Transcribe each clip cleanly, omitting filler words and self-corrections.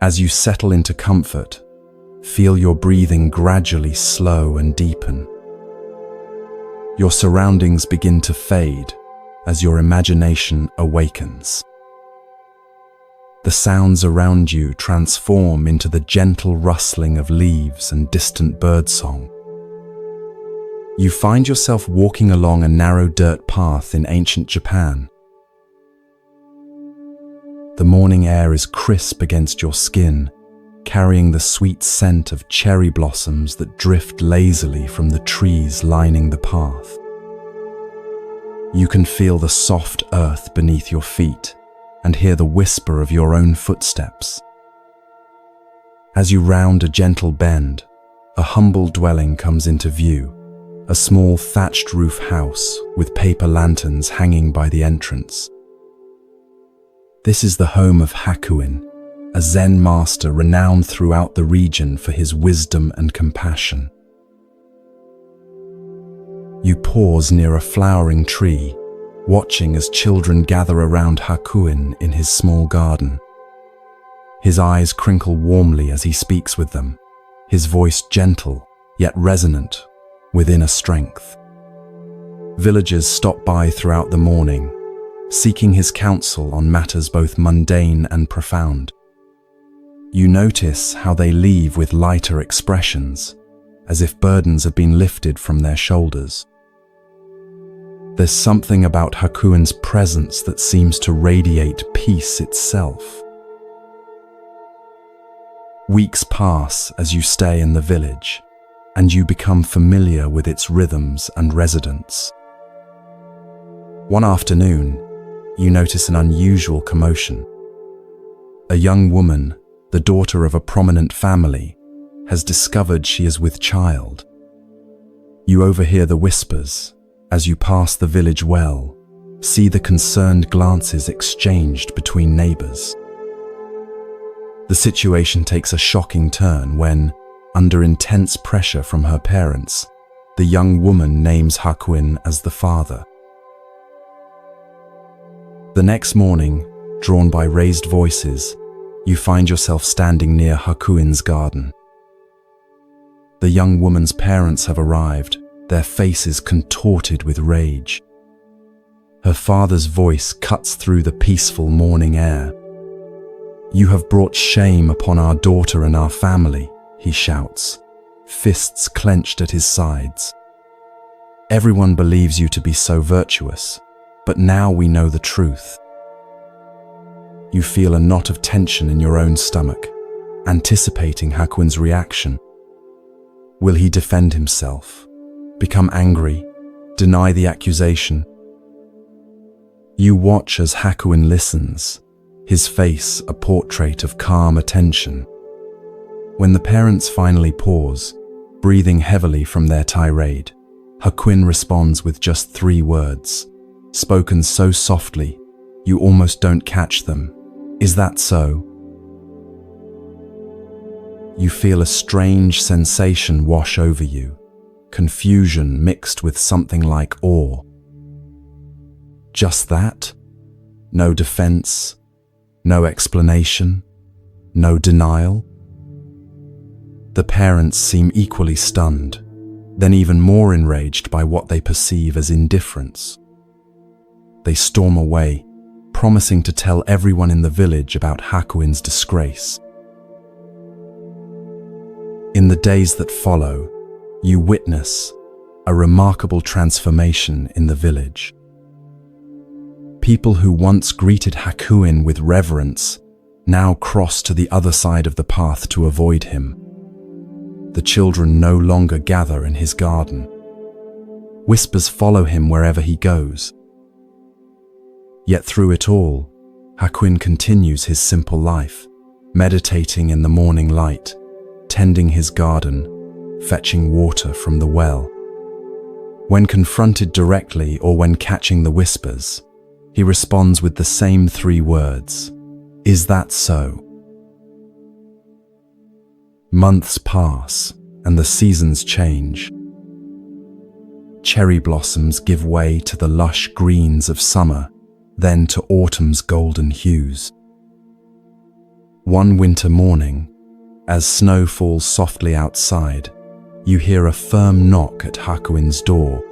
As you settle into comfort, feel your breathing gradually slow and deepen. Your surroundings begin to fade as your imagination awakens. The sounds around you transform into the gentle rustling of leaves and distant birdsong. You find yourself walking along a narrow dirt path in ancient Japan. The morning air is crisp against your skin, carrying the sweet scent of cherry blossoms that drift lazily from the trees lining the path. You can feel the soft earth beneath your feet and hear the whisper of your own footsteps. As you round a gentle bend, a humble dwelling comes into view, a small thatched roof house with paper lanterns hanging by the entrance. This is the home of Hakuin, a Zen master renowned throughout the region for his wisdom and compassion. You pause near a flowering tree, watching as children gather around Hakuin in his small garden. His eyes crinkle warmly as he speaks with them, his voice gentle yet resonant with inner strength. Villagers stop by throughout the morning, seeking his counsel on matters both mundane and profound. You notice how they leave with lighter expressions, as if burdens have been lifted from their shoulders. There's something about Hakuin's presence that seems to radiate peace itself. Weeks pass as you stay in the village, and you become familiar with its rhythms and residents. One afternoon, you notice an unusual commotion. A young woman, the daughter of a prominent family, has discovered she is with child. You overhear the whispers as you pass the village well, see the concerned glances exchanged between neighbors. The situation takes a shocking turn when, under intense pressure from her parents, the young woman names Hakuin as the father. The next morning, drawn by raised voices, you find yourself standing near Hakuin's garden. The young woman's parents have arrived, their faces contorted with rage. Her father's voice cuts through the peaceful morning air. "You have brought shame upon our daughter and our family," he shouts, fists clenched at his sides. "Everyone believes you to be so virtuous, but now we know the truth." You feel a knot of tension in your own stomach, anticipating Hakuin's reaction. Will he defend himself, become angry, deny the accusation? You watch as Hakuin listens, his face a portrait of calm attention. When the parents finally pause, breathing heavily from their tirade, Hakuin responds with just 3 words, spoken so softly you almost don't catch them. "Is that so?" You feel a strange sensation wash over you, confusion mixed with something like awe. Just that? No defense, no explanation, no denial? The parents seem equally stunned, then even more enraged by what they perceive as indifference. They storm away, promising to tell everyone in the village about Hakuin's disgrace. In the days that follow, you witness a remarkable transformation in the village. People who once greeted Hakuin with reverence now cross to the other side of the path to avoid him. The children no longer gather in his garden. Whispers follow him wherever he goes. Yet through it all, Hakuin continues his simple life, meditating in the morning light, tending his garden, fetching water from the well. When confronted directly or when catching the whispers, he responds with the same 3 words, "Is that so?" Months pass and the seasons change. Cherry blossoms give way to the lush greens of summer, then to autumn's golden hues. One winter morning, as snow falls softly outside, you hear a firm knock at Hakuin's door.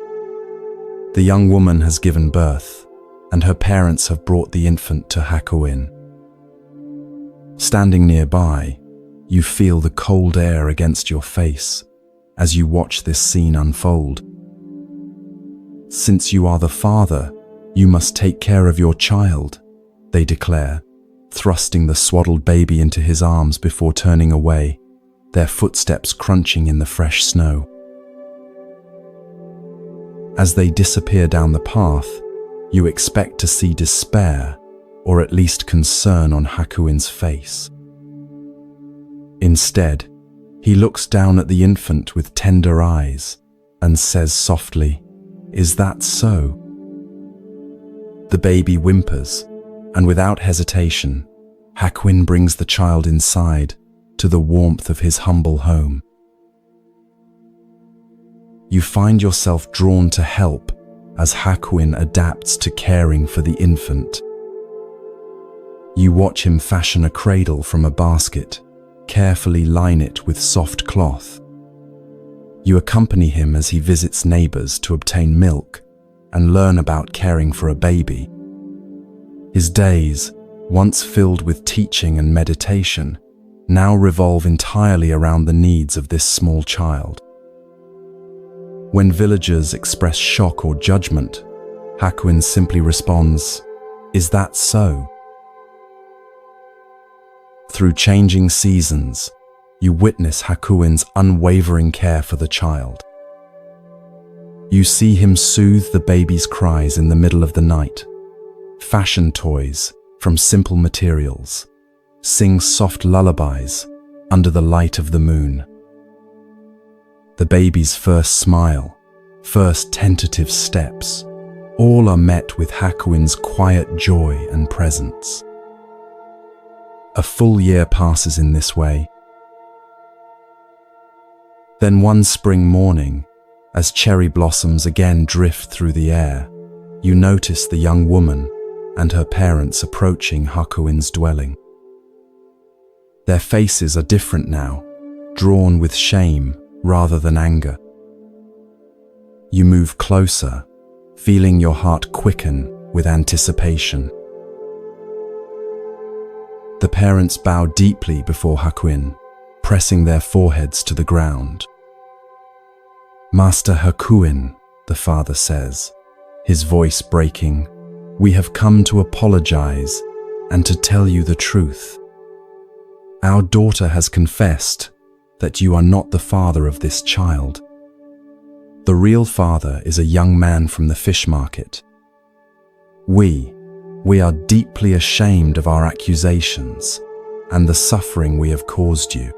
The young woman has given birth, and her parents have brought the infant to Hakuin. Standing nearby, you feel the cold air against your face as you watch this scene unfold. Since you are the father, you must take care of your child, they declare, thrusting the swaddled baby into his arms before turning away, their footsteps crunching in the fresh snow. As they disappear down the path, you expect to see despair, or at least concern on Hakuin's face. Instead, he looks down at the infant with tender eyes and says softly, "Is that so?" The baby whimpers, and without hesitation, Hakuin brings the child inside to the warmth of his humble home. You find yourself drawn to help as Hakuin adapts to caring for the infant. You watch him fashion a cradle from a basket, carefully line it with soft cloth. You accompany him as he visits neighbors to obtain milk and learn about caring for a baby. His days, once filled with teaching and meditation, now revolve entirely around the needs of this small child. When villagers express shock or judgment, Hakuin simply responds, "Is that so?" Through changing seasons, you witness Hakuin's unwavering care for the child. You see him soothe the baby's cries in the middle of the night, fashion toys from simple materials, sing soft lullabies under the light of the moon. The baby's first smile, first tentative steps, all are met with Hakuin's quiet joy and presence. A full year passes in this way. Then one spring morning, as cherry blossoms again drift through the air, you notice the young woman and her parents approaching Hakuin's dwelling. Their faces are different now, drawn with shame rather than anger. You move closer, feeling your heart quicken with anticipation. The parents bow deeply before Hakuin, pressing their foreheads to the ground. "Master Hakuin," the father says, his voice breaking, "we have come to apologize and to tell you the truth. Our daughter has confessed that you are not the father of this child. The real father is a young man from the fish market. We are deeply ashamed of our accusations and the suffering we have caused you."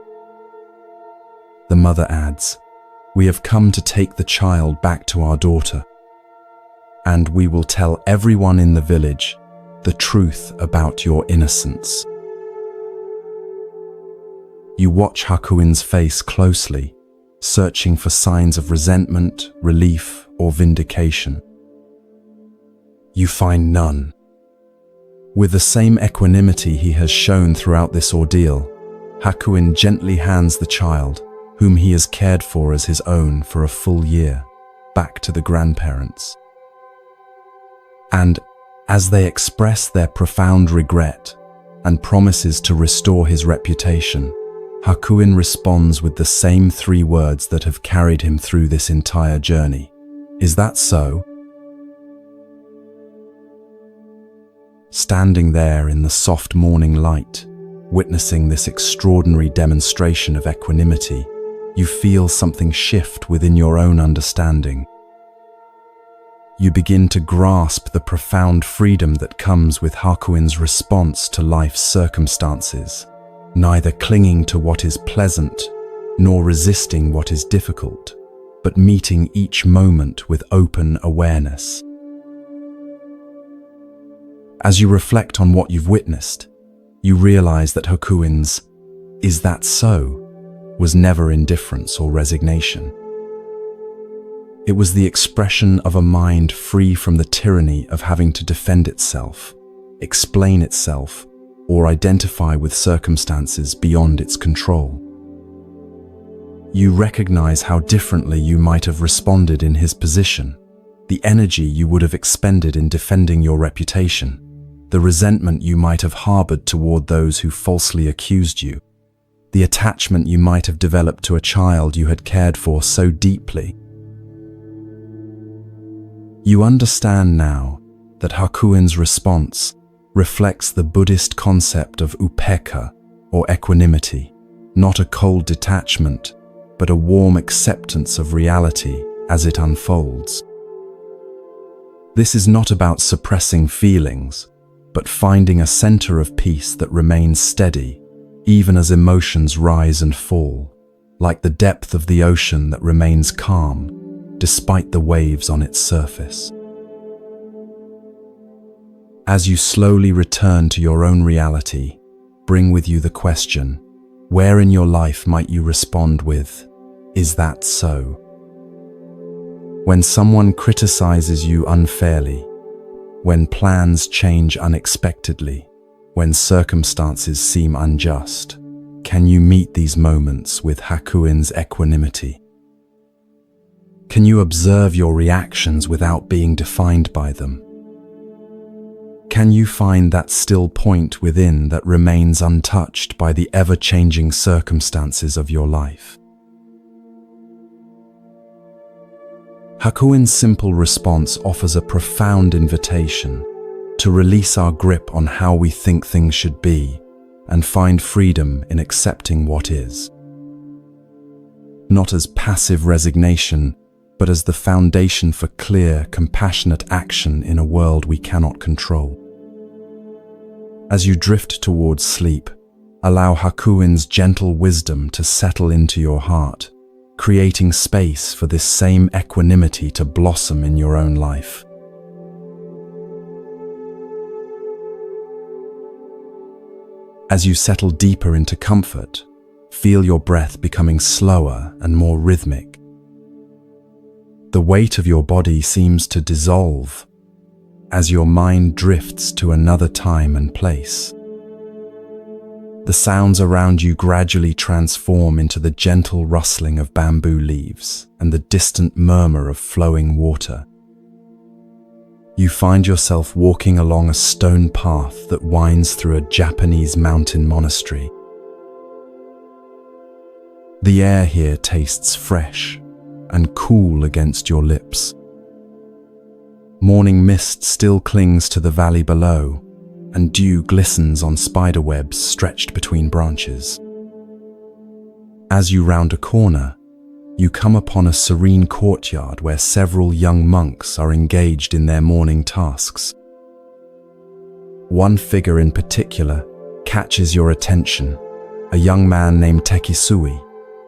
The mother adds, "We have come to take the child back to our daughter, and we will tell everyone in the village the truth about your innocence." You watch Hakuin's face closely, searching for signs of resentment, relief, or vindication. You find none. With the same equanimity he has shown throughout this ordeal, Hakuin gently hands the child, whom he has cared for as his own for a full year, back to the grandparents. And as they express their profound regret and promises to restore his reputation, Hakuin responds with the same three words that have carried him through this entire journey. "Is that so?" Standing there in the soft morning light, witnessing this extraordinary demonstration of equanimity, you feel something shift within your own understanding. You begin to grasp the profound freedom that comes with Hakuin's response to life's circumstances, neither clinging to what is pleasant nor resisting what is difficult, but meeting each moment with open awareness. As you reflect on what you've witnessed, you realize that Hakuin's "Is that so?" was never indifference or resignation. It was the expression of a mind free from the tyranny of having to defend itself, explain itself, or identify with circumstances beyond its control. You recognize how differently you might have responded in his position, the energy you would have expended in defending your reputation, the resentment you might have harbored toward those who falsely accused you, the attachment you might have developed to a child you had cared for so deeply. You understand now that Hakuin's response reflects the Buddhist concept of upekkha, or equanimity, not a cold detachment, but a warm acceptance of reality as it unfolds. This is not about suppressing feelings, but finding a center of peace that remains steady, even as emotions rise and fall, like the depth of the ocean that remains calm, despite the waves on its surface. As you slowly return to your own reality, bring with you the question, where in your life might you respond with, "Is that so?" When someone criticizes you unfairly, when plans change unexpectedly, when circumstances seem unjust, can you meet these moments with Hakuin's equanimity? Can you observe your reactions without being defined by them? Can you find that still point within that remains untouched by the ever-changing circumstances of your life? Hakuin's simple response offers a profound invitation to release our grip on how we think things should be and find freedom in accepting what is. Not as passive resignation, but as the foundation for clear, compassionate action in a world we cannot control. As you drift towards sleep, allow Hakuin's gentle wisdom to settle into your heart, creating space for this same equanimity to blossom in your own life. As you settle deeper into comfort, feel your breath becoming slower and more rhythmic. The weight of your body seems to dissolve as your mind drifts to another time and place. The sounds around you gradually transform into the gentle rustling of bamboo leaves and the distant murmur of flowing water. You find yourself walking along a stone path that winds through a Japanese mountain monastery. The air here tastes fresh and cool against your lips. Morning mist still clings to the valley below, and dew glistens on spiderwebs stretched between branches. As you round a corner, you come upon a serene courtyard where several young monks are engaged in their morning tasks. One figure in particular catches your attention, a young man named Tekisui,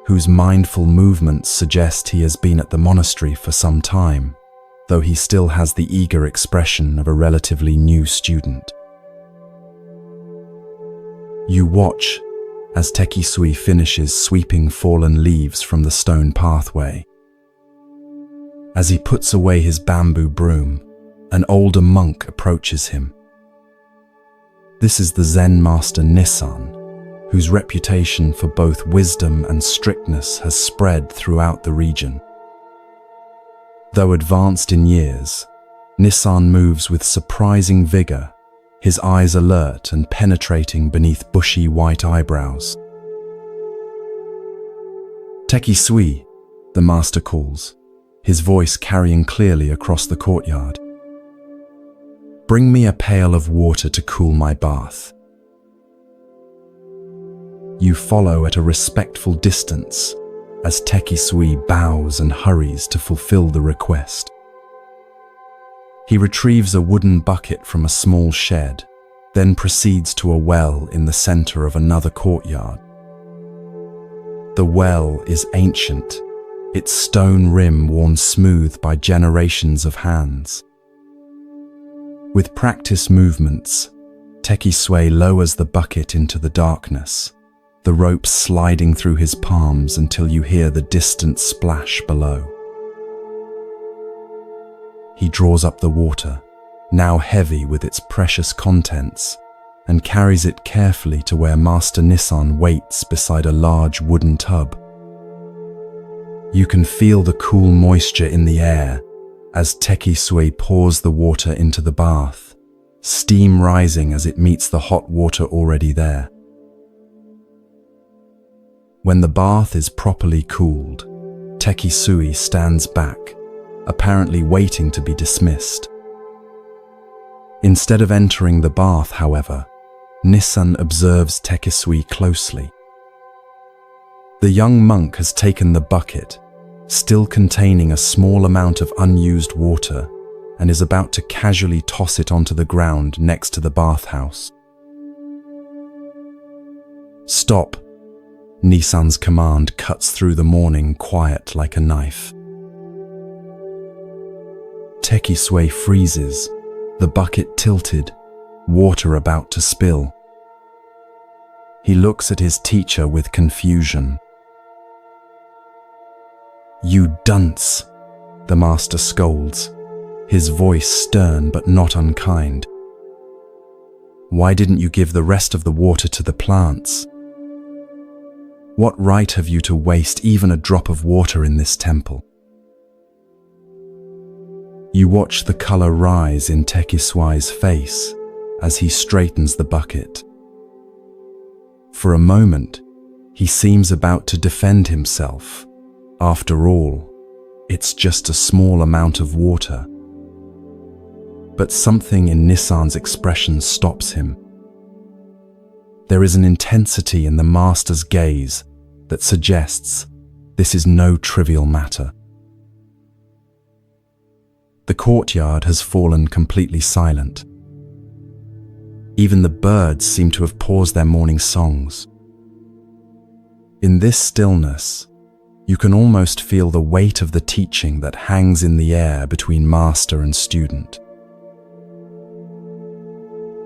whose mindful movements suggest he has been at the monastery for some time, though he still has the eager expression of a relatively new student. You watch as Tekisui finishes sweeping fallen leaves from the stone pathway. As he puts away his bamboo broom, an older monk approaches him. This is the Zen master Nissan, whose reputation for both wisdom and strictness has spread throughout the region. Though advanced in years, Nissan moves with surprising vigor, his eyes alert and penetrating beneath bushy white eyebrows. "Tekisui," the master calls, his voice carrying clearly across the courtyard. "Bring me a pail of water to cool my bath." You follow at a respectful distance as Tekisui bows and hurries to fulfill the request. He retrieves a wooden bucket from a small shed, then proceeds to a well in the center of another courtyard. The well is ancient, its stone rim worn smooth by generations of hands. With practiced movements, Tekisui lowers the bucket into the darkness, the rope sliding through his palms until you hear the distant splash below. He draws up the water, now heavy with its precious contents, and carries it carefully to where Master Nissan waits beside a large wooden tub. You can feel the cool moisture in the air as Tekisui pours the water into the bath, steam rising as it meets the hot water already there. When the bath is properly cooled, Tekisui stands back, apparently waiting to be dismissed. Instead of entering the bath, however, Nissan observes Tekisui closely. The young monk has taken the bucket, still containing a small amount of unused water, and is about to casually toss it onto the ground next to the bathhouse. "Stop!" Nissan's command cuts through the morning quiet like a knife. Tekisui freezes, the bucket tilted, water about to spill. He looks at his teacher with confusion. "You dunce!" the master scolds, his voice stern but not unkind. "Why didn't you give the rest of the water to the plants? What right have you to waste even a drop of water in this temple?" You watch the color rise in Tekisui's face as he straightens the bucket. For a moment, he seems about to defend himself. After all, it's just a small amount of water. But something in Nissan's expression stops him. There is an intensity in the master's gaze that suggests this is no trivial matter. The courtyard has fallen completely silent. Even the birds seem to have paused their morning songs. In this stillness, you can almost feel the weight of the teaching that hangs in the air between master and student.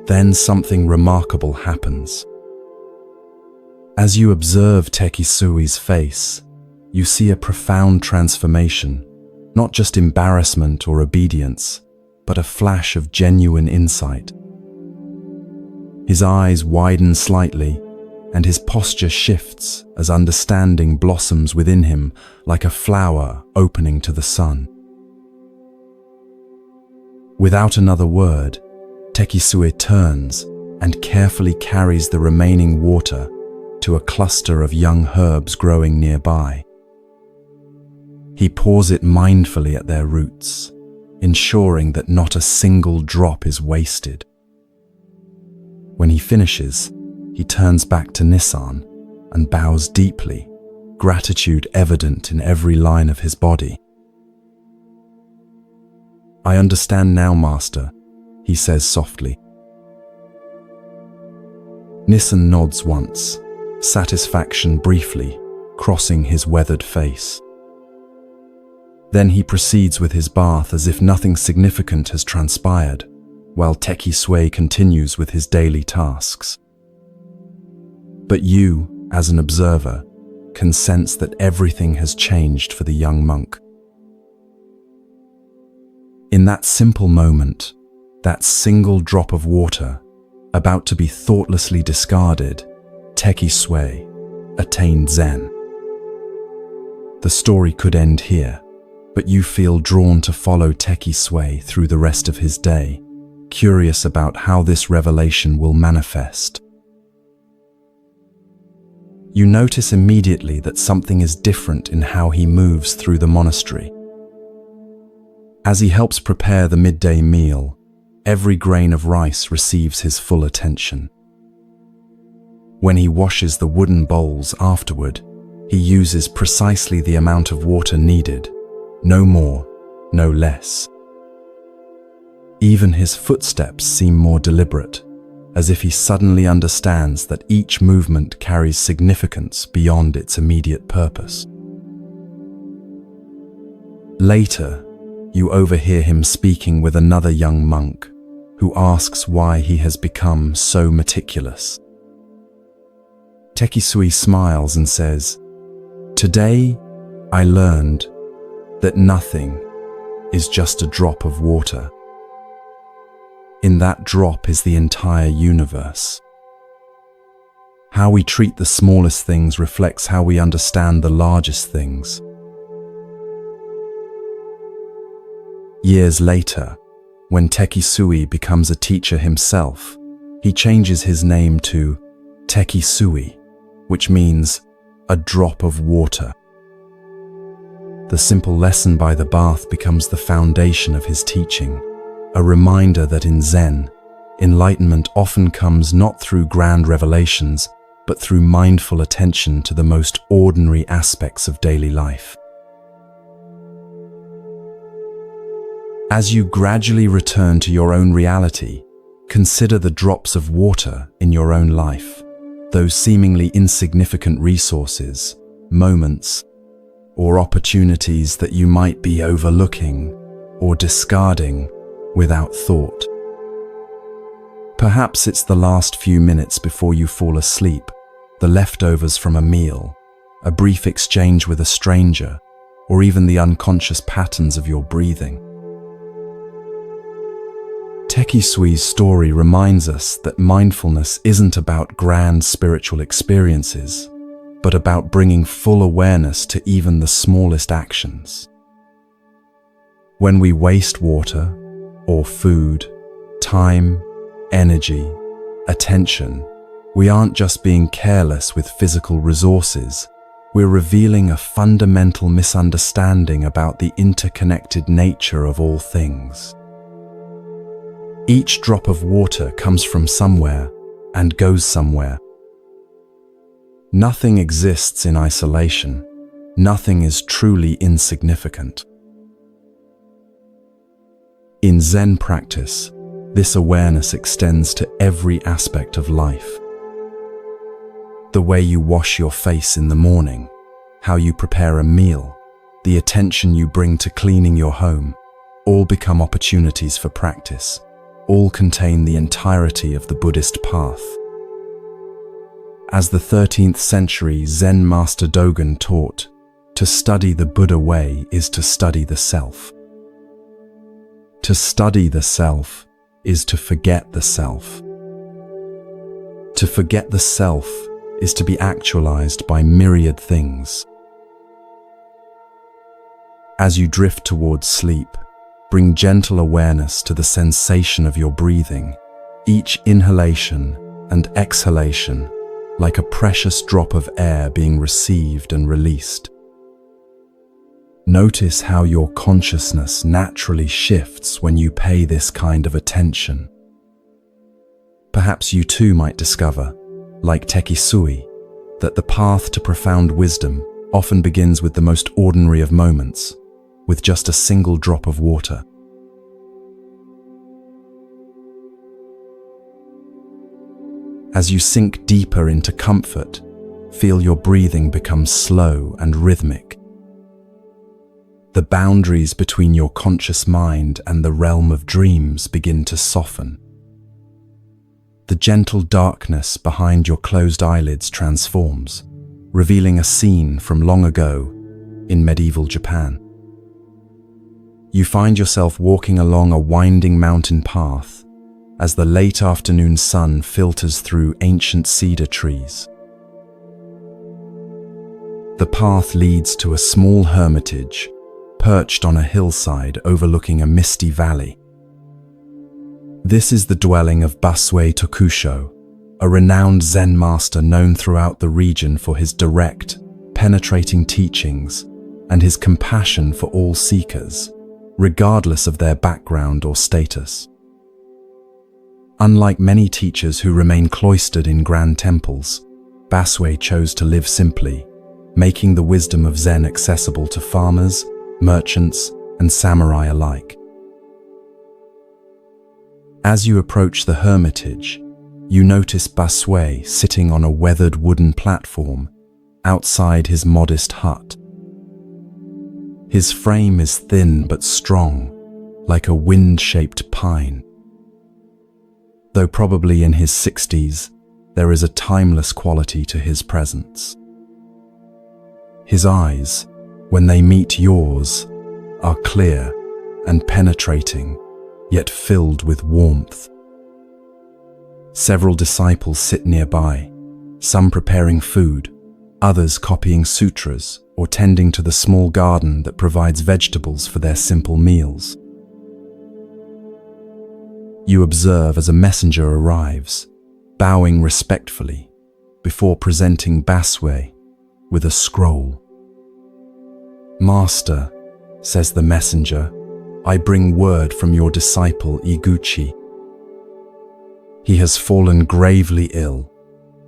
Then something remarkable happens. As you observe Tekisui's face, you see a profound transformation, not just embarrassment or obedience, but a flash of genuine insight. His eyes widen slightly, and his posture shifts as understanding blossoms within him like a flower opening to the sun. Without another word, Tekisui turns and carefully carries the remaining water to a cluster of young herbs growing nearby. He pours it mindfully at their roots, ensuring that not a single drop is wasted. When he finishes, he turns back to Nissan and bows deeply, gratitude evident in every line of his body. "I understand now, Master," he says softly. Nissan nods once, satisfaction briefly crossing his weathered face. Then he proceeds with his bath as if nothing significant has transpired, while Tekisui continues with his daily tasks. But you, as an observer, can sense that everything has changed for the young monk. In that simple moment, that single drop of water, about to be thoughtlessly discarded, Tekisui attained Zen. The story could end here, but you feel drawn to follow Tekisui through the rest of his day, curious about how this revelation will manifest. You notice immediately that something is different in how he moves through the monastery. As he helps prepare the midday meal, every grain of rice receives his full attention. When he washes the wooden bowls afterward, he uses precisely the amount of water needed, no more, no less. Even his footsteps seem more deliberate, as if he suddenly understands that each movement carries significance beyond its immediate purpose. Later, you overhear him speaking with another young monk, who asks why he has become so meticulous. Tekisui smiles and says, "Today, I learned that nothing is just a drop of water. In that drop is the entire universe. How we treat the smallest things reflects how we understand the largest things. Years later, when Tekisui becomes a teacher himself, he changes his name to Tekisui, which means a drop of water. The simple lesson by the bath becomes the foundation of his teaching, a reminder that in Zen, enlightenment often comes not through grand revelations, but through mindful attention to the most ordinary aspects of daily life. As you gradually return to your own reality, consider the drops of water in your own life, those seemingly insignificant resources, moments, or opportunities that you might be overlooking or discarding without thought. Perhaps it's the last few minutes before you fall asleep, the leftovers from a meal, a brief exchange with a stranger, or even the unconscious patterns of your breathing. Tekisui's story reminds us that mindfulness isn't about grand spiritual experiences, but about bringing full awareness to even the smallest actions. When we waste water, or food, time, energy, attention, we aren't just being careless with physical resources, we're revealing a fundamental misunderstanding about the interconnected nature of all things. Each drop of water comes from somewhere and goes somewhere. Nothing exists in isolation. Nothing is truly insignificant. In Zen practice, this awareness extends to every aspect of life. The way you wash your face in the morning, how you prepare a meal, the attention you bring to cleaning your home, all become opportunities for practice. All contain the entirety of the Buddhist path. As the 13th century Zen master Dogen taught, to study the Buddha way is to study the self. To study the self is to forget the self. To forget the self is to be actualized by myriad things. As you drift towards sleep, bring gentle awareness to the sensation of your breathing, each inhalation and exhalation like a precious drop of air being received and released. Notice how your consciousness naturally shifts when you pay this kind of attention. Perhaps you too might discover, like Tekisui, that the path to profound wisdom often begins with the most ordinary of moments, with just a single drop of water. As you sink deeper into comfort, feel your breathing become slow and rhythmic. The boundaries between your conscious mind and the realm of dreams begin to soften. The gentle darkness behind your closed eyelids transforms, revealing a scene from long ago in medieval Japan. You find yourself walking along a winding mountain path as the late afternoon sun filters through ancient cedar trees. The path leads to a small hermitage perched on a hillside overlooking a misty valley. This is the dwelling of Basue Tokusho, a renowned Zen master known throughout the region for his direct, penetrating teachings and his compassion for all seekers, regardless of their background or status. Unlike many teachers who remain cloistered in grand temples, Basue chose to live simply, making the wisdom of Zen accessible to farmers, merchants, and samurai alike. As you approach the hermitage, you notice Basue sitting on a weathered wooden platform outside his modest hut. His frame is thin but strong, like a wind-shaped pine. Though probably in his 60s, there is a timeless quality to his presence. His eyes, when they meet yours, are clear and penetrating, yet filled with warmth. Several disciples sit nearby, some preparing food, others copying sutras or tending to the small garden that provides vegetables for their simple meals. You observe as a messenger arrives, bowing respectfully, before presenting Baswe with a scroll. "Master," says the messenger, "I bring word from your disciple Iguchi. He has fallen gravely ill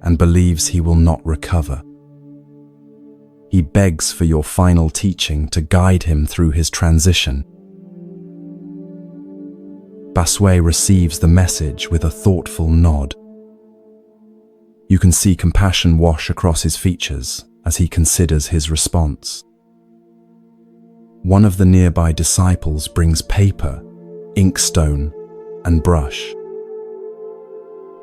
and believes he will not recover. He begs for your final teaching to guide him through his transition." Baswe receives the message with a thoughtful nod. You can see compassion wash across his features as he considers his response. One of the nearby disciples brings paper, inkstone, and brush.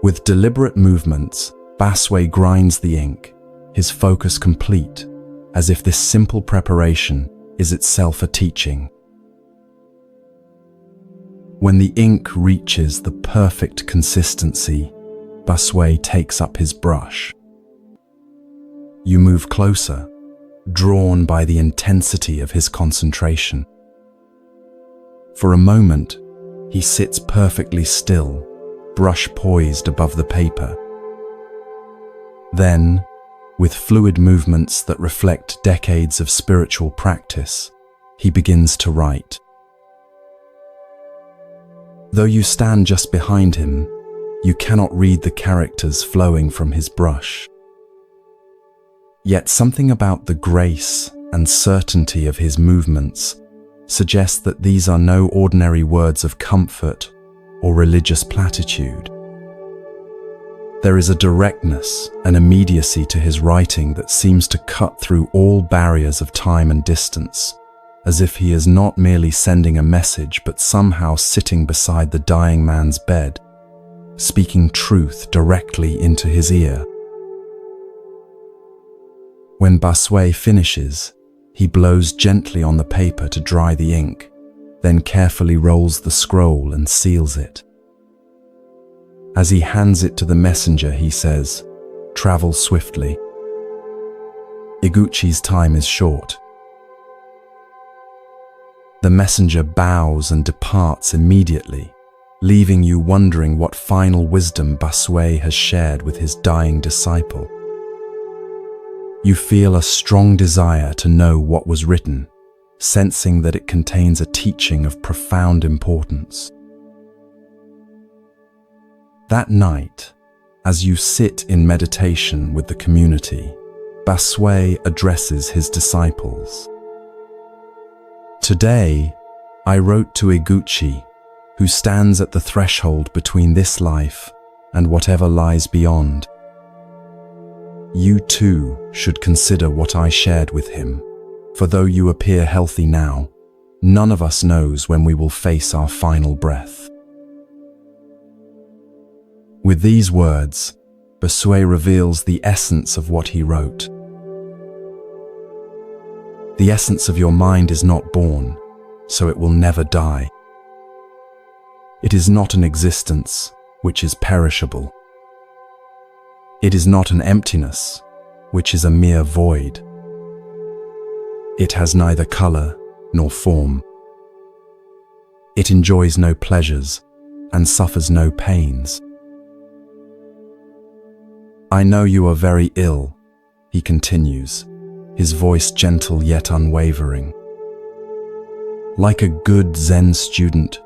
With deliberate movements, Baswe grinds the ink, his focus complete, as if this simple preparation is itself a teaching. When the ink reaches the perfect consistency, Baswe takes up his brush. You move closer, drawn by the intensity of his concentration. For a moment, he sits perfectly still, brush poised above the paper. Then, with fluid movements that reflect decades of spiritual practice, he begins to write. Though you stand just behind him, you cannot read the characters flowing from his brush. Yet something about the grace and certainty of his movements suggests that these are no ordinary words of comfort or religious platitude. There is a directness and immediacy to his writing that seems to cut through all barriers of time and distance, as if he is not merely sending a message but somehow sitting beside the dying man's bed, speaking truth directly into his ear. When Baswe finishes, he blows gently on the paper to dry the ink, then carefully rolls the scroll and seals it. As he hands it to the messenger, he says, "Travel swiftly. Iguchi's time is short." The messenger bows and departs immediately, leaving you wondering what final wisdom Baswe has shared with his dying disciple. You feel a strong desire to know what was written, sensing that it contains a teaching of profound importance. That night, as you sit in meditation with the community, Baswe addresses his disciples. "Today, I wrote to Iguchi, who stands at the threshold between this life and whatever lies beyond. You too should consider what I shared with him, for though you appear healthy now, none of us knows when we will face our final breath." With these words, Baswe reveals the essence of what he wrote. The essence of your mind is not born, so it will never die. It is not an existence which is perishable. It is not an emptiness, which is a mere void. It has neither color nor form. It enjoys no pleasures and suffers no pains. "I know you are very ill," he continues, his voice gentle yet unwavering. "Like a good Zen student,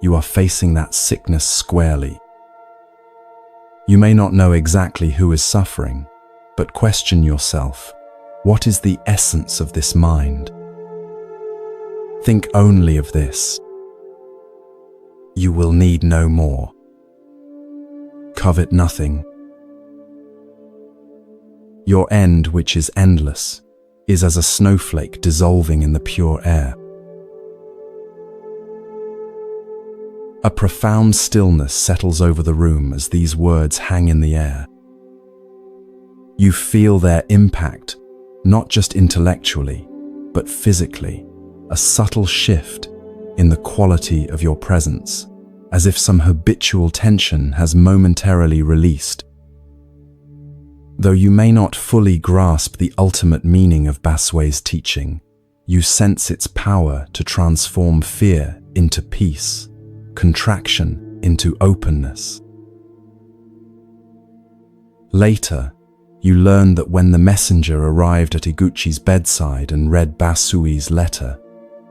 you are facing that sickness squarely. You may not know exactly who is suffering, but question yourself, what is the essence of this mind? Think only of this. You will need no more. Covet nothing. Your end, which is endless, is as a snowflake dissolving in the pure air." A profound stillness settles over the room as these words hang in the air. You feel their impact, not just intellectually, but physically, a subtle shift in the quality of your presence as if some habitual tension has momentarily released. Though you may not fully grasp the ultimate meaning of Baswe's teaching, you sense its power to transform fear into peace, contraction into openness. Later, you learn that when the messenger arrived at Iguchi's bedside and read Basui's letter,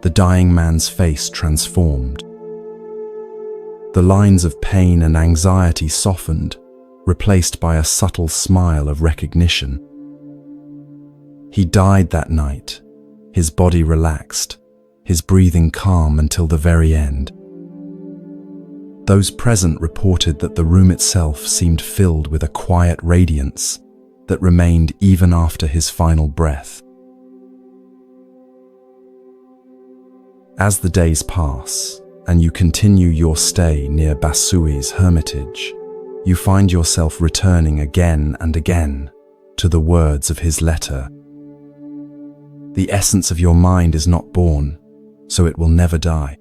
the dying man's face transformed. The lines of pain and anxiety softened, replaced by a subtle smile of recognition. He died that night, his body relaxed, his breathing calm until the very end. Those present reported that the room itself seemed filled with a quiet radiance that remained even after his final breath. As the days pass, and you continue your stay near Basui's hermitage, you find yourself returning again and again to the words of his letter. The essence of your mind is not born, so it will never die.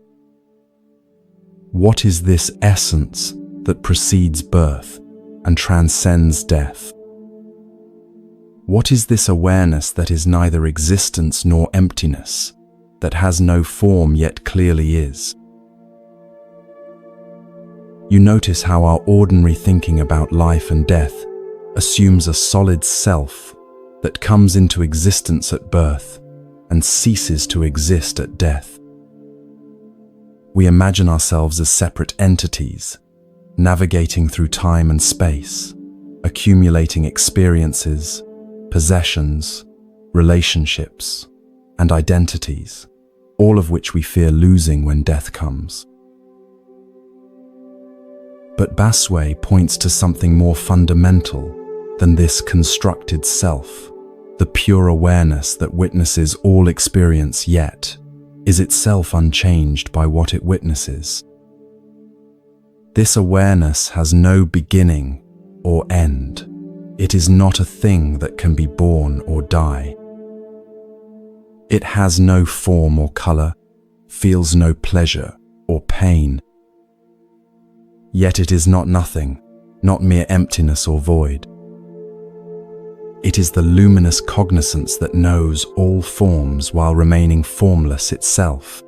What is this essence that precedes birth and transcends death? What is this awareness that is neither existence nor emptiness, that has no form yet clearly is? You notice how our ordinary thinking about life and death assumes a solid self that comes into existence at birth and ceases to exist at death. We imagine ourselves as separate entities, navigating through time and space, accumulating experiences, possessions, relationships, and identities, all of which we fear losing when death comes. But Baswe points to something more fundamental than this constructed self, the pure awareness that witnesses all experience yet is itself unchanged by what it witnesses. This awareness has no beginning or end. It is not a thing that can be born or die. It has no form or color, feels no pleasure or pain. Yet it is not nothing, not mere emptiness or void. It is the luminous cognizance that knows all forms while remaining formless itself.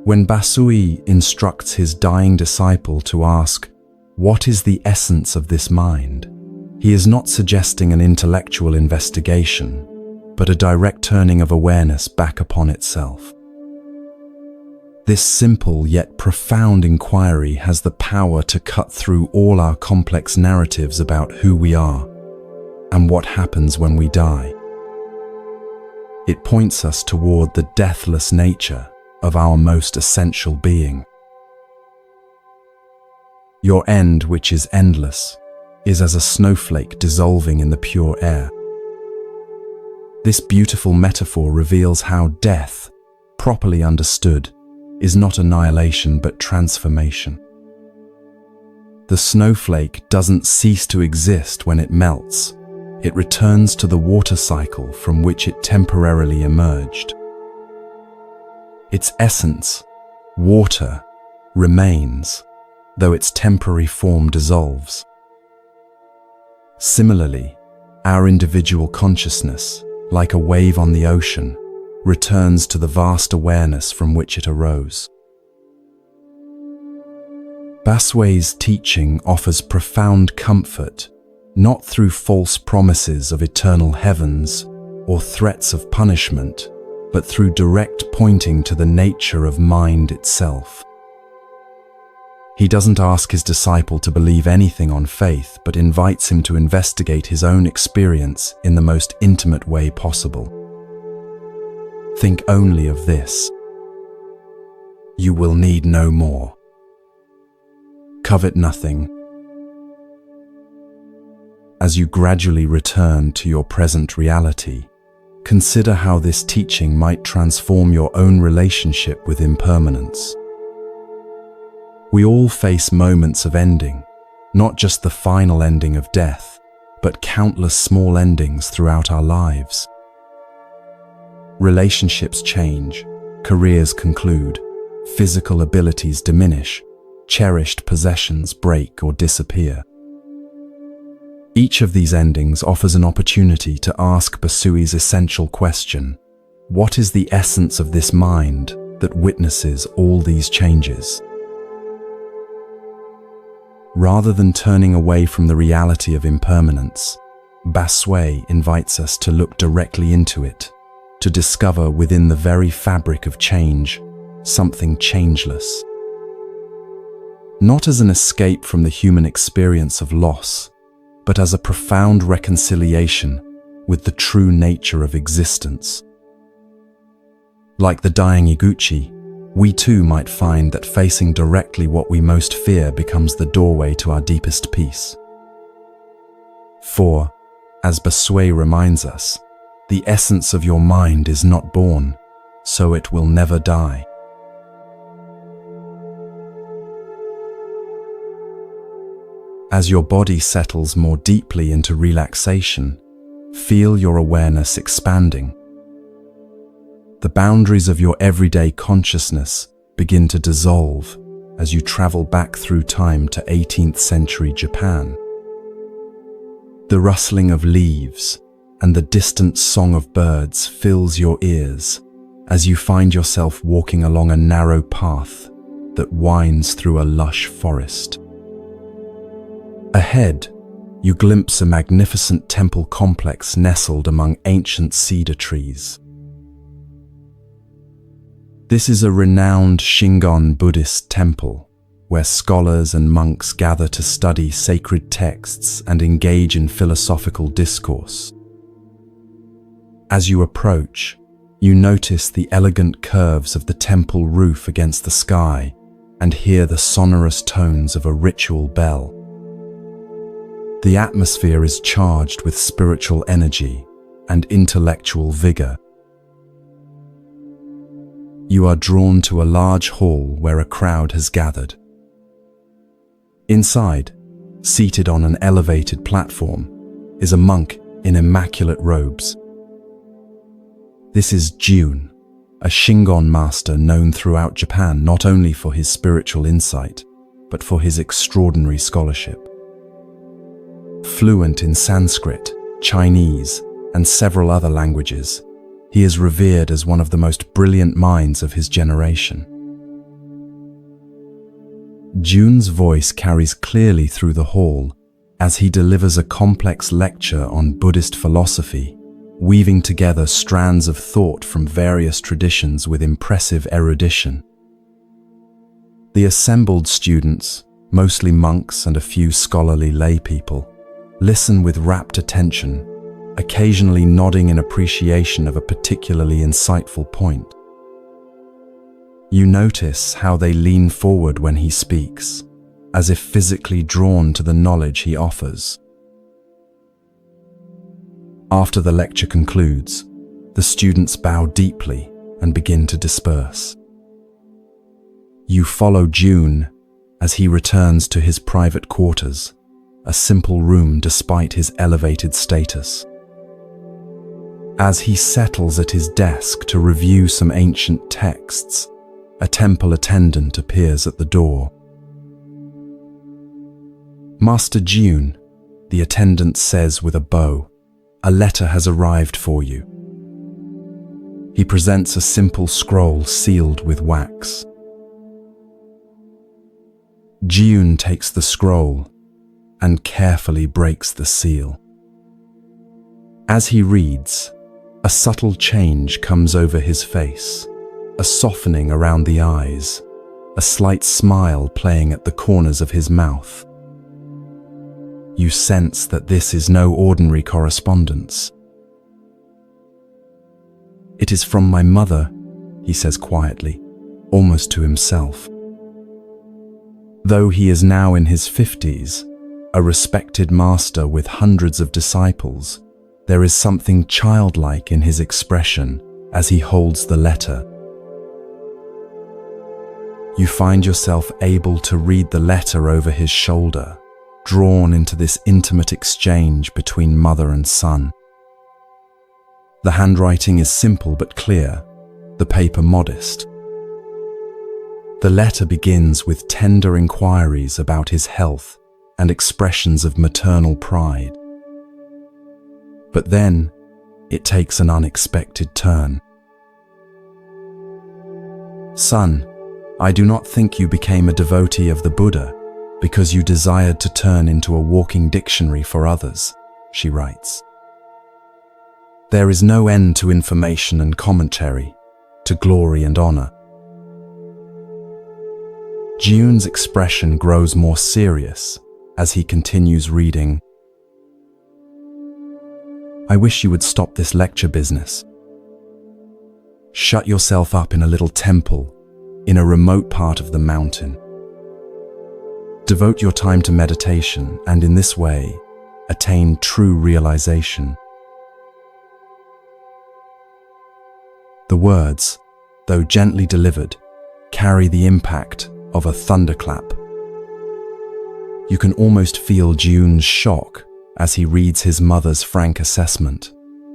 When Basui instructs his dying disciple to ask, "What is the essence of this mind?" he is not suggesting an intellectual investigation, but a direct turning of awareness back upon itself. This simple yet profound inquiry has the power to cut through all our complex narratives about who we are and what happens when we die. It points us toward the deathless nature of our most essential being. Your end, which is endless, is as a snowflake dissolving in the pure air. This beautiful metaphor reveals how death, properly understood, is not annihilation but transformation. The snowflake doesn't cease to exist when it melts. It returns to the water cycle from which it temporarily emerged. Its essence, water, remains, though its temporary form dissolves. Similarly, our individual consciousness, like a wave on the ocean, returns to the vast awareness from which it arose. Baswe's teaching offers profound comfort, not through false promises of eternal heavens or threats of punishment, but through direct pointing to the nature of mind itself. He doesn't ask his disciple to believe anything on faith, but invites him to investigate his own experience in the most intimate way possible. Think only of this. You will need no more. Covet nothing. As you gradually return to your present reality, consider how this teaching might transform your own relationship with impermanence. We all face moments of ending, not just the final ending of death, but countless small endings throughout our lives. Relationships change, careers conclude, physical abilities diminish, cherished possessions break or disappear. Each of these endings offers an opportunity to ask Basui's essential question: what is the essence of this mind that witnesses all these changes? Rather than turning away from the reality of impermanence, Basui invites us to look directly into it, to discover within the very fabric of change something changeless. Not as an escape from the human experience of loss, but as a profound reconciliation with the true nature of existence. Like the dying Iguchi, we too might find that facing directly what we most fear becomes the doorway to our deepest peace. For, as Basui reminds us, the essence of your mind is not born, so it will never die. As your body settles more deeply into relaxation, feel your awareness expanding. The boundaries of your everyday consciousness begin to dissolve as you travel back through time to 18th century Japan. The rustling of leaves and the distant song of birds fills your ears as you find yourself walking along a narrow path that winds through a lush forest. Ahead, you glimpse a magnificent temple complex nestled among ancient cedar trees. This is a renowned Shingon Buddhist temple, where scholars and monks gather to study sacred texts and engage in philosophical discourse. As you approach, you notice the elegant curves of the temple roof against the sky and hear the sonorous tones of a ritual bell. The atmosphere is charged with spiritual energy and intellectual vigor. You are drawn to a large hall where a crowd has gathered. Inside, seated on an elevated platform, is a monk in immaculate robes. This is Jun, a Shingon master known throughout Japan not only for his spiritual insight, but for his extraordinary scholarship. Fluent in Sanskrit, Chinese, and several other languages, he is revered as one of the most brilliant minds of his generation. Jun's voice carries clearly through the hall as he delivers a complex lecture on Buddhist philosophy, weaving together strands of thought from various traditions with impressive erudition. The assembled students, mostly monks and a few scholarly lay people, listen with rapt attention, occasionally nodding in appreciation of a particularly insightful point. You notice how they lean forward when he speaks, as if physically drawn to the knowledge he offers. After the lecture concludes, the students bow deeply and begin to disperse. You follow Jun as he returns to his private quarters, a simple room despite his elevated status. As he settles at his desk to review some ancient texts, a temple attendant appears at the door. "Master Jun," the attendant says with a bow, "a letter has arrived for you." He presents a simple scroll sealed with wax. Jun takes the scroll and carefully breaks the seal. As he reads, a subtle change comes over his face, a softening around the eyes, a slight smile playing at the corners of his mouth. You sense that this is no ordinary correspondence. "It is from my mother," he says quietly, almost to himself. Though he is now in his 50s, a respected master with hundreds of disciples, there is something childlike in his expression as he holds the letter. You find yourself able to read the letter over his shoulder, drawn into this intimate exchange between mother and son. The handwriting is simple but clear, the paper modest. The letter begins with tender inquiries about his health and expressions of maternal pride. But then, it takes an unexpected turn. "Son, I do not think you became a devotee of the Buddha because you desired to turn into a walking dictionary for others," she writes. There is no end to information and commentary, to glory and honor. Jiyun's expression grows more serious as he continues reading. "I wish you would stop this lecture business. Shut yourself up in a little temple in a remote part of the mountain. Devote your time to meditation and in this way attain true realization." The words, though gently delivered, carry the impact of a thunderclap. You can almost feel Jiyun's shock as he reads his mother's frank assessment,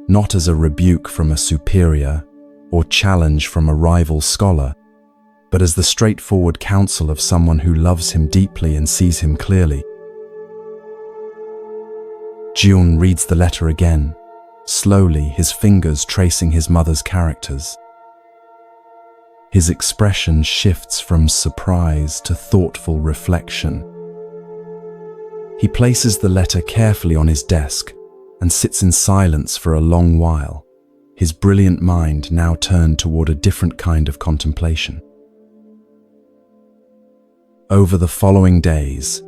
not as a rebuke from a superior or challenge from a rival scholar, but as the straightforward counsel of someone who loves him deeply and sees him clearly. Jiyun reads the letter again, slowly, his fingers tracing his mother's characters. His expression shifts from surprise to thoughtful reflection. He places the letter carefully on his desk and sits in silence for a long while, his brilliant mind now turned toward a different kind of contemplation. Over the following days,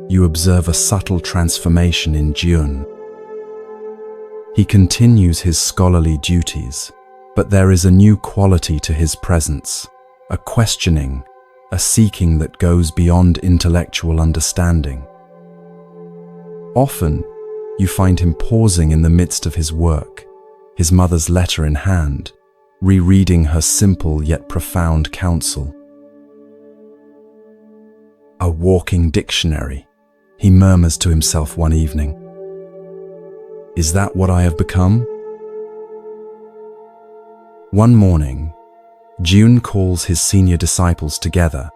you observe a subtle transformation in Jiyun. He continues his scholarly duties, but there is a new quality to his presence, a questioning, a seeking that goes beyond intellectual understanding. Often, you find him pausing in the midst of his work, his mother's letter in hand, rereading her simple yet profound counsel. "A walking dictionary," he murmurs to himself one evening. "Is that what I have become?" One morning, Jiyun calls his senior disciples together.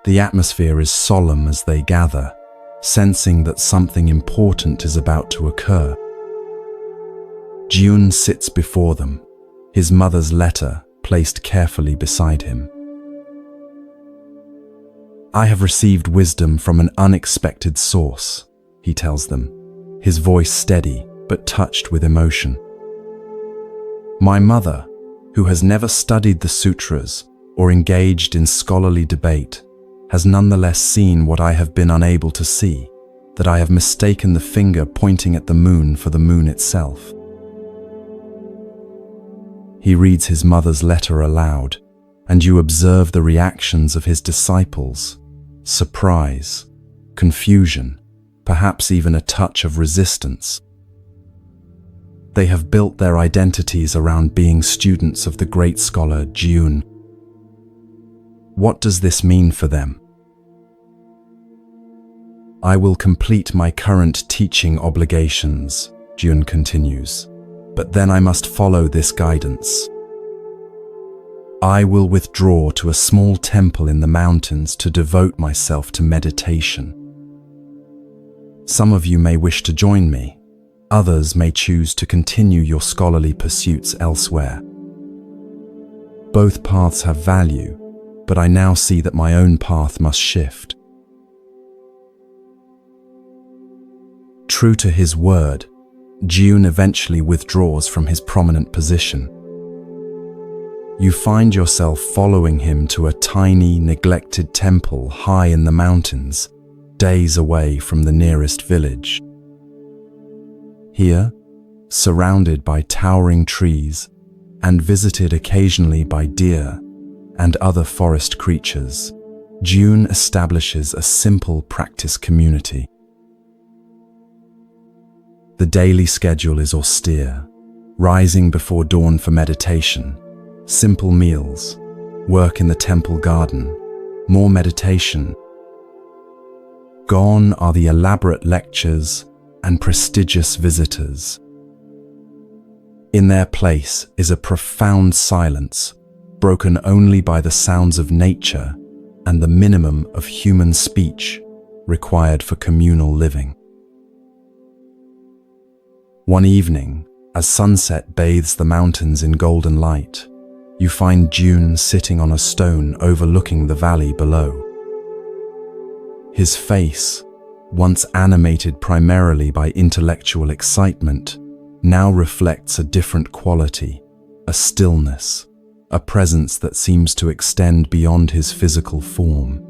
The atmosphere is solemn as they gather, sensing that something important is about to occur. Jiyun sits before them, his mother's letter placed carefully beside him. "I have received wisdom from an unexpected source," he tells them, his voice steady but touched with emotion. "My mother, who has never studied the sutras or engaged in scholarly debate, has nonetheless seen what I have been unable to see, that I have mistaken the finger pointing at the moon for the moon itself." He reads his mother's letter aloud, and you observe the reactions of his disciples: surprise, confusion, perhaps even a touch of resistance. They have built their identities around being students of the great scholar Jiyun. What does this mean for them? "I will complete my current teaching obligations," Jiyun continues, "but then I must follow this guidance. I will withdraw to a small temple in the mountains to devote myself to meditation. Some of you may wish to join me. Others may choose to continue your scholarly pursuits elsewhere. Both paths have value, but I now see that my own path must shift." True to his word, Jiyun eventually withdraws from his prominent position. You find yourself following him to a tiny, neglected temple high in the mountains, days away from the nearest village. Here, surrounded by towering trees and visited occasionally by deer and other forest creatures, Jiyun establishes a simple practice community. The daily schedule is austere: rising before dawn for meditation, simple meals, work in the temple garden, more meditation. Gone are the elaborate lectures and prestigious visitors. In their place is a profound silence, broken only by the sounds of nature and the minimum of human speech required for communal living. One evening, as sunset bathes the mountains in golden light, you find June sitting on a stone overlooking the valley below. His face, once animated primarily by intellectual excitement, now reflects a different quality, a stillness, a presence that seems to extend beyond his physical form.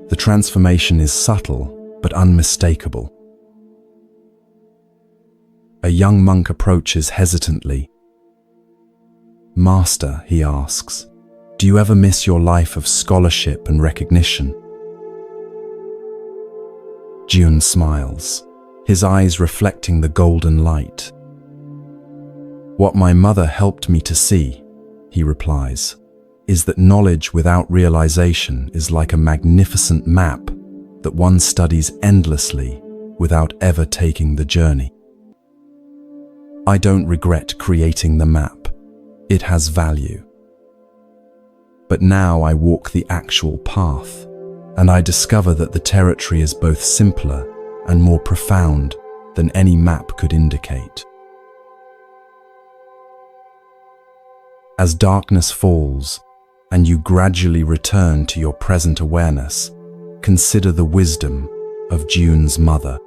The transformation is subtle but unmistakable. A young monk approaches hesitantly. "Master," he asks, "do you ever miss your life of scholarship and recognition?" June smiles, his eyes reflecting the golden light. "What my mother helped me to see," he replies, "is that knowledge without realization is like a magnificent map that one studies endlessly without ever taking the journey. I don't regret creating the map. It has value. But now I walk the actual path, and I discover that the territory is both simpler and more profound than any map could indicate." As darkness falls and you gradually return to your present awareness, consider the wisdom of June's mother.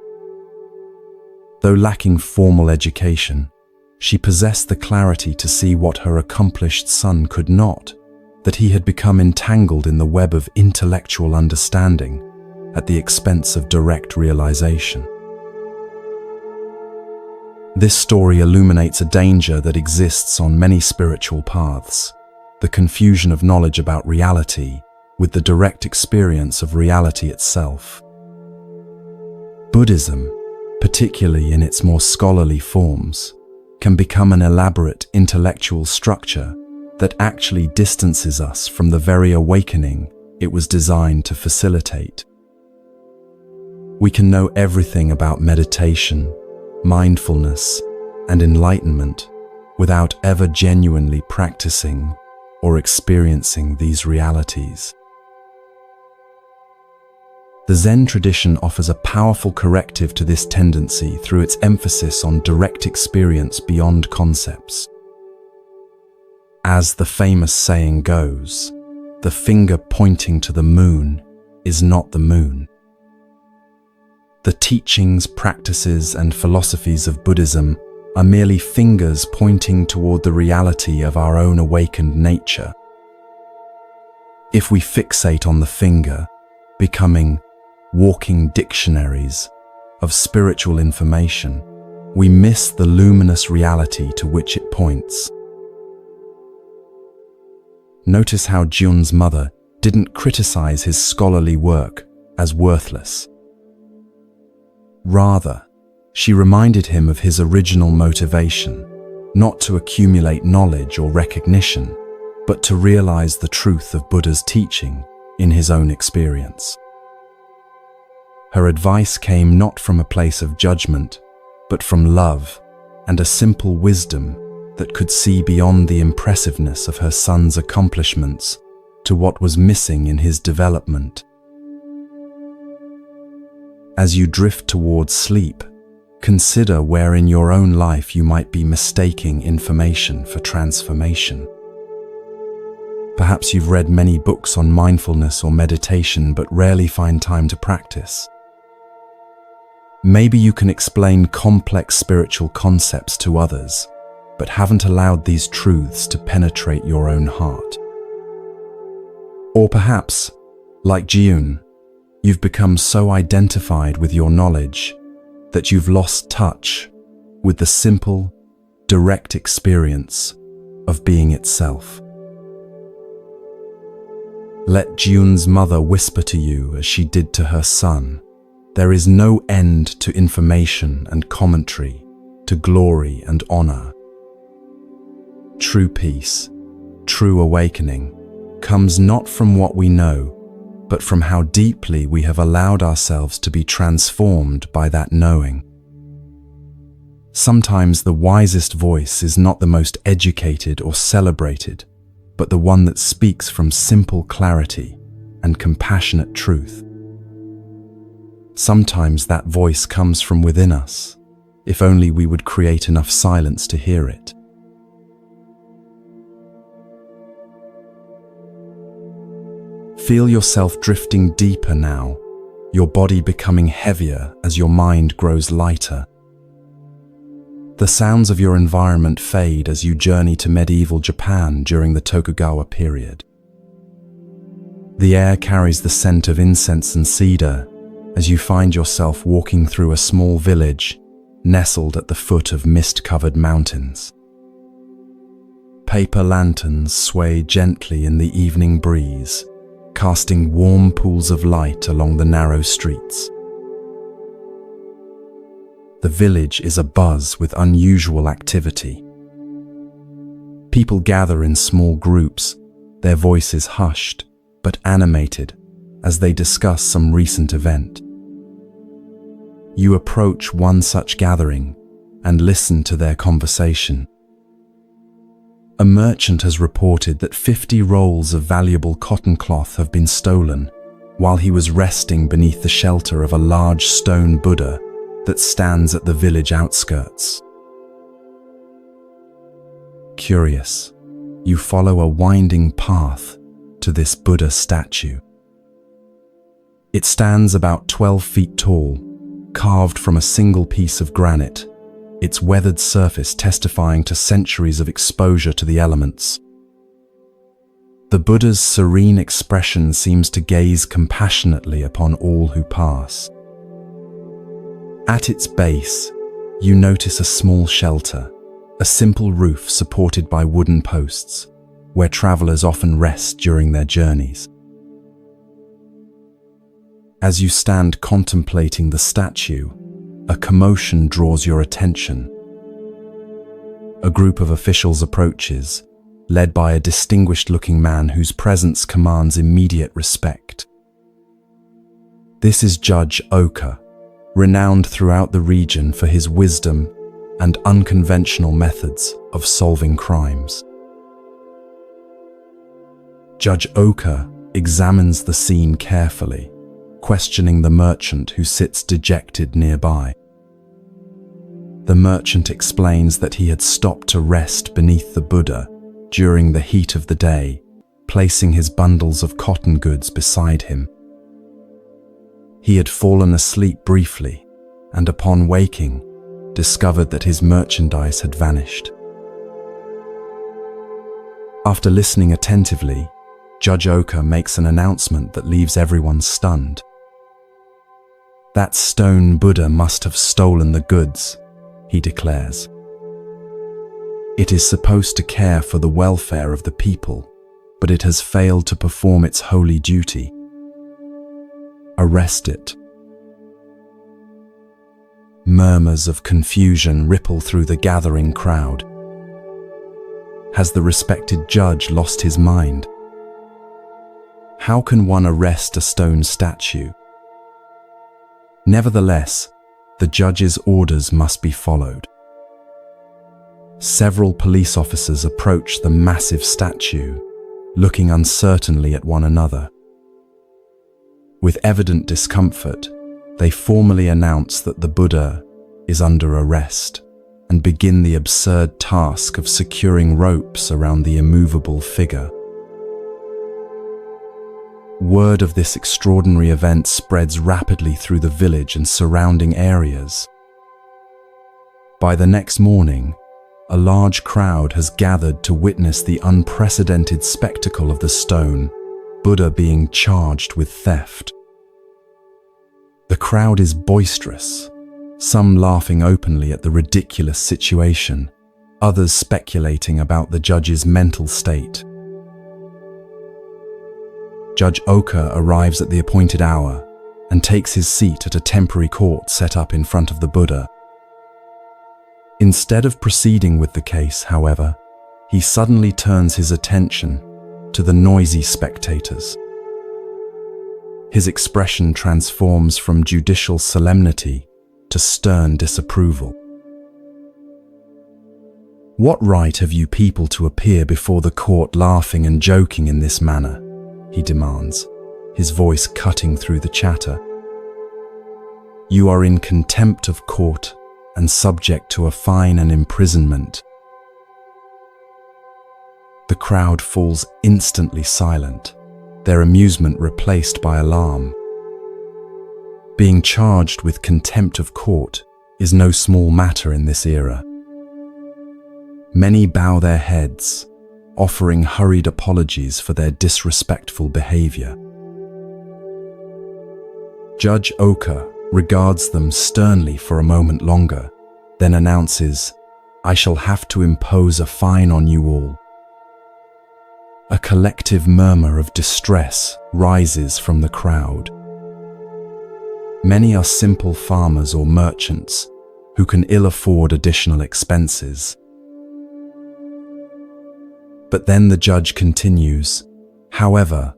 Though lacking formal education, she possessed the clarity to see what her accomplished son could not, that he had become entangled in the web of intellectual understanding at the expense of direct realization. This story illuminates a danger that exists on many spiritual paths, the confusion of knowledge about reality with the direct experience of reality itself. Buddhism, particularly in its more scholarly forms, can become an elaborate intellectual structure that actually distances us from the very awakening it was designed to facilitate. We can know everything about meditation, mindfulness, and enlightenment without ever genuinely practicing or experiencing these realities. The Zen tradition offers a powerful corrective to this tendency through its emphasis on direct experience beyond concepts. As the famous saying goes, the finger pointing to the moon is not the moon. The teachings, practices, and philosophies of Buddhism are merely fingers pointing toward the reality of our own awakened nature. If we fixate on the finger, becoming walking dictionaries of spiritual information, we miss the luminous reality to which it points. Notice how June's mother didn't criticize his scholarly work as worthless. Rather, she reminded him of his original motivation, not to accumulate knowledge or recognition, but to realize the truth of Buddha's teaching in his own experience. Her advice came not from a place of judgment, but from love and a simple wisdom that could see beyond the impressiveness of her son's accomplishments to what was missing in his development. As you drift towards sleep, consider where in your own life you might be mistaking information for transformation. Perhaps you've read many books on mindfulness or meditation but rarely find time to practice. Maybe you can explain complex spiritual concepts to others, but haven't allowed these truths to penetrate your own heart. Or perhaps, like June, you've become so identified with your knowledge that you've lost touch with the simple, direct experience of being itself. Let June's mother whisper to you as she did to her son, there is no end to information and commentary, to glory and honor. True peace, true awakening, comes not from what we know, but from how deeply we have allowed ourselves to be transformed by that knowing. Sometimes the wisest voice is not the most educated or celebrated, but the one that speaks from simple clarity and compassionate truth. Sometimes that voice comes from within us, if only we would create enough silence to hear it. Feel yourself drifting deeper now, your body becoming heavier as your mind grows lighter. The sounds of your environment fade as you journey to medieval Japan during the Tokugawa period. The air carries the scent of incense and cedar as you find yourself walking through a small village nestled at the foot of mist-covered mountains. Paper lanterns sway gently in the evening breeze, casting warm pools of light along the narrow streets. The village is abuzz with unusual activity. People gather in small groups, their voices hushed but animated as they discuss some recent event. You approach one such gathering and listen to their conversation. A merchant has reported that 50 rolls of valuable cotton cloth have been stolen while he was resting beneath the shelter of a large stone Buddha that stands at the village outskirts. Curious, you follow a winding path to this Buddha statue. It stands about 12 feet tall, carved from a single piece of granite, its weathered surface testifying to centuries of exposure to the elements. The Buddha's serene expression seems to gaze compassionately upon all who pass. At its base, you notice a small shelter, a simple roof supported by wooden posts, where travelers often rest during their journeys. As you stand contemplating the statue, a commotion draws your attention. A group of officials approaches, led by a distinguished-looking man whose presence commands immediate respect. This is Judge Oka, renowned throughout the region for his wisdom and unconventional methods of solving crimes. Judge Oka examines the scene carefully, questioning the merchant who sits dejected nearby. The merchant explains that he had stopped to rest beneath the Buddha during the heat of the day, placing his bundles of cotton goods beside him. He had fallen asleep briefly, and upon waking, discovered that his merchandise had vanished. After listening attentively, Judge Oka makes an announcement that leaves everyone stunned. "That stone Buddha must have stolen the goods," he declares. "It is supposed to care for the welfare of the people, but it has failed to perform its holy duty. Arrest it." Murmurs of confusion ripple through the gathering crowd. Has the respected judge lost his mind? How can one arrest a stone statue? Nevertheless, the judge's orders must be followed. Several police officers approach the massive statue, looking uncertainly at one another. With evident discomfort, they formally announce that the Buddha is under arrest and begin the absurd task of securing ropes around the immovable figure. Word of this extraordinary event spreads rapidly through the village and surrounding areas. By the next morning, a large crowd has gathered to witness the unprecedented spectacle of the stone Buddha being charged with theft. The crowd is boisterous, some laughing openly at the ridiculous situation, others speculating about the judge's mental state. Judge Oka arrives at the appointed hour and takes his seat at a temporary court set up in front of the Buddha. Instead of proceeding with the case, however, he suddenly turns his attention to the noisy spectators. His expression transforms from judicial solemnity to stern disapproval. "What right have you people to appear before the court laughing and joking in this manner?" he demands, his voice cutting through the chatter. "You are in contempt of court and subject to a fine and imprisonment." The crowd falls instantly silent, their amusement replaced by alarm. Being charged with contempt of court is no small matter in this era. Many bow their heads, offering hurried apologies for their disrespectful behavior. Judge Oka regards them sternly for a moment longer, then announces, "I shall have to impose a fine on you all." A collective murmur of distress rises from the crowd. Many are simple farmers or merchants who can ill afford additional expenses. But then the judge continues, "However,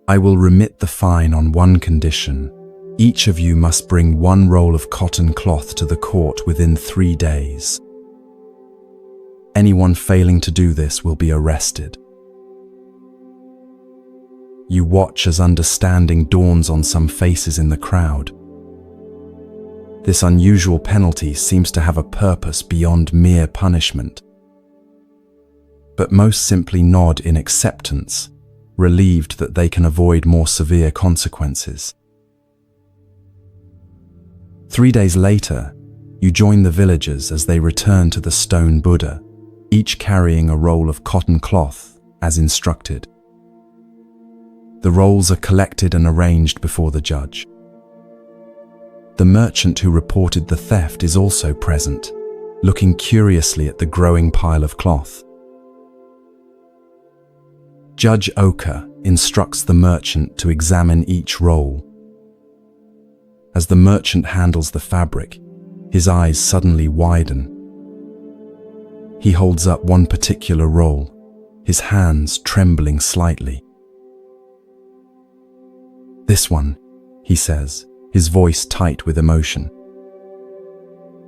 I will remit the fine on one condition. Each of you must bring one roll of cotton cloth to the court within 3 days. Anyone failing to do this will be arrested." You watch as understanding dawns on some faces in the crowd. This unusual penalty seems to have a purpose beyond mere punishment. But most simply nod in acceptance, relieved that they can avoid more severe consequences. 3 days later, you join the villagers as they return to the stone Buddha, each carrying a roll of cotton cloth, as instructed. The rolls are collected and arranged before the judge. The merchant who reported the theft is also present, looking curiously at the growing pile of cloth. Judge Oka instructs the merchant to examine each roll. As the merchant handles the fabric, his eyes suddenly widen. He holds up one particular roll, his hands trembling slightly. "This one," he says, his voice tight with emotion.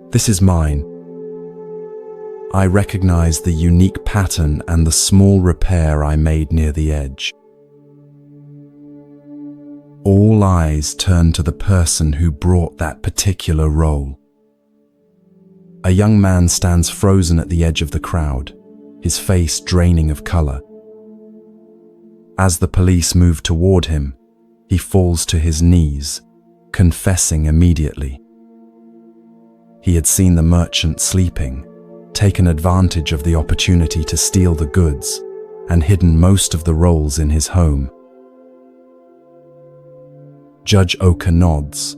"This is mine. I recognize the unique pattern and the small repair I made near the edge." All eyes turn to the person who brought that particular roll. A young man stands frozen at the edge of the crowd, his face draining of color. As the police move toward him, he falls to his knees, confessing immediately. He had seen the merchant sleeping, taken advantage of the opportunity to steal the goods, and hidden most of the rolls in his home. Judge Oka nods,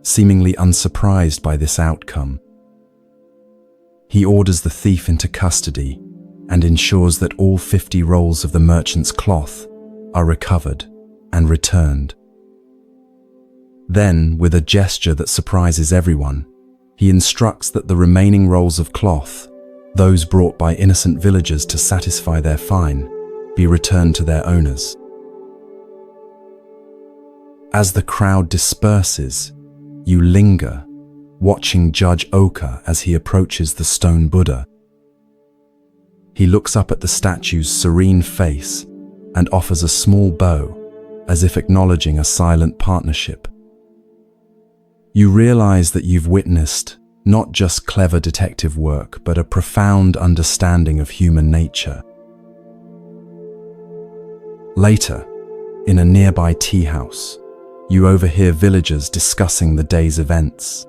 seemingly unsurprised by this outcome. He orders the thief into custody and ensures that all 50 rolls of the merchant's cloth are recovered and returned. Then, with a gesture that surprises everyone, he instructs that the remaining rolls of cloth, those brought by innocent villagers to satisfy their fine, be returned to their owners. As the crowd disperses, you linger, watching Judge Oka as he approaches the stone Buddha. He looks up at the statue's serene face and offers a small bow, as if acknowledging a silent partnership. You realize that you've witnessed not just clever detective work, but a profound understanding of human nature. Later, in a nearby tea house, you overhear villagers discussing the day's events.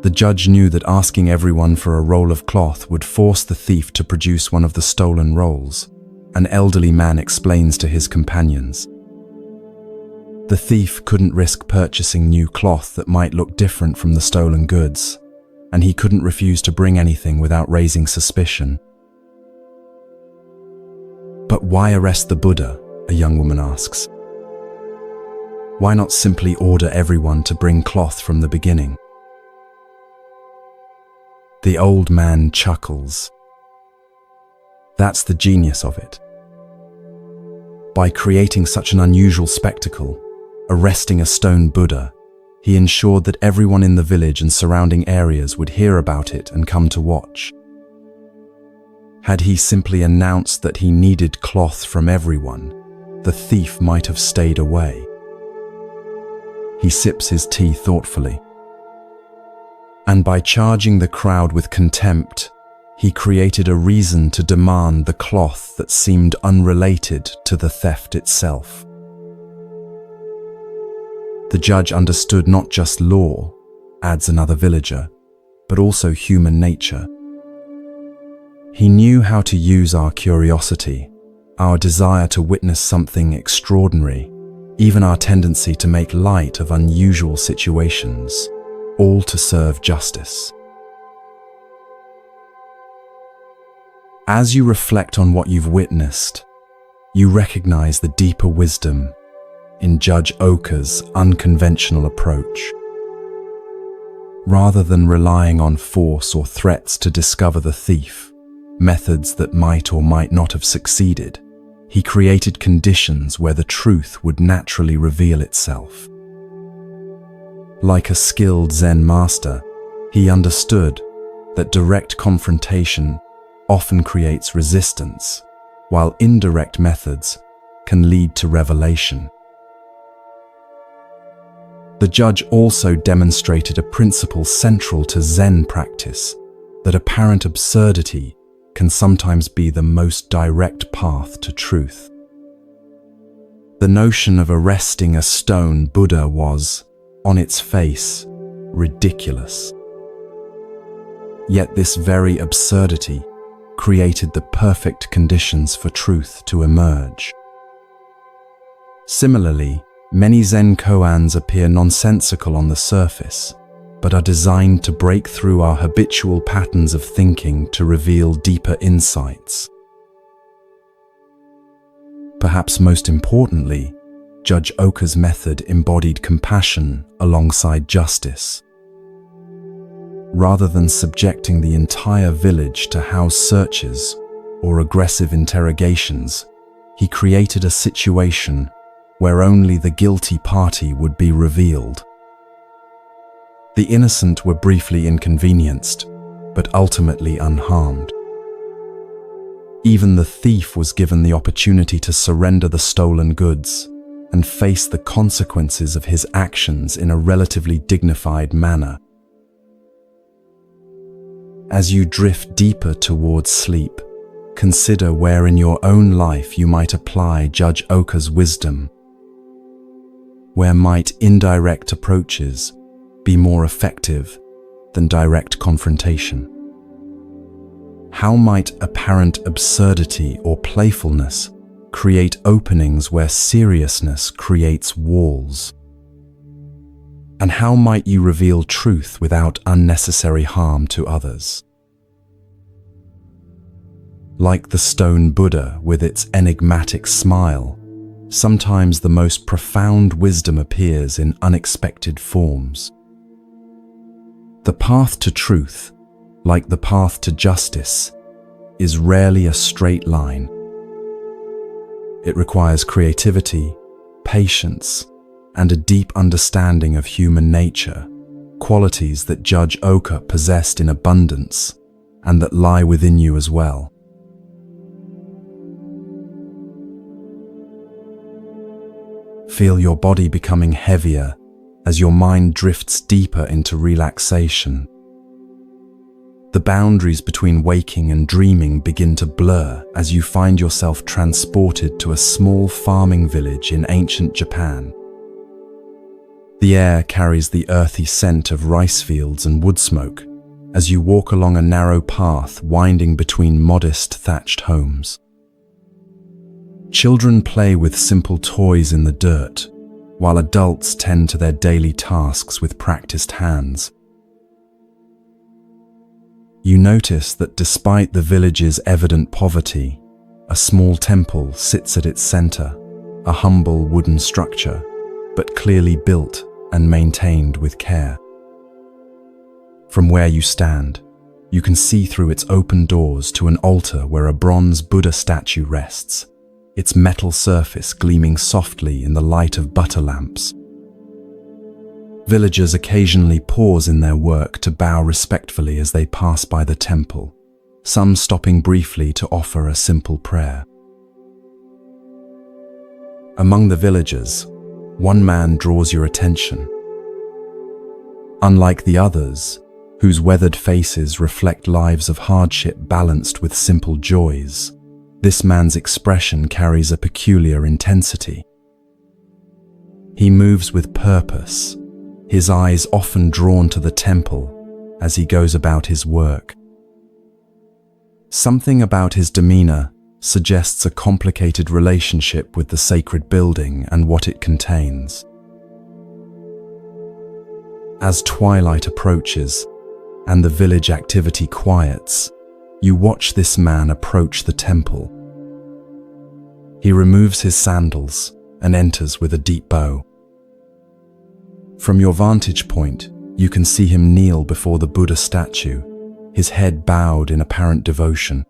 The judge knew that asking everyone for a roll of cloth would force the thief to produce one of the stolen rolls. An elderly man explains to his companions. The thief couldn't risk purchasing new cloth that might look different from the stolen goods, and he couldn't refuse to bring anything without raising suspicion. "But why arrest the Buddha?" a young woman asks. "Why not simply order everyone to bring cloth from the beginning?" The old man chuckles. That's the genius of it. By creating such an unusual spectacle, arresting a stone Buddha, he ensured that everyone in the village and surrounding areas would hear about it and come to watch. Had he simply announced that he needed cloth from everyone, the thief might have stayed away. He sips his tea thoughtfully. And by charging the crowd with contempt, he created a reason to demand the cloth that seemed unrelated to the theft itself. The judge understood not just law, adds another villager, but also human nature. He knew how to use our curiosity, our desire to witness something extraordinary, even our tendency to make light of unusual situations, all to serve justice. As you reflect on what you've witnessed, you recognize the deeper wisdom in Judge Oka's unconventional approach. Rather than relying on force or threats to discover the thief, methods that might or might not have succeeded, he created conditions where the truth would naturally reveal itself. Like a skilled Zen master, he understood that direct confrontation often creates resistance, while indirect methods can lead to revelation. The judge also demonstrated a principle central to Zen practice, that apparent absurdity can sometimes be the most direct path to truth. The notion of arresting a stone Buddha was, on its face, ridiculous. Yet this very absurdity created the perfect conditions for truth to emerge. Similarly, many Zen koans appear nonsensical on the surface, but are designed to break through our habitual patterns of thinking to reveal deeper insights. Perhaps most importantly, Judge Oka's method embodied compassion alongside justice. Rather than subjecting the entire village to house searches or aggressive interrogations, he created a situation where only the guilty party would be revealed. The innocent were briefly inconvenienced, but ultimately unharmed. Even the thief was given the opportunity to surrender the stolen goods and face the consequences of his actions in a relatively dignified manner. As you drift deeper towards sleep, consider where in your own life you might apply Judge Oka's wisdom. Where might indirect approaches be more effective than direct confrontation? How might apparent absurdity or playfulness create openings where seriousness creates walls? And how might you reveal truth without unnecessary harm to others? Like the stone Buddha with its enigmatic smile, sometimes the most profound wisdom appears in unexpected forms. The path to truth, like the path to justice, is rarely a straight line. It requires creativity, patience, and a deep understanding of human nature, qualities that Judge Oka possessed in abundance and that lie within you as well. Feel your body becoming heavier as your mind drifts deeper into relaxation. The boundaries between waking and dreaming begin to blur as you find yourself transported to a small farming village in ancient Japan. The air carries the earthy scent of rice fields and wood smoke as you walk along a narrow path winding between modest thatched homes. Children play with simple toys in the dirt, while adults tend to their daily tasks with practiced hands. You notice that despite the village's evident poverty, a small temple sits at its center, a humble wooden structure, but clearly built and maintained with care. From where you stand, you can see through its open doors to an altar where a bronze Buddha statue rests, its metal surface gleaming softly in the light of butter lamps. Villagers occasionally pause in their work to bow respectfully as they pass by the temple, some stopping briefly to offer a simple prayer. Among the villagers, one man draws your attention. Unlike the others, whose weathered faces reflect lives of hardship balanced with simple joys, this man's expression carries a peculiar intensity. He moves with purpose, his eyes often drawn to the temple as he goes about his work. Something about his demeanor suggests a complicated relationship with the sacred building and what it contains. As twilight approaches and the village activity quiets, you watch this man approach the temple. He removes his sandals and enters with a deep bow. From your vantage point, you can see him kneel before the Buddha statue, his head bowed in apparent devotion.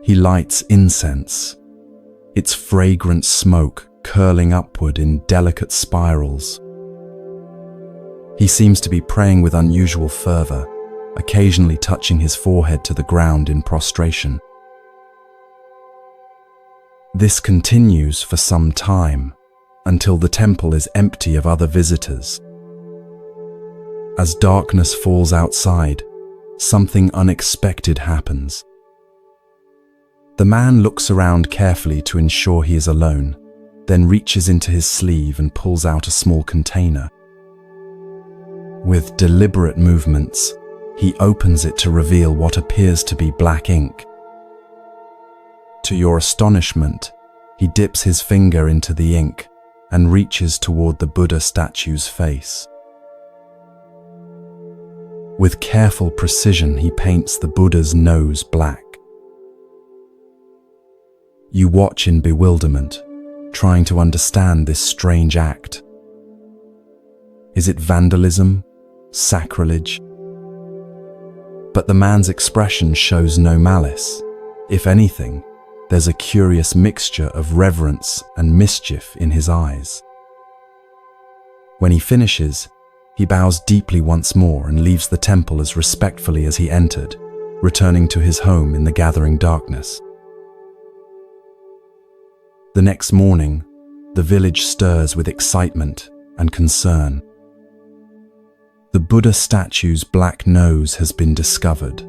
He lights incense, its fragrant smoke curling upward in delicate spirals. He seems to be praying with unusual fervor, occasionally touching his forehead to the ground in prostration. This continues for some time, until the temple is empty of other visitors. As darkness falls outside, something unexpected happens. The man looks around carefully to ensure he is alone, then reaches into his sleeve and pulls out a small container. With deliberate movements, he opens it to reveal what appears to be black ink. To your astonishment, he dips his finger into the ink and reaches toward the Buddha statue's face. With careful precision, he paints the Buddha's nose black. You watch in bewilderment, trying to understand this strange act. Is it vandalism? Sacrilege? But the man's expression shows no malice. If anything, there's a curious mixture of reverence and mischief in his eyes. When he finishes, he bows deeply once more and leaves the temple as respectfully as he entered, returning to his home in the gathering darkness. The next morning, the village stirs with excitement and concern. The Buddha statue's black nose has been discovered,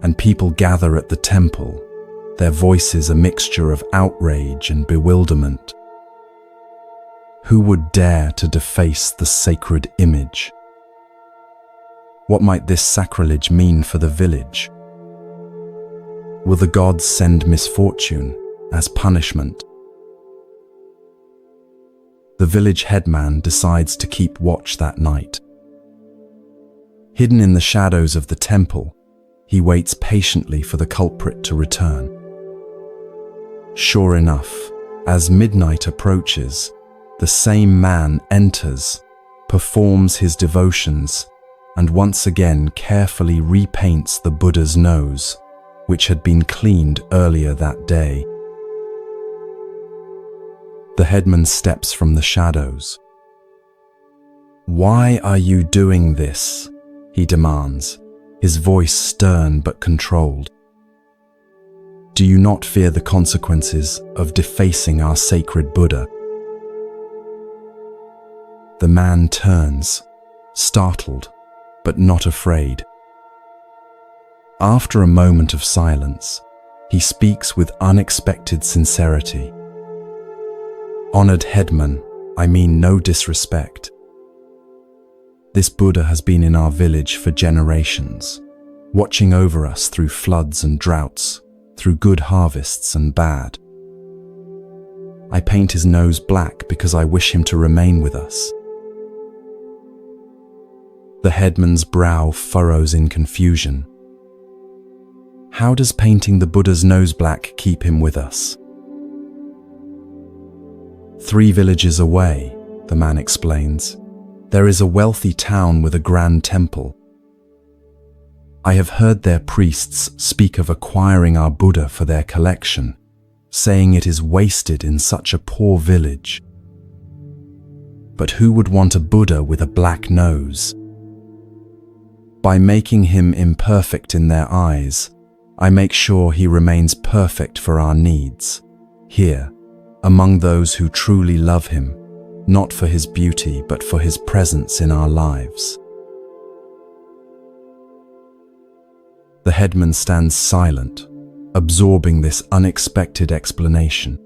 and people gather at the temple, their voices a mixture of outrage and bewilderment. Who would dare to deface the sacred image? What might this sacrilege mean for the village? Will the gods send misfortune as punishment? The village headman decides to keep watch that night. Hidden in the shadows of the temple, he waits patiently for the culprit to return. Sure enough, as midnight approaches, the same man enters, performs his devotions, and once again carefully repaints the Buddha's nose, which had been cleaned earlier that day. The headman steps from the shadows. "Why are you doing this?" he demands, his voice stern but controlled. "Do you not fear the consequences of defacing our sacred Buddha?" The man turns, startled, but not afraid. After a moment of silence, he speaks with unexpected sincerity. "Honored headman, I mean no disrespect. This Buddha has been in our village for generations, watching over us through floods and droughts, through good harvests and bad. I paint his nose black because I wish him to remain with us." The headman's brow furrows in confusion. How does painting the Buddha's nose black keep him with us? 3 villages away, the man explains, there is a wealthy town with a grand temple. I have heard their priests speak of acquiring our Buddha for their collection, saying it is wasted in such a poor village. But who would want a Buddha with a black nose? By making him imperfect in their eyes, I make sure he remains perfect for our needs, here, among those who truly love him, not for his beauty but for his presence in our lives. The headman stands silent, absorbing this unexpected explanation.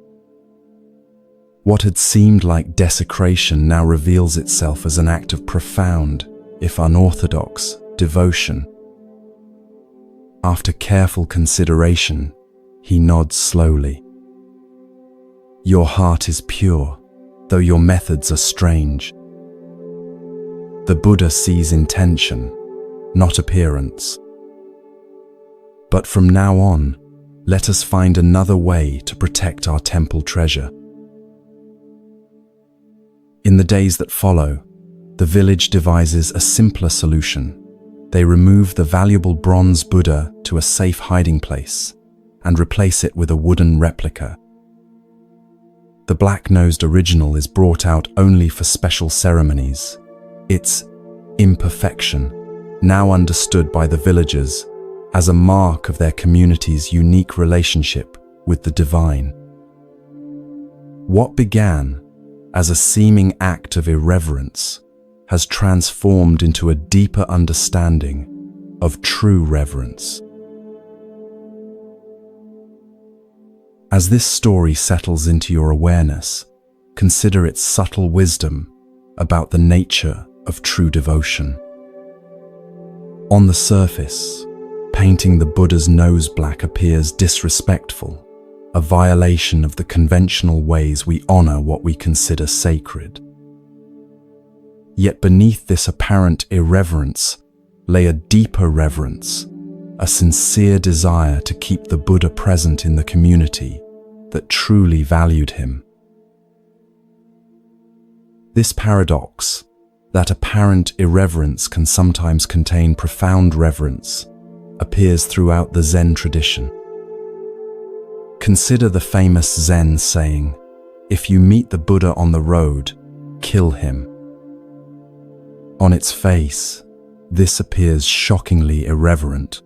What had seemed like desecration now reveals itself as an act of profound, if unorthodox, devotion. After careful consideration, he nods slowly. Your heart is pure, though your methods are strange. The Buddha sees intention, not appearance. But from now on, let us find another way to protect our temple treasure. In the days that follow, the village devises a simpler solution. They remove the valuable bronze Buddha to a safe hiding place and replace it with a wooden replica. The black-nosed original is brought out only for special ceremonies. Its imperfection, now understood by the villagers as a mark of their community's unique relationship with the divine. What began as a seeming act of irreverence has transformed into a deeper understanding of true reverence. As this story settles into your awareness, consider its subtle wisdom about the nature of true devotion. On the surface, painting the Buddha's nose black appears disrespectful, a violation of the conventional ways we honor what we consider sacred. Yet beneath this apparent irreverence lay a deeper reverence, a sincere desire to keep the Buddha present in the community that truly valued him. This paradox, that apparent irreverence can sometimes contain profound reverence, appears throughout the Zen tradition. Consider the famous Zen saying, "If you meet the Buddha on the road, kill him." On its face, this appears shockingly irreverent.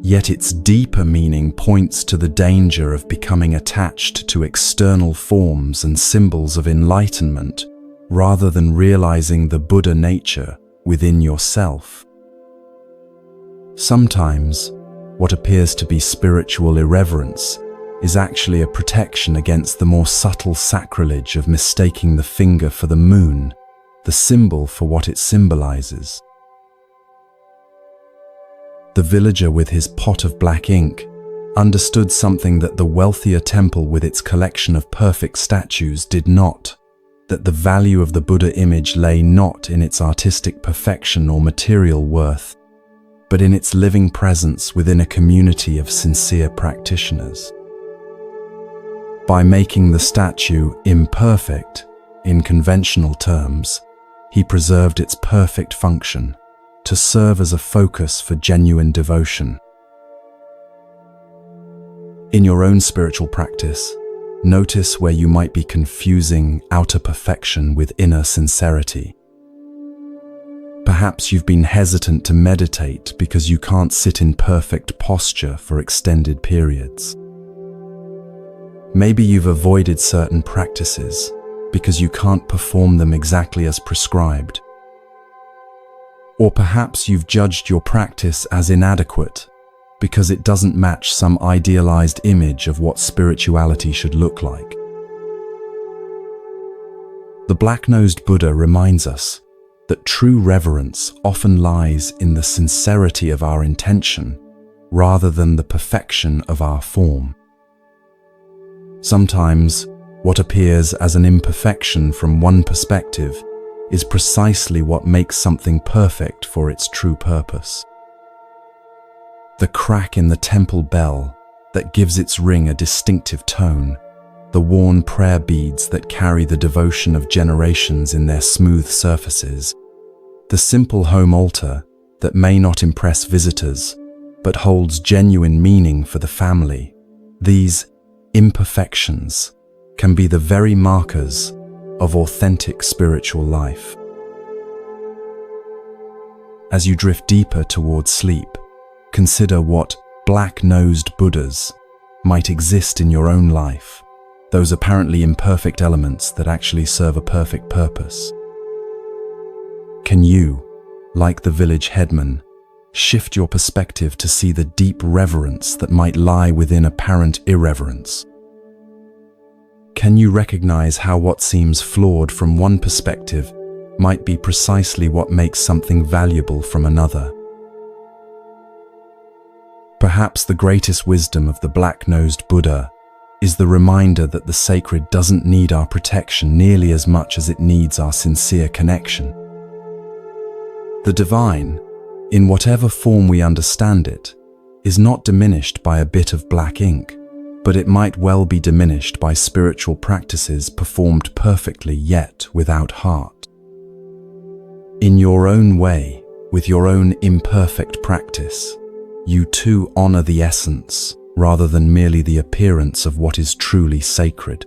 Yet its deeper meaning points to the danger of becoming attached to external forms and symbols of enlightenment rather than realizing the Buddha nature within yourself. Sometimes, what appears to be spiritual irreverence is actually a protection against the more subtle sacrilege of mistaking the finger for the moon, the symbol for what it symbolizes. The villager with his pot of black ink understood something that the wealthier temple with its collection of perfect statues did not, that the value of the Buddha image lay not in its artistic perfection or material worth, but in its living presence within a community of sincere practitioners. By making the statue imperfect, in conventional terms, he preserved its perfect function, to serve as a focus for genuine devotion. In your own spiritual practice, notice where you might be confusing outer perfection with inner sincerity. Perhaps you've been hesitant to meditate because you can't sit in perfect posture for extended periods. Maybe you've avoided certain practices because you can't perform them exactly as prescribed. Or perhaps you've judged your practice as inadequate because it doesn't match some idealized image of what spirituality should look like. The black-nosed Buddha reminds us that true reverence often lies in the sincerity of our intention rather than the perfection of our form. Sometimes, what appears as an imperfection from one perspective is precisely what makes something perfect for its true purpose. The crack in the temple bell that gives its ring a distinctive tone, the worn prayer beads that carry the devotion of generations in their smooth surfaces, the simple home altar that may not impress visitors but holds genuine meaning for the family. These imperfections can be the very markers of authentic spiritual life. As you drift deeper towards sleep, Consider what black-nosed Buddhas might exist in your own life, those apparently imperfect elements that actually serve a perfect purpose. Can you, like the village headman, shift your perspective to see the deep reverence that might lie within apparent irreverence? Can you recognize how what seems flawed from one perspective might be precisely what makes something valuable from another? Perhaps the greatest wisdom of the black-nosed Buddha is the reminder that the sacred doesn't need our protection nearly as much as it needs our sincere connection. The divine, in whatever form we understand it, is not diminished by a bit of black ink, but it might well be diminished by spiritual practices performed perfectly yet without heart. In your own way, with your own imperfect practice, you too honor the essence rather than merely the appearance of what is truly sacred.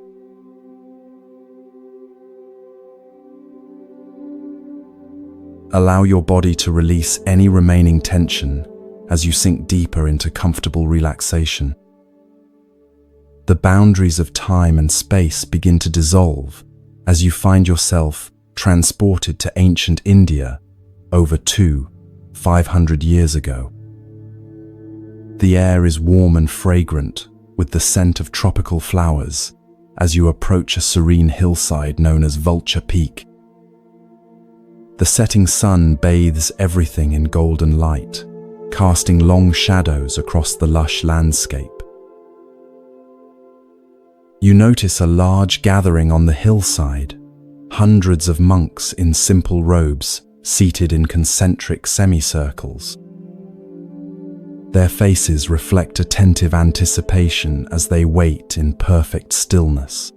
Allow your body to release any remaining tension as you sink deeper into comfortable relaxation. The boundaries of time and space begin to dissolve as you find yourself transported to ancient India over 500 years ago. The air is warm and fragrant with the scent of tropical flowers as you approach a serene hillside known as Vulture Peak. The setting sun bathes everything in golden light, casting long shadows across the lush landscape. You notice a large gathering on the hillside, hundreds of monks in simple robes seated in concentric semicircles. Their faces reflect attentive anticipation as they wait in perfect stillness.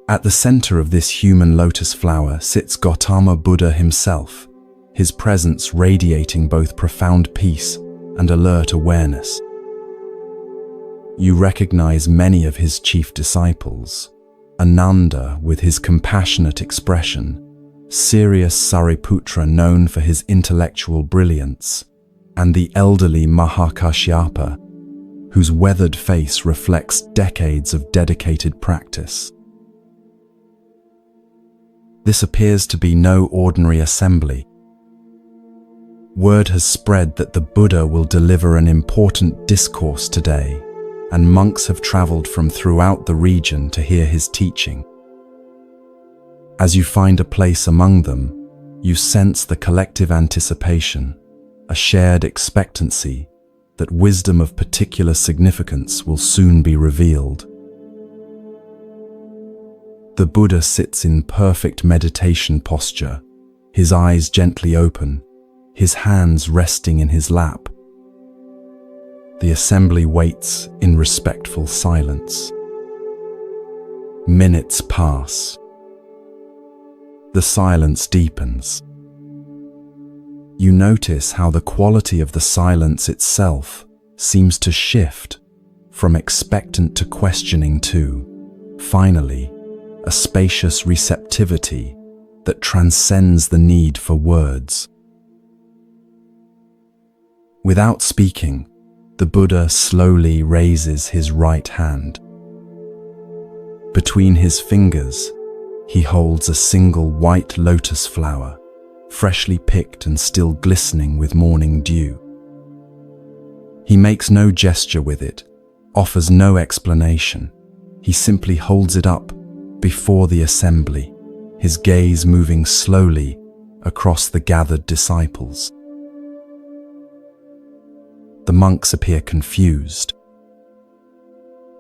At the center of this human lotus flower sits Gautama Buddha himself, his presence radiating both profound peace and alert awareness. You recognize many of his chief disciples: Ananda with his compassionate expression, serious Sariputra known for his intellectual brilliance, and the elderly Mahakashyapa, whose weathered face reflects decades of dedicated practice. This appears to be no ordinary assembly. Word has spread that the Buddha will deliver an important discourse today, and monks have traveled from throughout the region to hear his teaching. As you find a place among them, you sense the collective anticipation, a shared expectancy that wisdom of particular significance will soon be revealed. The Buddha sits in perfect meditation posture, his eyes gently open, his hands resting in his lap. The assembly waits in respectful silence. Minutes pass. The silence deepens. You notice how the quality of the silence itself seems to shift from expectant to questioning to, finally, a spacious receptivity that transcends the need for words. Without speaking, the Buddha slowly raises his right hand. Between his fingers, he holds a single white lotus flower, freshly picked and still glistening with morning dew. He makes no gesture with it, offers no explanation. He simply holds it up before the assembly, his gaze moving slowly across the gathered disciples. The monks appear confused.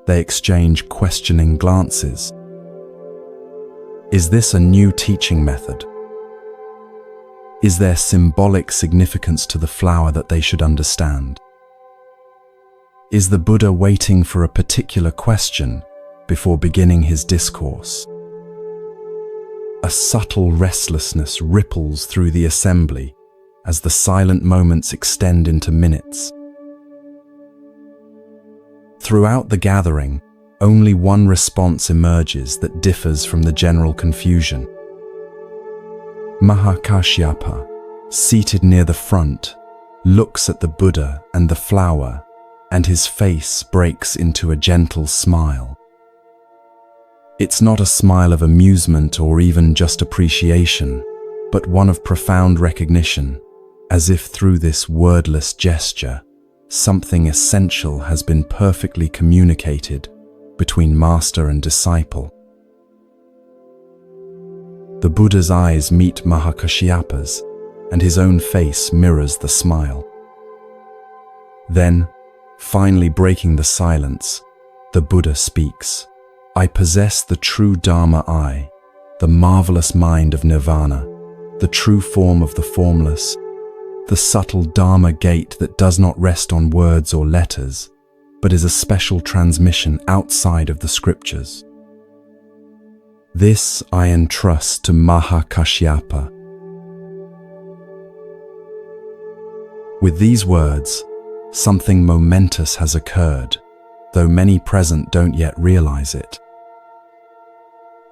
They exchange questioning glances. Is this a new teaching method? Is there symbolic significance to the flower that they should understand? Is the Buddha waiting for a particular question before beginning his discourse? A subtle restlessness ripples through the assembly as the silent moments extend into minutes. Throughout the gathering, only one response emerges that differs from the general confusion. Mahakashyapa, seated near the front, looks at the Buddha and the flower, and his face breaks into a gentle smile. It's not a smile of amusement or even just appreciation, but one of profound recognition, as if through this wordless gesture, something essential has been perfectly communicated between master and disciple. The Buddha's eyes meet Mahakashyapa's, and his own face mirrors the smile. Then, finally breaking the silence, the Buddha speaks. I possess the true Dharma I, the marvelous mind of nirvana, the true form of the formless, the subtle Dharma gate that does not rest on words or letters, but is a special transmission outside of the scriptures. This I entrust to Mahakashyapa. With these words, something momentous has occurred, though many present don't yet realize it.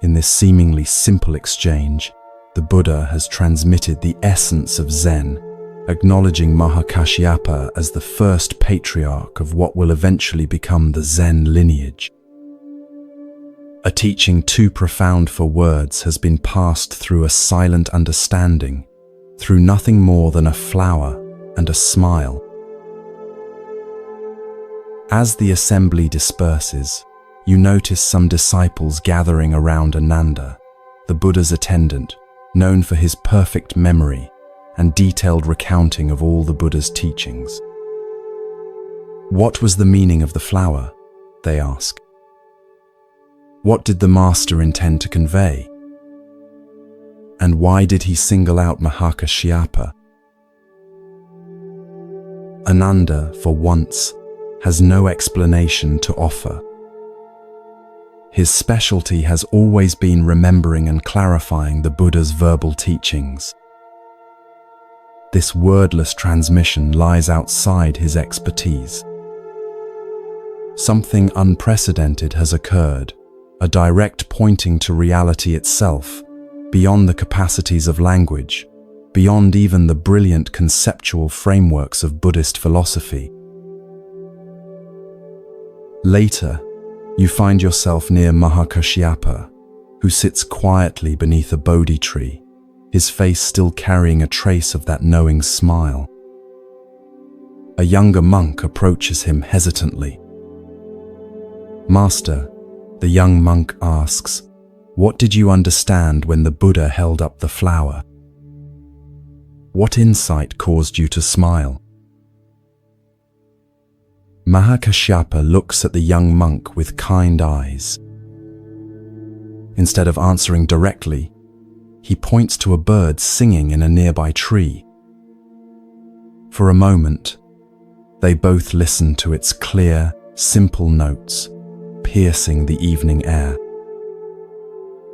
In this seemingly simple exchange, the Buddha has transmitted the essence of Zen, acknowledging Mahakashyapa as the first patriarch of what will eventually become the Zen lineage. A teaching too profound for words has been passed through a silent understanding, through nothing more than a flower and a smile. As the assembly disperses, you notice some disciples gathering around Ananda, the Buddha's attendant, known for his perfect memory and detailed recounting of all the Buddha's teachings. What was the meaning of the flower? They ask. What did the master intend to convey? And why did he single out Mahakashyapa? Ananda, for once, has no explanation to offer. His specialty has always been remembering and clarifying the Buddha's verbal teachings. This wordless transmission lies outside his expertise. Something unprecedented has occurred, a direct pointing to reality itself, beyond the capacities of language, beyond even the brilliant conceptual frameworks of Buddhist philosophy. Later, you find yourself near Mahakashyapa, who sits quietly beneath a Bodhi tree, his face still carrying a trace of that knowing smile. A younger monk approaches him hesitantly. Master, the young monk asks, what did you understand when the Buddha held up the flower? What insight caused you to smile? Mahakashyapa looks at the young monk with kind eyes. Instead of answering directly, he points to a bird singing in a nearby tree. For a moment, they both listen to its clear, simple notes, piercing the evening air.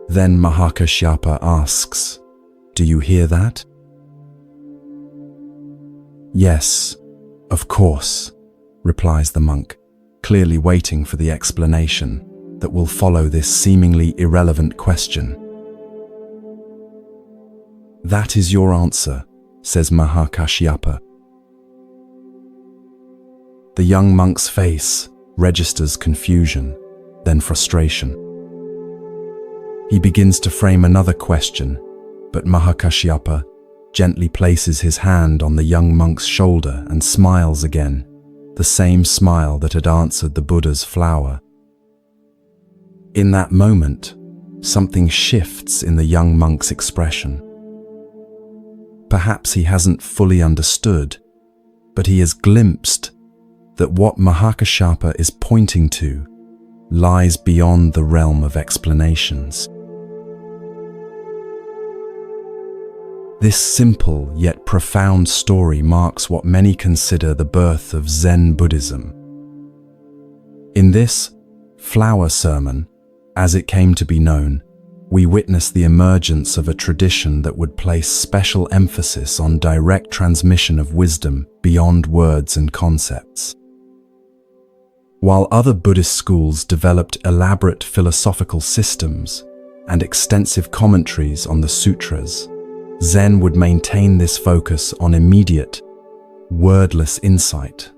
Then Mahakashyapa asks, "Do you hear that?" "Yes, of course," replies the monk, clearly waiting for the explanation that will follow this seemingly irrelevant question. "That is your answer," says Mahakashyapa. The young monk's face registers confusion, then frustration. He begins to frame another question, but Mahakashyapa gently places his hand on the young monk's shoulder and smiles again, the same smile that had answered the Buddha's flower. In that moment, something shifts in the young monk's expression. Perhaps he hasn't fully understood, but he has glimpsed that what Mahakashyapa is pointing to lies beyond the realm of explanations. This simple yet profound story marks what many consider the birth of Zen Buddhism. In this flower sermon, as it came to be known, we witness the emergence of a tradition that would place special emphasis on direct transmission of wisdom beyond words and concepts. While other Buddhist schools developed elaborate philosophical systems and extensive commentaries on the sutras, Zen would maintain this focus on immediate, wordless insight,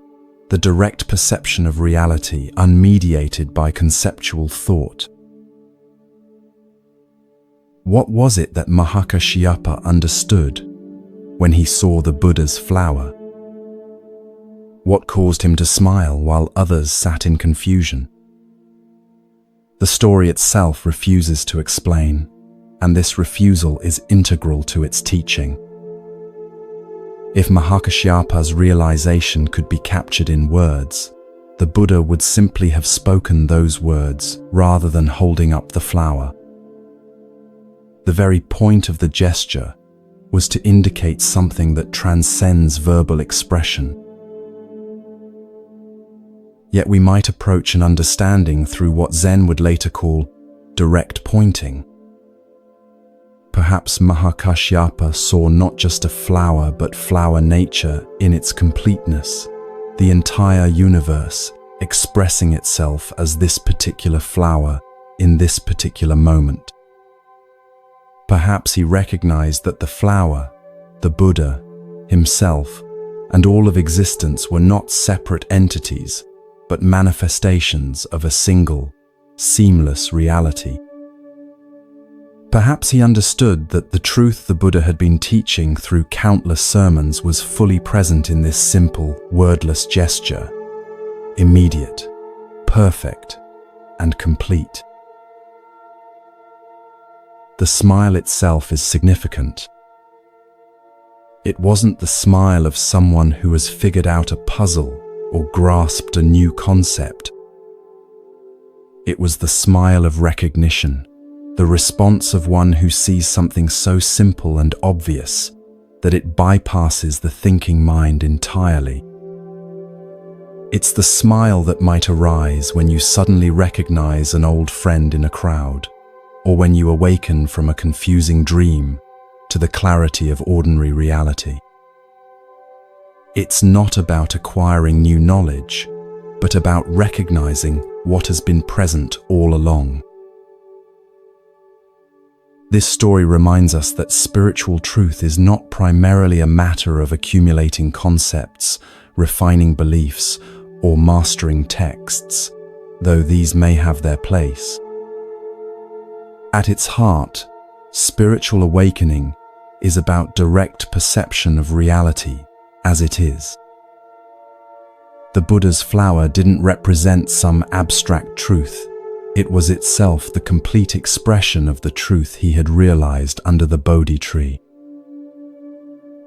the direct perception of reality unmediated by conceptual thought. What was it that Mahakashyapa understood when he saw the Buddha's flower? What caused him to smile while others sat in confusion? The story itself refuses to explain, and this refusal is integral to its teaching. If Mahakashyapa's realization could be captured in words, the Buddha would simply have spoken those words rather than holding up the flower. The very point of the gesture was to indicate something that transcends verbal expression. Yet we might approach an understanding through what Zen would later call direct pointing. Perhaps Mahakashyapa saw not just a flower but flower nature in its completeness, the entire universe expressing itself as this particular flower in this particular moment. Perhaps he recognized that the flower, the Buddha, himself, and all of existence were not separate entities, but manifestations of a single, seamless reality. Perhaps he understood that the truth the Buddha had been teaching through countless sermons was fully present in this simple, wordless gesture, immediate, perfect, and complete. The smile itself is significant. It wasn't the smile of someone who has figured out a puzzle or grasped a new concept. It was the smile of recognition, the response of one who sees something so simple and obvious that it bypasses the thinking mind entirely. It's the smile that might arise when you suddenly recognize an old friend in a crowd, or when you awaken from a confusing dream to the clarity of ordinary reality. It's not about acquiring new knowledge, but about recognizing what has been present all along. This story reminds us that spiritual truth is not primarily a matter of accumulating concepts, refining beliefs, or mastering texts, though these may have their place. At its heart, spiritual awakening is about direct perception of reality as it is. The Buddha's flower didn't represent some abstract truth. It was itself the complete expression of the truth he had realized under the Bodhi tree.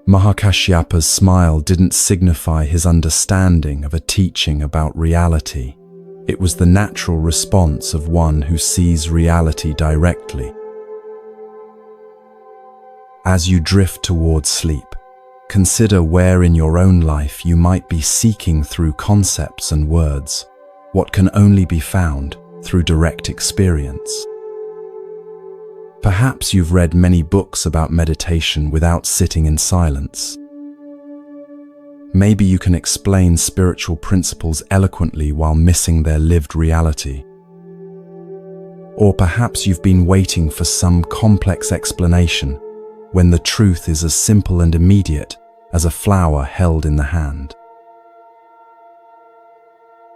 Mahakashyapa's smile didn't signify his understanding of a teaching about reality. It was the natural response of one who sees reality directly. As you drift towards sleep, consider where in your own life you might be seeking through concepts and words what can only be found through direct experience. Perhaps you've read many books about meditation without sitting in silence. Maybe you can explain spiritual principles eloquently while missing their lived reality. Or perhaps you've been waiting for some complex explanation when the truth is as simple and immediate as a flower held in the hand.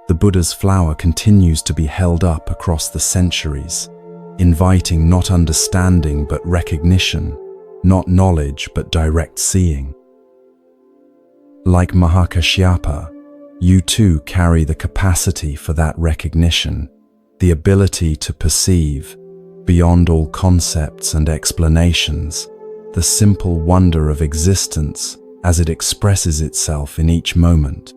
The Buddha's flower continues to be held up across the centuries, inviting not understanding but recognition, not knowledge but direct seeing. Like Mahakashyapa, you too carry the capacity for that recognition, the ability to perceive, beyond all concepts and explanations, the simple wonder of existence as it expresses itself in each moment.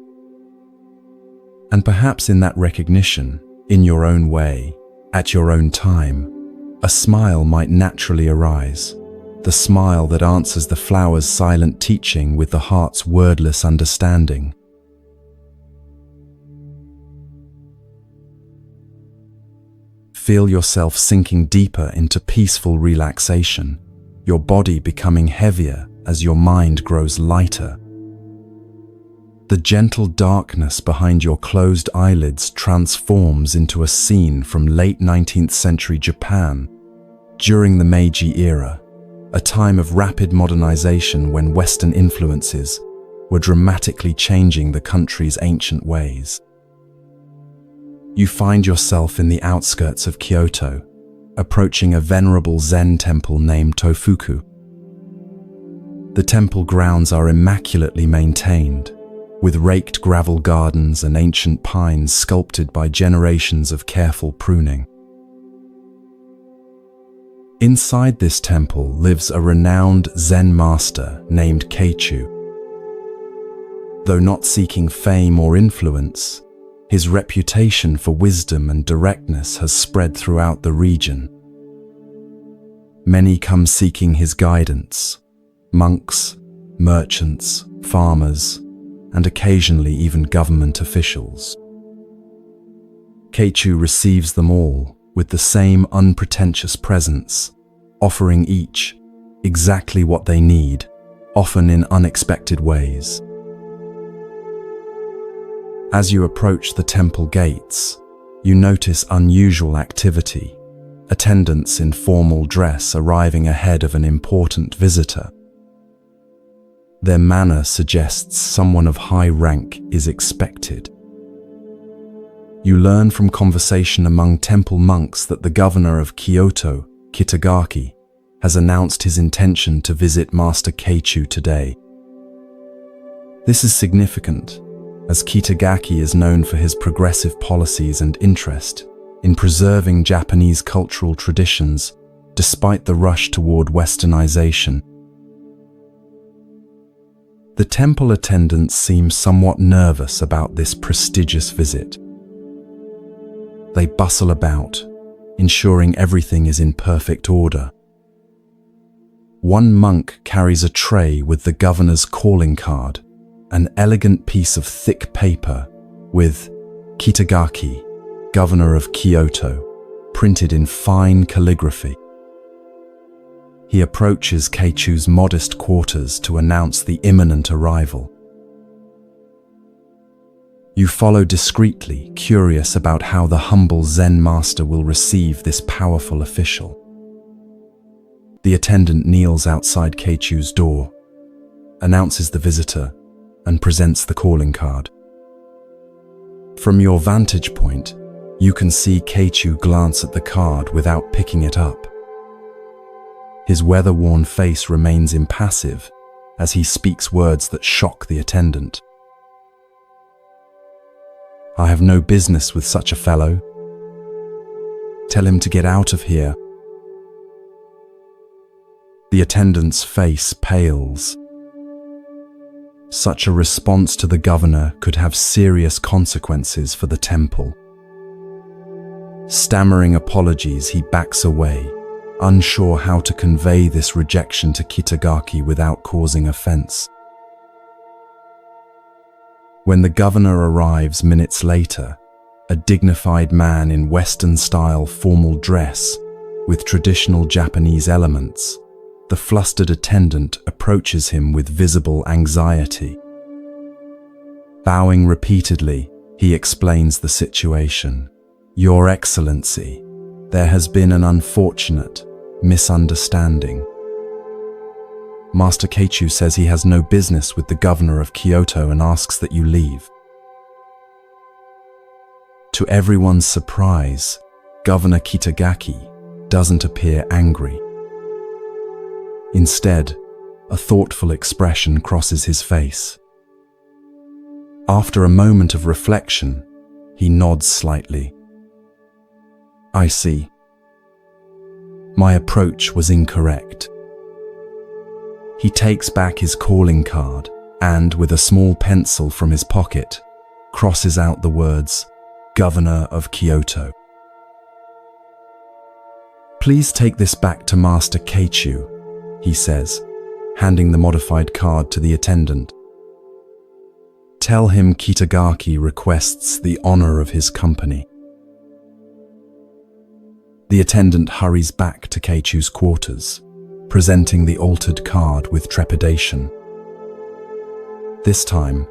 And perhaps in that recognition, in your own way, at your own time, a smile might naturally arise, the smile that answers the flower's silent teaching with the heart's wordless understanding. Feel yourself sinking deeper into peaceful relaxation, your body becoming heavier as your mind grows lighter. The gentle darkness behind your closed eyelids transforms into a scene from late 19th century Japan during the Meiji era, a time of rapid modernization when Western influences, were dramatically changing the country's ancient ways. You find yourself in the outskirts of Kyoto, approaching a venerable Zen temple named Tofuku. The temple grounds are immaculately maintained, with raked gravel gardens and ancient pines sculpted by generations of careful pruning. Inside this temple lives a renowned Zen master named Keichu. Though not seeking fame or influence, his reputation for wisdom and directness has spread throughout the region. Many come seeking his guidance: monks, merchants, farmers, and occasionally even government officials. Keichu receives them all with the same unpretentious presence, offering each exactly what they need, often in unexpected ways. As you approach the temple gates, you notice unusual activity, attendants in formal dress arriving ahead of an important visitor. Their manner suggests someone of high rank is expected. You learn from conversation among temple monks that the governor of Kyoto, Kitagaki, has announced his intention to visit Master Keichu today. This is significant, as Kitagaki is known for his progressive policies and interest in preserving Japanese cultural traditions despite the rush toward westernization. The temple attendants seem somewhat nervous about this prestigious visit. They bustle about, ensuring everything is in perfect order. One monk carries a tray with the governor's calling card, an elegant piece of thick paper with Kitagaki, Governor of Kyoto, printed in fine calligraphy. He approaches Keichu's modest quarters to announce the imminent arrival. You follow discreetly, curious about how the humble Zen master will receive this powerful official. The attendant kneels outside Keichu's door, announces the visitor, and presents the calling card. From your vantage point, you can see Keichu glance at the card without picking it up. His weather-worn face remains impassive as he speaks words that shock the attendant. "I have no business with such a fellow. Tell him to get out of here." The attendant's face pales. Such a response to the governor could have serious consequences for the temple. Stammering apologies, he backs away, unsure how to convey this rejection to Kitagaki without causing offense. When the governor arrives minutes later, a dignified man in Western-style formal dress with traditional Japanese elements, the flustered attendant approaches him with visible anxiety. Bowing repeatedly, he explains the situation. "Your Excellency, there has been an unfortunate misunderstanding. Master Keichu says he has no business with the governor of Kyoto and asks that you leave." To everyone's surprise, Governor Kitagaki doesn't appear angry. Instead, a thoughtful expression crosses his face. After a moment of reflection, he nods slightly. "I see. My approach was incorrect." He takes back his calling card and, with a small pencil from his pocket, crosses out the words, "Governor of Kyoto." "Please take this back to Master Keichu," he says, handing the modified card to the attendant. "Tell him Kitagaki requests the honor of his company." The attendant hurries back to Keichu's quarters, presenting the altered card with trepidation. This time,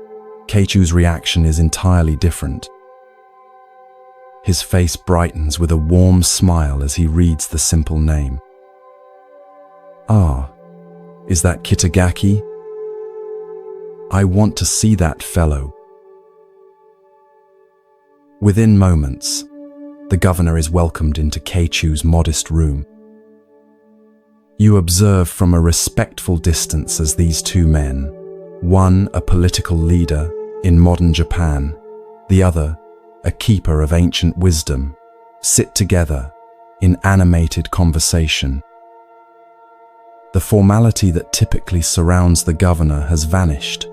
Keichu's reaction is entirely different. His face brightens with a warm smile as he reads the simple name. "Ah, is that Kitagaki?" I want to see that fellow." Within moments, the governor is welcomed into Keichu's modest room. You observe from a respectful distance as these two men, one a political leader in modern Japan, the other a keeper of ancient wisdom, sit together in animated conversation. The formality that typically surrounds the governor has vanished,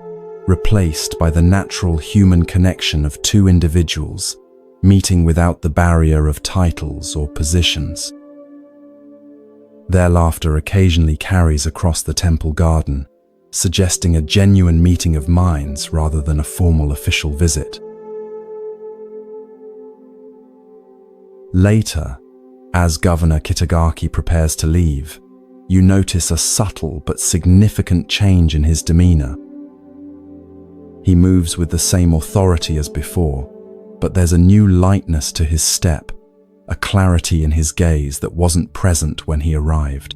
replaced by the natural human connection of two individuals meeting without the barrier of titles or positions. Their laughter occasionally carries across the temple garden, suggesting a genuine meeting of minds rather than a formal official visit. Later, as Governor Kitagaki prepares to leave, you notice a subtle but significant change in his demeanor. He moves with the same authority as before, but there's a new lightness to his step, a clarity in his gaze that wasn't present when he arrived.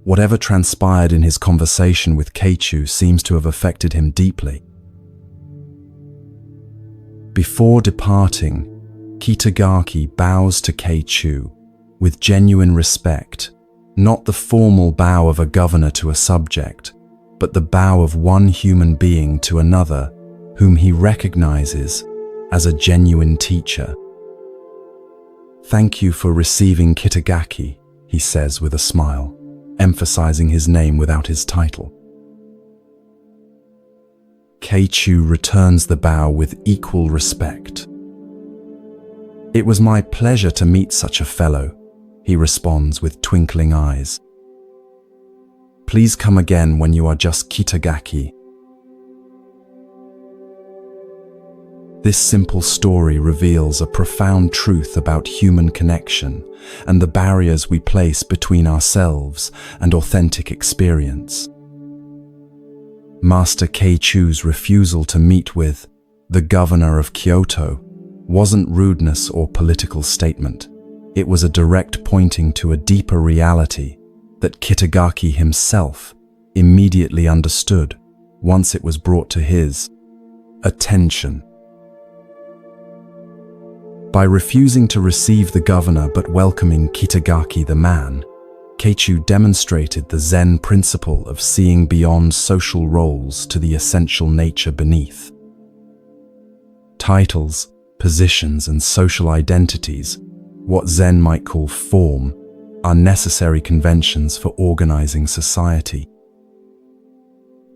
Whatever transpired in his conversation with Keichu seems to have affected him deeply. Before departing, Kitagaki bows to Keichu with genuine respect, not the formal bow of a governor to a subject, but the bow of one human being to another whom he recognizes as a genuine teacher. "Thank you for receiving Kitagaki," he says with a smile, emphasizing his name without his title. Keichu returns the bow with equal respect. "It was my pleasure to meet such a fellow," he responds with twinkling eyes. "Please come again when you are just Kitagaki." This simple story reveals a profound truth about human connection and the barriers we place between ourselves and authentic experience. Master Keichu's refusal to meet with the governor of Kyoto wasn't rudeness or political statement. It was a direct pointing to a deeper reality that Kitagaki himself immediately understood once it was brought to his attention. By refusing to receive the governor but welcoming Kitagaki the man, Keichu demonstrated the Zen principle of seeing beyond social roles to the essential nature beneath. Titles, positions, and social identities, what Zen might call form, are necessary conventions for organizing society.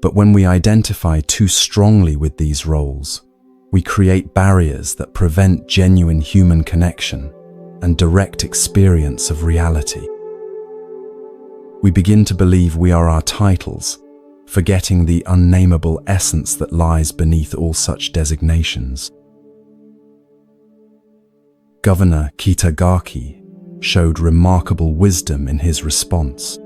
But when we identify too strongly with these roles, we create barriers that prevent genuine human connection and direct experience of reality. We begin to believe we are our titles, forgetting the unnameable essence that lies beneath all such designations. Governor Kitagaki showed remarkable wisdom in his response.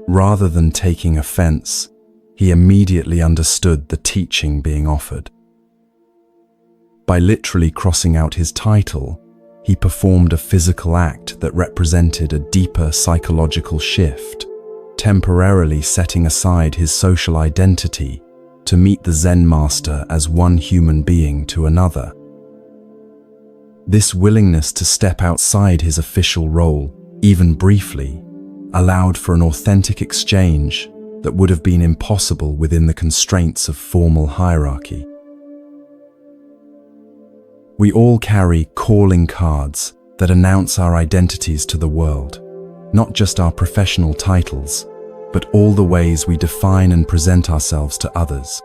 Rather than taking offense, he immediately understood the teaching being offered. By literally crossing out his title, he performed a physical act that represented a deeper psychological shift, temporarily setting aside his social identity to meet the Zen master as one human being to another. This willingness to step outside his official role, even briefly, allowed for an authentic exchange that would have been impossible within the constraints of formal hierarchy. We all carry calling cards that announce our identities to the world, not just our professional titles, but all the ways we define and present ourselves to others.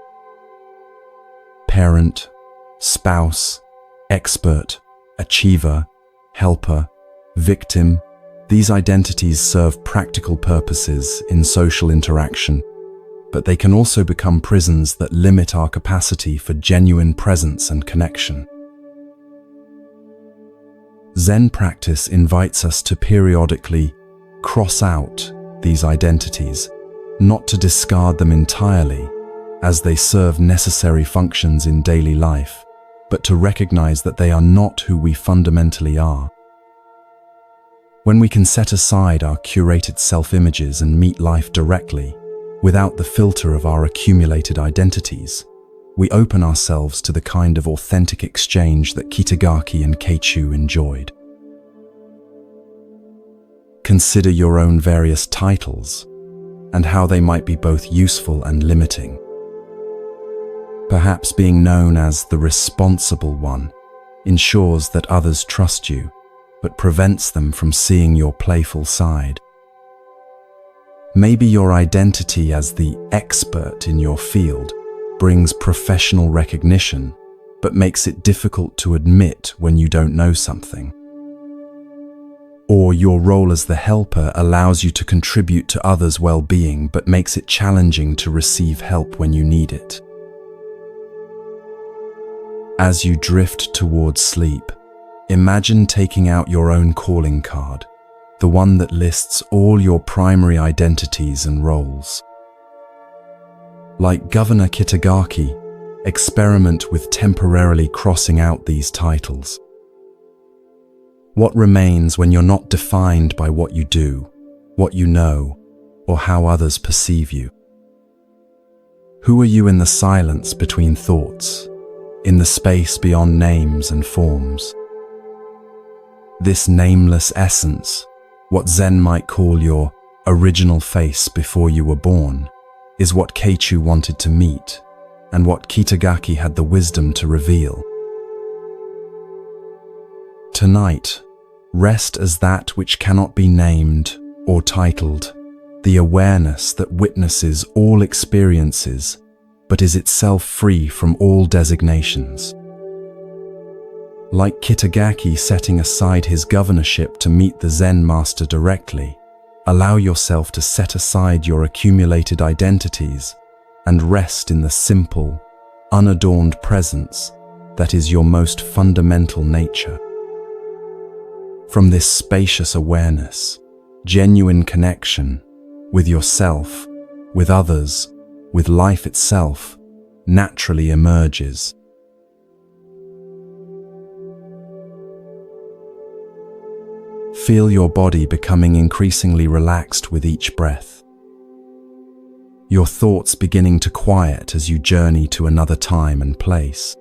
Parent, spouse, expert, achiever, helper, victim, these identities serve practical purposes in social interaction, but they can also become prisons that limit our capacity for genuine presence and connection. Zen practice invites us to periodically cross out these identities, not to discard them entirely, as they serve necessary functions in daily life, but to recognize that they are not who we fundamentally are. When we can set aside our curated self-images and meet life directly, Without the filter of our accumulated identities, we open ourselves to the kind of authentic exchange that Kitagaki and Keichu enjoyed. Consider your own various titles and how they might be both useful and limiting. Perhaps being known as the responsible one ensures that others trust you, but prevents them from seeing your playful side. Maybe your identity as the expert in your field brings professional recognition, but makes it difficult to admit when you don't know something. Or your role as the helper allows you to contribute to others' well-being, but makes it challenging to receive help when you need it. As you drift towards sleep, imagine taking out your own calling card, the one that lists all your primary identities and roles. Like Governor Kitagaki, experiment with temporarily crossing out these titles. What remains when you're not defined by what you do, what you know, or how others perceive you? Who are you in the silence between thoughts, in the space beyond names and forms? This nameless essence, what Zen might call your original face before you were born, is what Keichu wanted to meet, and what Kitagaki had the wisdom to reveal. Tonight, rest as that which cannot be named or titled, the awareness that witnesses all experiences, but is itself free from all designations. Like Kitagaki setting aside his governorship to meet the Zen master directly, allow yourself to set aside your accumulated identities and rest in the simple, unadorned presence that is your most fundamental nature. From this spacious awareness, genuine connection with yourself, with others, with life itself, naturally emerges. Feel your body becoming increasingly relaxed with each breath. Your thoughts beginning to quiet as you journey to another time and place.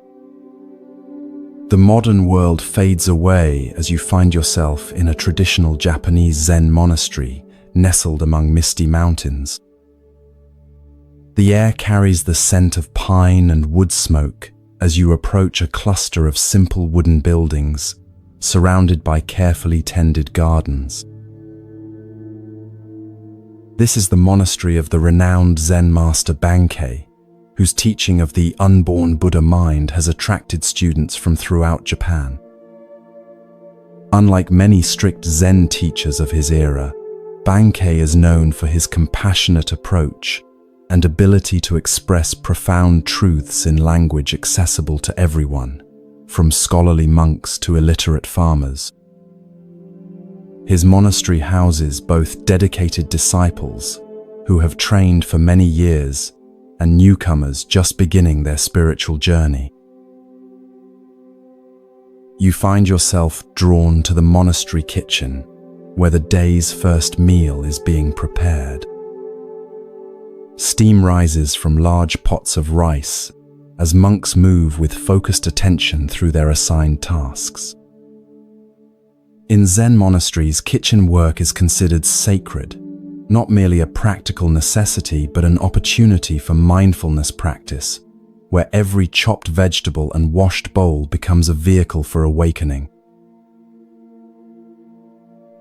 The modern world fades away as you find yourself in a traditional Japanese Zen monastery nestled among misty mountains. The air carries the scent of pine and wood smoke as you approach a cluster of simple wooden buildings surrounded by carefully tended gardens. This is the monastery of the renowned Zen master Bankei, whose teaching of the unborn Buddha mind has attracted students from throughout Japan. Unlike many strict Zen teachers of his era, Bankei is known for his compassionate approach and ability to express profound truths in language accessible to everyone, from scholarly monks to illiterate farmers. His monastery houses both dedicated disciples who have trained for many years and newcomers just beginning their spiritual journey. You find yourself drawn to the monastery kitchen, where the day's first meal is being prepared. Steam rises from large pots of rice as monks move with focused attention through their assigned tasks. In Zen monasteries, kitchen work is considered sacred, not merely a practical necessity, but an opportunity for mindfulness practice, where every chopped vegetable and washed bowl becomes a vehicle for awakening.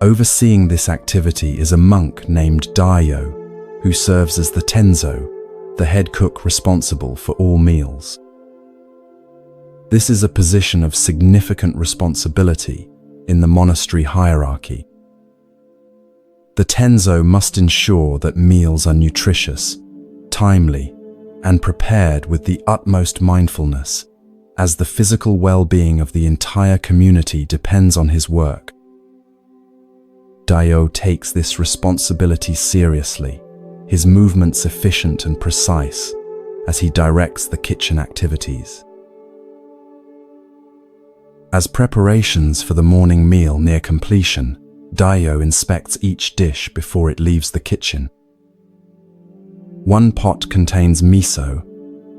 Overseeing this activity is a monk named Daio, who serves as the tenzo, the head cook responsible for all meals. This is a position of significant responsibility in the monastery hierarchy. The tenzo must ensure that meals are nutritious, timely, and prepared with the utmost mindfulness, as the physical well-being of the entire community depends on his work. Daio takes this responsibility seriously, his movements efficient and precise as he directs the kitchen activities. As preparations for the morning meal near completion, Daio inspects each dish before it leaves the kitchen. One pot contains miso,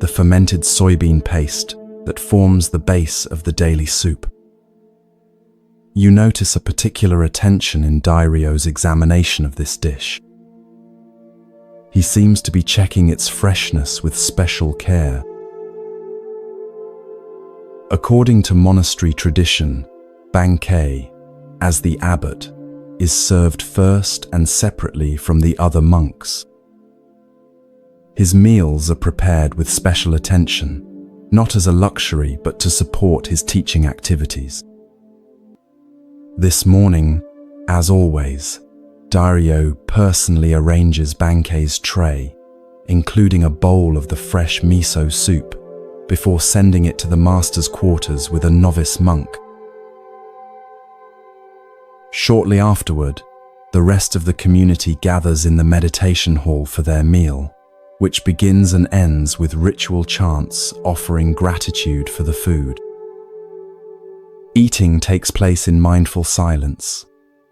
the fermented soybean paste that forms the base of the daily soup. You notice a particular attention in Dairyo's examination of this dish. He seems to be checking its freshness with special care. According to monastery tradition, Bankei, as the abbot, is served first and separately from the other monks. His meals are prepared with special attention, not as a luxury but to support his teaching activities. This morning, as always, Dairyo personally arranges Bankei's tray, including a bowl of the fresh miso soup, before sending it to the master's quarters with a novice monk. Shortly afterward, the rest of the community gathers in the meditation hall for their meal, which begins and ends with ritual chants offering gratitude for the food. Eating takes place in mindful silence,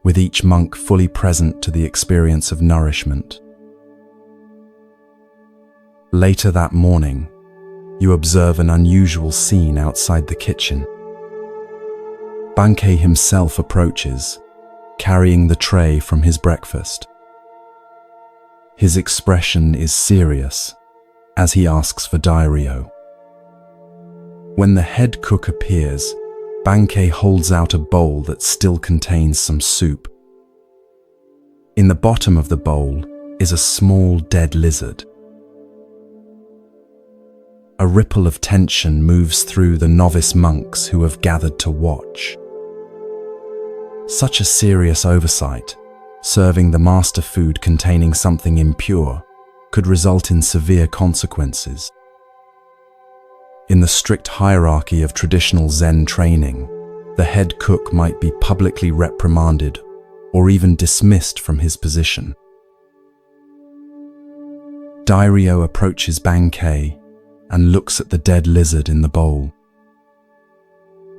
with each monk fully present to the experience of nourishment. Later that morning, you observe an unusual scene outside the kitchen. Bankei himself approaches, carrying the tray from his breakfast. His expression is serious as he asks for Dairyo. When the head cook appears, Bankei holds out a bowl that still contains some soup. In the bottom of the bowl is a small dead lizard. A ripple of tension moves through the novice monks who have gathered to watch. Such a serious oversight, serving the master food containing something impure, could result in severe consequences. In the strict hierarchy of traditional Zen training, the head cook might be publicly reprimanded or even dismissed from his position. Dairyo approaches Bankei and looks at the dead lizard in the bowl.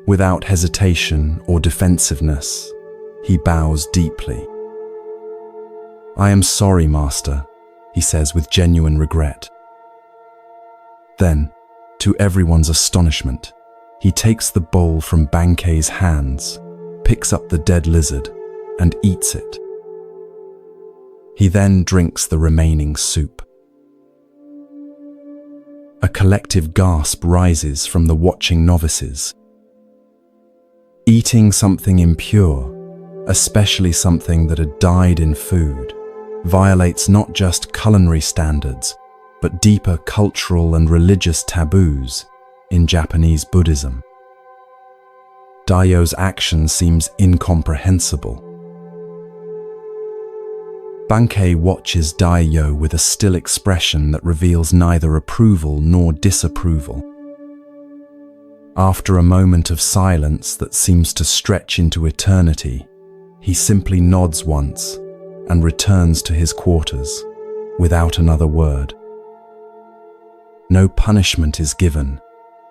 Without hesitation or defensiveness, he bows deeply. "I am sorry, Master," he says with genuine regret. Then, to everyone's astonishment, he takes the bowl from Bankei's hands, picks up the dead lizard, and eats it. He then drinks the remaining soup. A collective gasp rises from the watching novices. Eating something impure, especially something that had died in food, violates not just culinary standards, but deeper cultural and religious taboos in Japanese Buddhism. Dairyo's action seems incomprehensible. Bankei watches Dairyo with a still expression that reveals neither approval nor disapproval. After a moment of silence that seems to stretch into eternity, he simply nods once and returns to his quarters without another word. No punishment is given,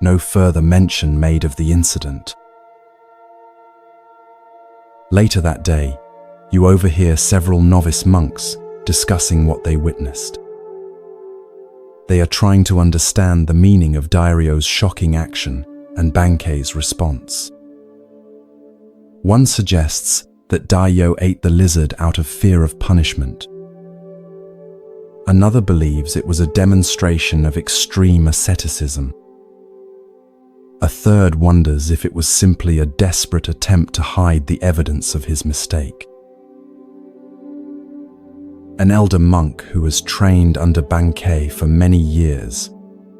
no further mention made of the incident. Later that day, you overhear several novice monks discussing what they witnessed. They are trying to understand the meaning of Dairyo's shocking action and Bankei's response. One suggests that Dairyo ate the lizard out of fear of punishment. Another believes it was a demonstration of extreme asceticism. A third wonders if it was simply a desperate attempt to hide the evidence of his mistake. An elder monk who has trained under Bankei for many years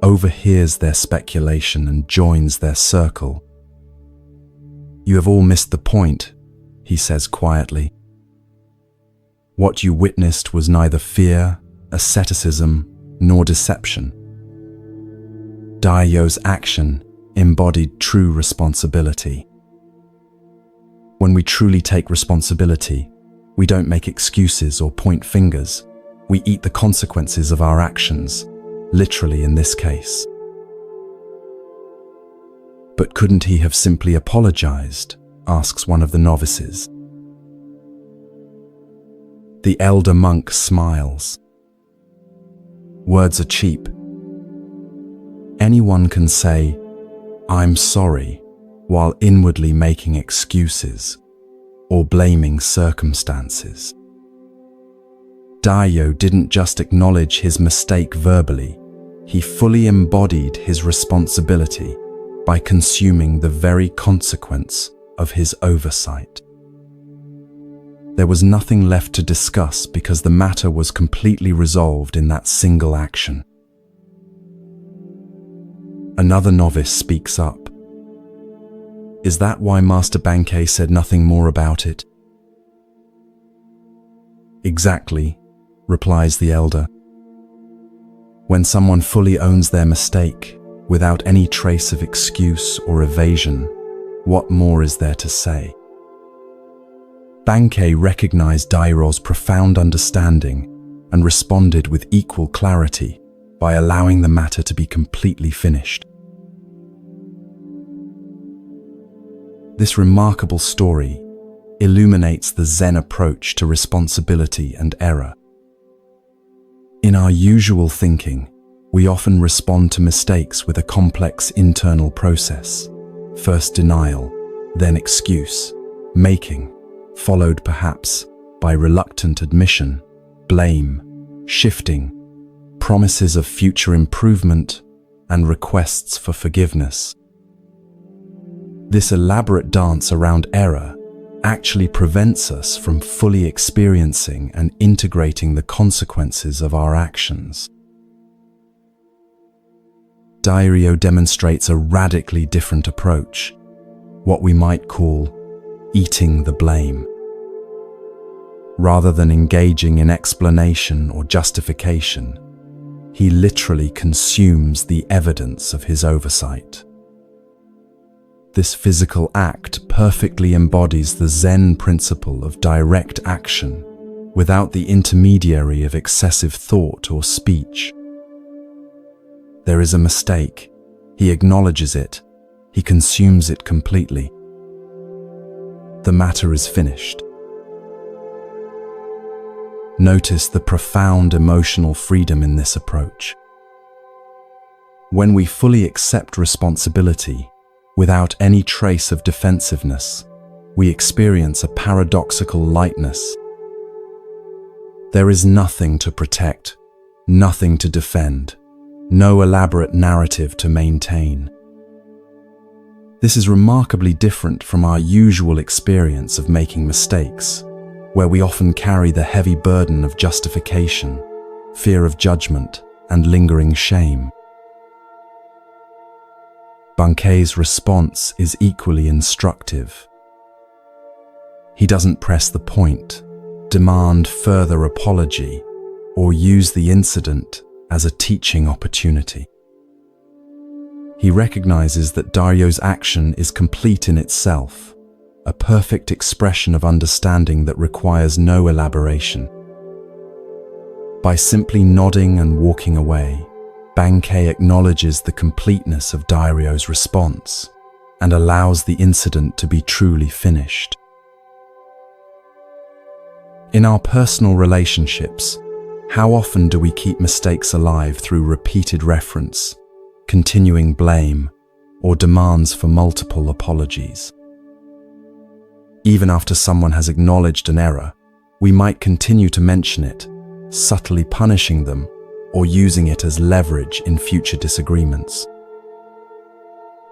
overhears their speculation and joins their circle. "You have all missed the point," he says quietly. "What you witnessed was neither fear, asceticism, nor deception. Dairyo's action embodied true responsibility. When we truly take responsibility, we don't make excuses or point fingers. We eat the consequences of our actions, literally in this case." "But couldn't he have simply apologized?" asks one of the novices. The elder monk smiles. Words are cheap. Anyone can say, "I'm sorry," while inwardly making excuses or blaming circumstances. Dayo didn't just acknowledge his mistake verbally, he fully embodied his responsibility by consuming the very consequence of his oversight. There was nothing left to discuss because the matter was completely resolved in that single action. Another novice speaks up. "Is that why Master Bankei said nothing more about it?" "Exactly," replies the elder. "When someone fully owns their mistake, without any trace of excuse or evasion, what more is there to say?" Bankei recognized Dairo's profound understanding and responded with equal clarity by allowing the matter to be completely finished. This remarkable story illuminates the Zen approach to responsibility and error. In our usual thinking, we often respond to mistakes with a complex internal process. First denial, then excuse, making, followed perhaps by reluctant admission, blame, shifting, promises of future improvement, and requests for forgiveness. This elaborate dance around error actually prevents us from fully experiencing and integrating the consequences of our actions. Dairyo demonstrates a radically different approach, what we might call eating the blame. Rather than engaging in explanation or justification, he literally consumes the evidence of his oversight. This physical act perfectly embodies the Zen principle of direct action without the intermediary of excessive thought or speech. There is a mistake. He acknowledges it. He consumes it completely. The matter is finished. Notice the profound emotional freedom in this approach. When we fully accept responsibility, without any trace of defensiveness, we experience a paradoxical lightness. There is nothing to protect, nothing to defend, no elaborate narrative to maintain. This is remarkably different from our usual experience of making mistakes, where we often carry the heavy burden of justification, fear of judgment, and lingering shame. Bankei's response is equally instructive. He doesn't press the point, demand further apology, or use the incident as a teaching opportunity. He recognizes that Dairyo's action is complete in itself, a perfect expression of understanding that requires no elaboration. By simply nodding and walking away, Bankei acknowledges the completeness of Dairyo's response and allows the incident to be truly finished. In our personal relationships, how often do we keep mistakes alive through repeated reference, continuing blame, or demands for multiple apologies? Even after someone has acknowledged an error, we might continue to mention it, subtly punishing them or using it as leverage in future disagreements.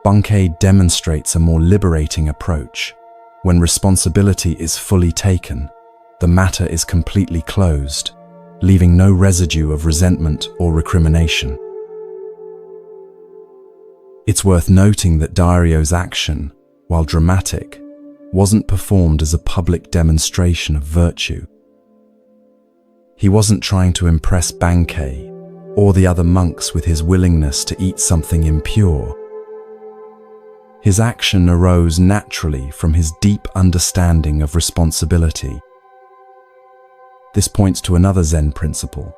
Bankei demonstrates a more liberating approach. When responsibility is fully taken, the matter is completely closed, leaving no residue of resentment or recrimination. It's worth noting that Dairyo's action, while dramatic, wasn't performed as a public demonstration of virtue. He wasn't trying to impress Bankei or the other monks with his willingness to eat something impure. His action arose naturally from his deep understanding of responsibility. This points to another Zen principle,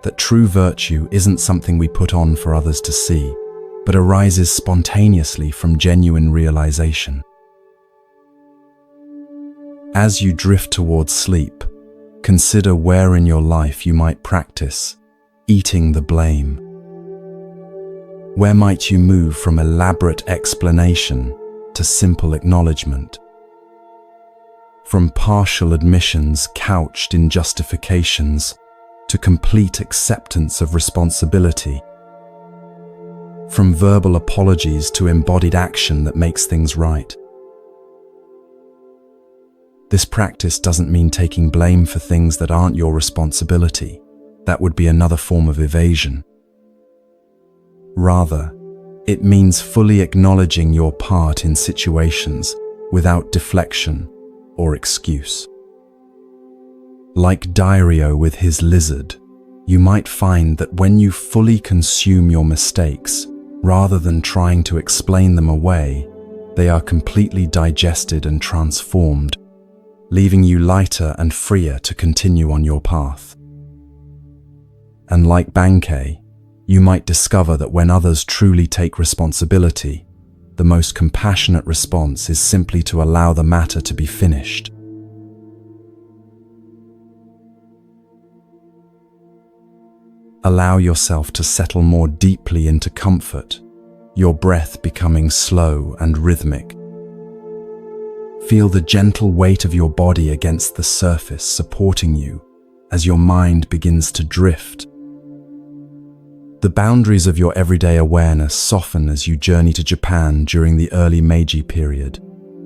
that true virtue isn't something we put on for others to see, but arises spontaneously from genuine realization. As you drift towards sleep, consider where in your life you might practice eating the blame? Where might you move from elaborate explanation to simple acknowledgement? From partial admissions couched in justifications to complete acceptance of responsibility? From verbal apologies to embodied action that makes things right? This practice doesn't mean taking blame for things that aren't your responsibility. That would be another form of evasion. Rather, it means fully acknowledging your part in situations without deflection or excuse. Like Dario with his lizard, you might find that when you fully consume your mistakes, rather than trying to explain them away, they are completely digested and transformed, leaving you lighter and freer to continue on your path. And like Bankei, you might discover that when others truly take responsibility, the most compassionate response is simply to allow the matter to be finished. Allow yourself to settle more deeply into comfort, your breath becoming slow and rhythmic. Feel the gentle weight of your body against the surface supporting you as your mind begins to drift. The boundaries of your everyday awareness soften as you journey to Japan during the early Meiji period,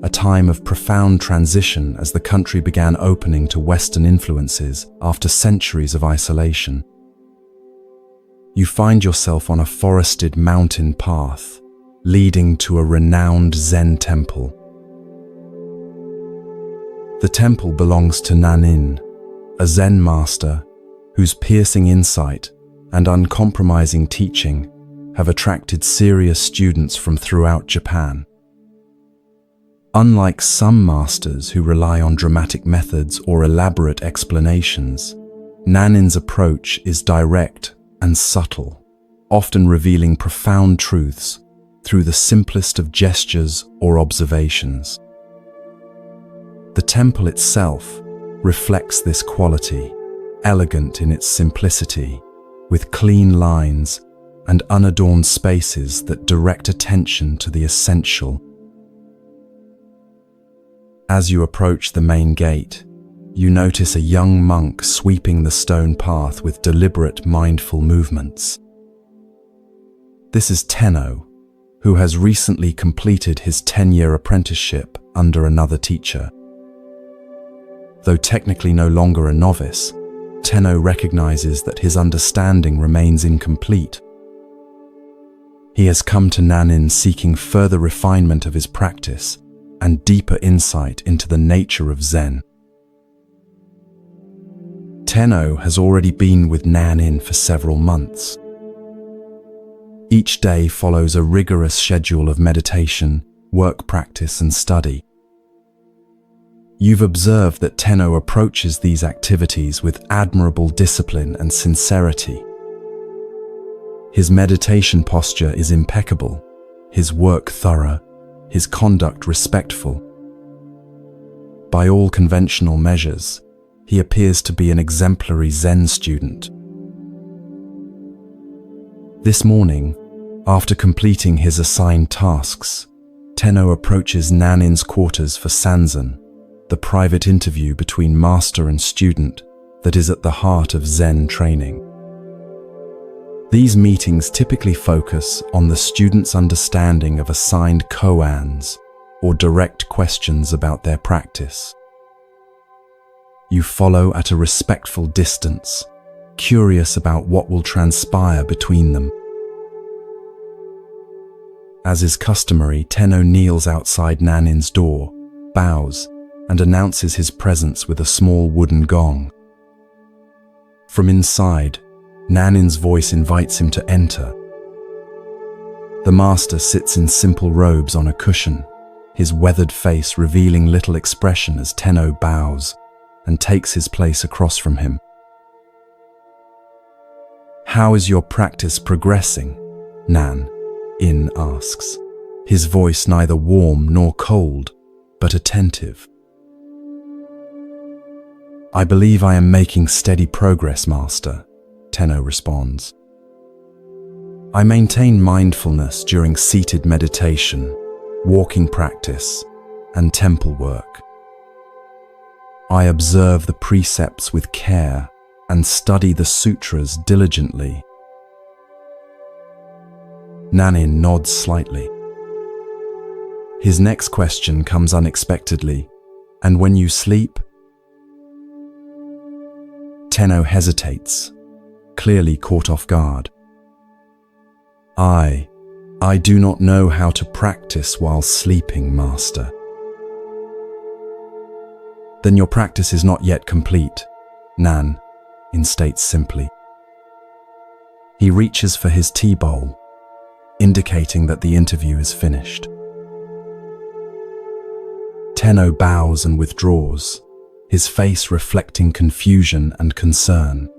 a time of profound transition as the country began opening to Western influences after centuries of isolation. You find yourself on a forested mountain path, leading to a renowned Zen temple. The temple belongs to Nanin, a Zen master whose piercing insight and uncompromising teaching have attracted serious students from throughout Japan. Unlike some masters who rely on dramatic methods or elaborate explanations, Nanin's approach is direct and subtle, often revealing profound truths through the simplest of gestures or observations. The temple itself reflects this quality, elegant in its simplicity, with clean lines and unadorned spaces that direct attention to the essential. As you approach the main gate, you notice a young monk sweeping the stone path with deliberate, mindful movements. This is Tenno, who has recently completed his 10-year apprenticeship under another teacher. Though technically no longer a novice, Tenno recognizes that his understanding remains incomplete. He has come to Nanin seeking further refinement of his practice and deeper insight into the nature of Zen. Tenno has already been with Nanin for several months. Each day follows a rigorous schedule of meditation, work practice, and study. You've observed that Tenno approaches these activities with admirable discipline and sincerity. His meditation posture is impeccable, his work thorough, his conduct respectful. By all conventional measures, he appears to be an exemplary Zen student. This morning, after completing his assigned tasks, Tenno approaches Nanin's quarters for Sanzen, the private interview between master and student that is at the heart of Zen training. These meetings typically focus on the student's understanding of assigned koans or direct questions about their practice. You follow at a respectful distance, curious about what will transpire between them. As is customary, Tenno kneels outside Nanin's door, bows, and announces his presence with a small wooden gong. From inside, Nanin's voice invites him to enter. The master sits in simple robes on a cushion, his weathered face revealing little expression as Tenno bows and takes his place across from him. "How is your practice progressing?" Nan-in asks, his voice neither warm nor cold, but attentive. "I believe I am making steady progress, Master," Tenno responds. I maintain mindfulness during seated meditation, walking practice, and temple work. I observe the precepts with care and study the sutras diligently. Nanin nods slightly. His next question comes unexpectedly. And when you sleep? Tenno hesitates, clearly caught off guard. I do not know how to practice while sleeping, Master. Then your practice is not yet complete, Nan instates simply. He reaches for his tea bowl, indicating that the interview is finished. Tenno bows and withdraws, his face reflecting confusion and concern.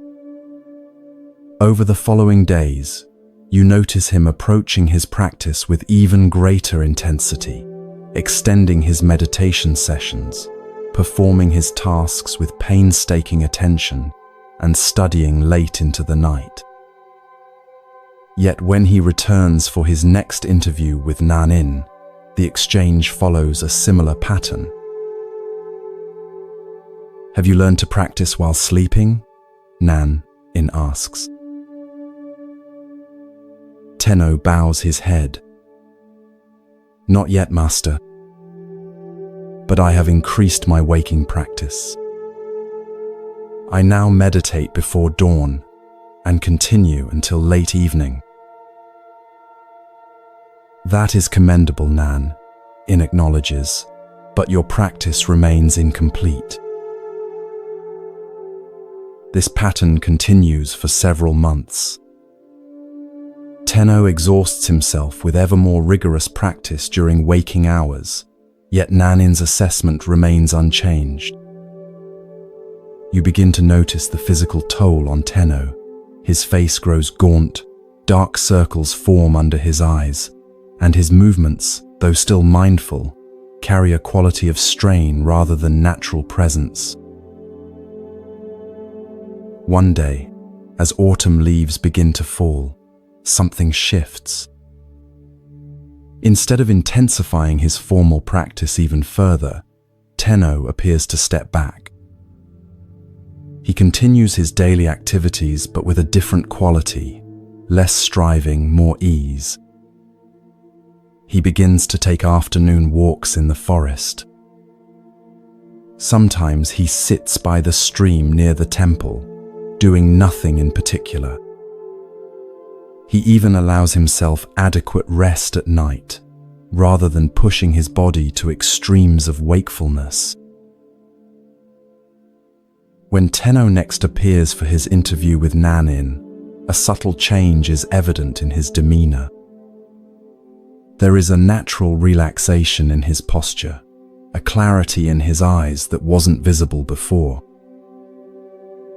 Over the following days, you notice him approaching his practice with even greater intensity, extending his meditation sessions, performing his tasks with painstaking attention, and studying late into the night. Yet when he returns for his next interview with Nanin, the exchange follows a similar pattern. Have you learned to practice while sleeping? Nanin asks. Tenno bows his head. Not yet, Master. But I have increased my waking practice. I now meditate before dawn and continue until late evening. That is commendable, Nanin acknowledges, but your practice remains incomplete. This pattern continues for several months. Tenno exhausts himself with ever more rigorous practice during waking hours, yet Nanin's assessment remains unchanged. You begin to notice the physical toll on Tenno. His face grows gaunt, dark circles form under his eyes, and his movements, though still mindful, carry a quality of strain rather than natural presence. One day, as autumn leaves begin to fall, something shifts. Instead of intensifying his formal practice even further, Tenno appears to step back. He continues his daily activities but with a different quality, less striving, more ease. He begins to take afternoon walks in the forest. Sometimes he sits by the stream near the temple, doing nothing in particular. He even allows himself adequate rest at night, rather than pushing his body to extremes of wakefulness. When Tenno next appears for his interview with Nanin, a subtle change is evident in his demeanor. There is a natural relaxation in his posture, a clarity in his eyes that wasn't visible before.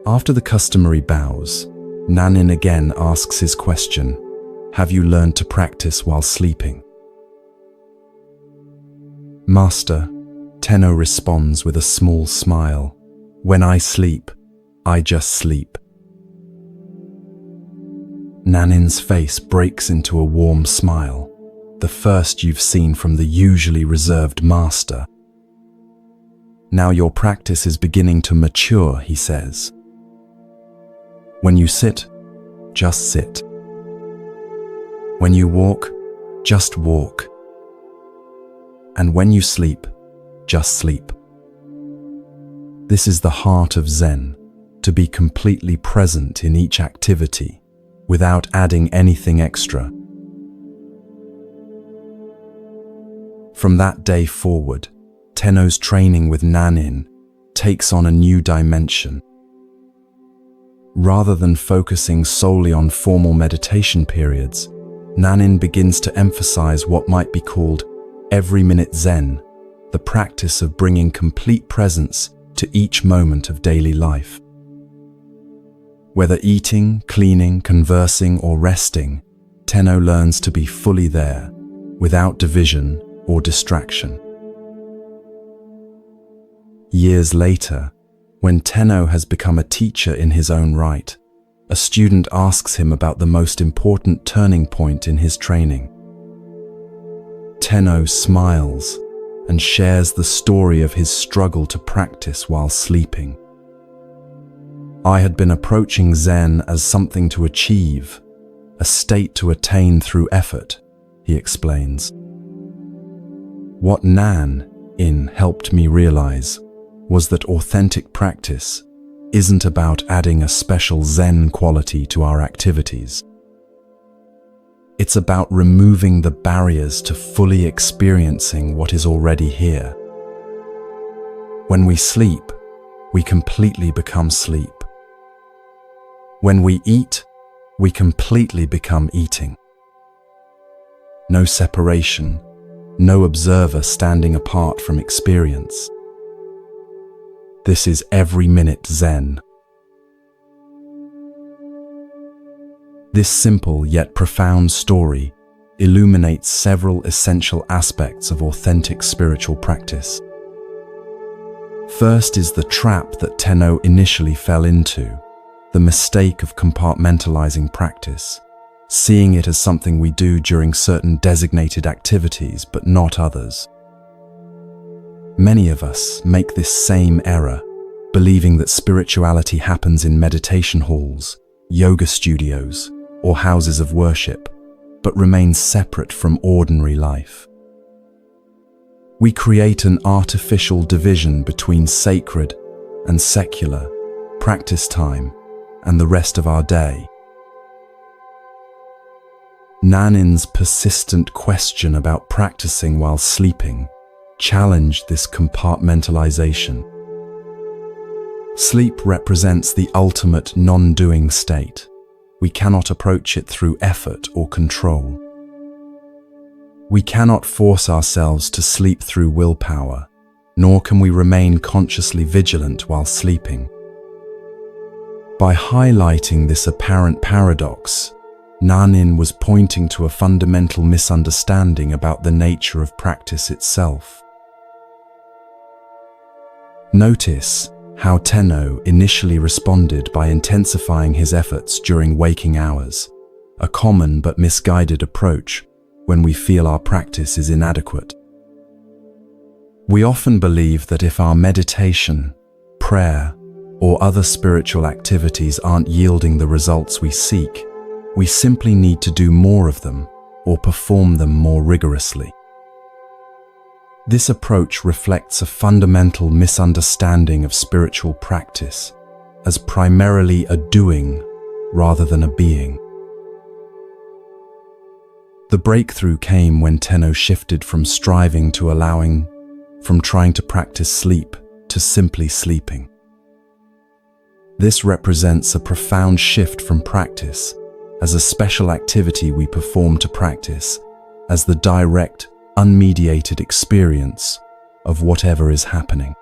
After the customary bows, Nanin again asks his question, "Have you learned to practice while sleeping?" "Master," Tenno responds with a small smile, "when I sleep, I just sleep." Nanin's face breaks into a warm smile, the first you've seen from the usually reserved master. "Now your practice is beginning to mature," he says. "When you sit, just sit. When you walk, just walk. And when you sleep, just sleep." This is the heart of Zen, to be completely present in each activity, without adding anything extra. From that day forward, Tenno's training with Nanin takes on a new dimension. Rather than focusing solely on formal meditation periods, Nanin begins to emphasize what might be called every-minute Zen, the practice of bringing complete presence to each moment of daily life. Whether eating, cleaning, conversing, or resting, Tenno learns to be fully there, without division or distraction. Years later, when Tenno has become a teacher in his own right, a student asks him about the most important turning point in his training. Tenno smiles and shares the story of his struggle to practice while sleeping. I had been approaching Zen as something to achieve, a state to attain through effort, he explains. What Nan-in helped me realize was that authentic practice isn't about adding a special Zen quality to our activities. It's about removing the barriers to fully experiencing what is already here. When we sleep, we completely become sleep. When we eat, we completely become eating. No separation, no observer standing apart from experience. This is every minute Zen. This simple yet profound story illuminates several essential aspects of authentic spiritual practice. First is the trap that Tenno initially fell into, the mistake of compartmentalizing practice, seeing it as something we do during certain designated activities but not others. Many of us make this same error, believing that spirituality happens in meditation halls, yoga studios, or houses of worship, but remains separate from ordinary life. We create an artificial division between sacred and secular, practice time, and the rest of our day. Nanin's persistent question about practicing while sleeping challenged this compartmentalization. Sleep represents the ultimate non-doing state. We cannot approach it through effort or control. We cannot force ourselves to sleep through willpower, nor can we remain consciously vigilant while sleeping. By highlighting this apparent paradox, Nanin was pointing to a fundamental misunderstanding about the nature of practice itself. Notice how Tenno initially responded by intensifying his efforts during waking hours, a common but misguided approach when we feel our practice is inadequate. We often believe that if our meditation, prayer, or other spiritual activities aren't yielding the results we seek, we simply need to do more of them or perform them more rigorously. This approach reflects a fundamental misunderstanding of spiritual practice as primarily a doing rather than a being. The breakthrough came when Tenno shifted from striving to allowing, from trying to practice sleep to simply sleeping. This represents a profound shift from practice as a special activity we perform to practice as the direct, unmediated experience of whatever is happening.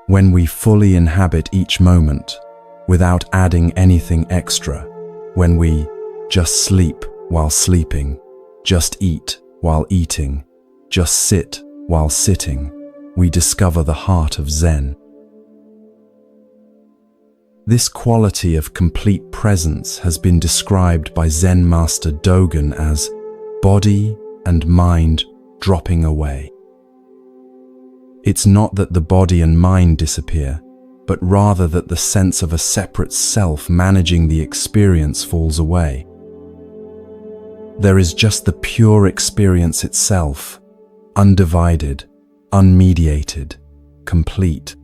When we fully inhabit each moment without adding anything extra, when we just sleep while sleeping, just eat while eating, just sit while sitting, we discover the heart of Zen. This quality of complete presence has been described by Zen master Dogen as body and mind dropping away. It's not that the body and mind disappear, but rather that the sense of a separate self managing the experience falls away. There is just the pure experience itself, undivided, unmediated, complete.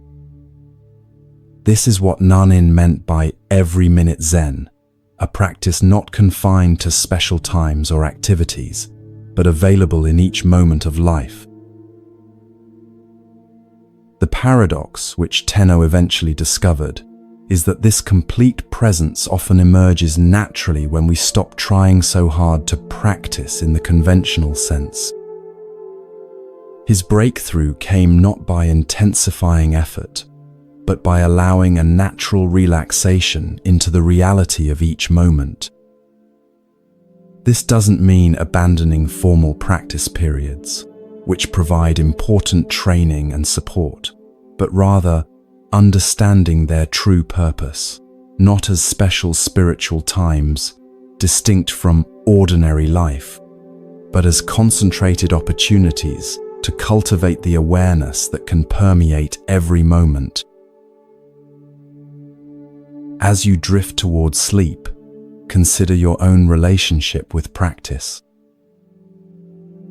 This is what Nanin meant by every minute Zen, a practice not confined to special times or activities, but available in each moment of life. The paradox, which Tenno eventually discovered, is that this complete presence often emerges naturally when we stop trying so hard to practice in the conventional sense. His breakthrough came not by intensifying effort, but by allowing a natural relaxation into the reality of each moment. This doesn't mean abandoning formal practice periods, which provide important training and support, but rather understanding their true purpose, not as special spiritual times, distinct from ordinary life, but as concentrated opportunities to cultivate the awareness that can permeate every moment. As you drift towards sleep, consider your own relationship with practice.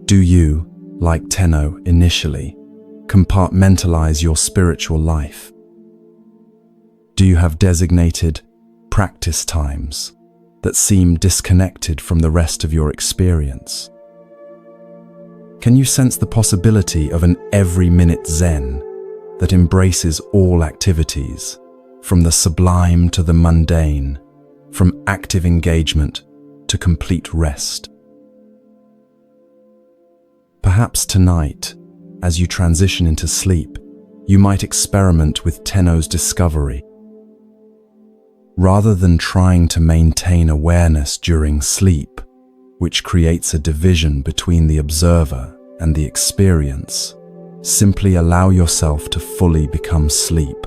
Do you, like Tenno initially, compartmentalize your spiritual life? Do you have designated practice times that seem disconnected from the rest of your experience? Can you sense the possibility of an every-minute Zen that embraces all activities, from the sublime to the mundane, from active engagement to complete rest? Perhaps tonight, as you transition into sleep, you might experiment with Tenno's discovery. Rather than trying to maintain awareness during sleep, which creates a division between the observer and the experience, simply allow yourself to fully become sleep.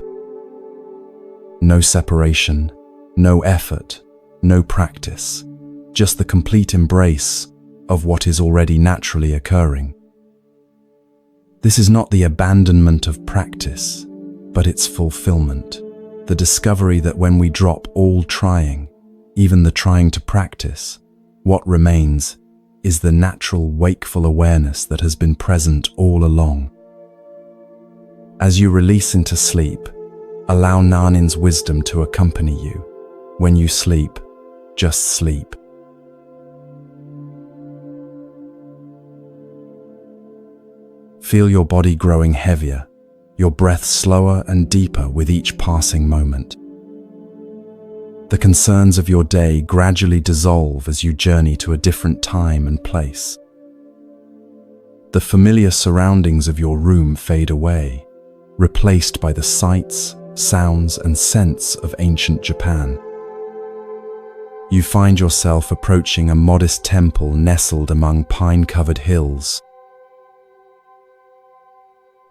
No separation, no effort, no practice, just the complete embrace of what is already naturally occurring. This is not the abandonment of practice, but its fulfillment, the discovery that when we drop all trying, even the trying to practice, what remains is the natural wakeful awareness that has been present all along. As you release into sleep, allow Nanin's wisdom to accompany you. When you sleep, just sleep. Feel your body growing heavier, your breath slower and deeper with each passing moment. The concerns of your day gradually dissolve as you journey to a different time and place. The familiar surroundings of your room fade away, replaced by the sights, sounds, and scents of ancient Japan. You find yourself approaching a modest temple nestled among pine-covered hills.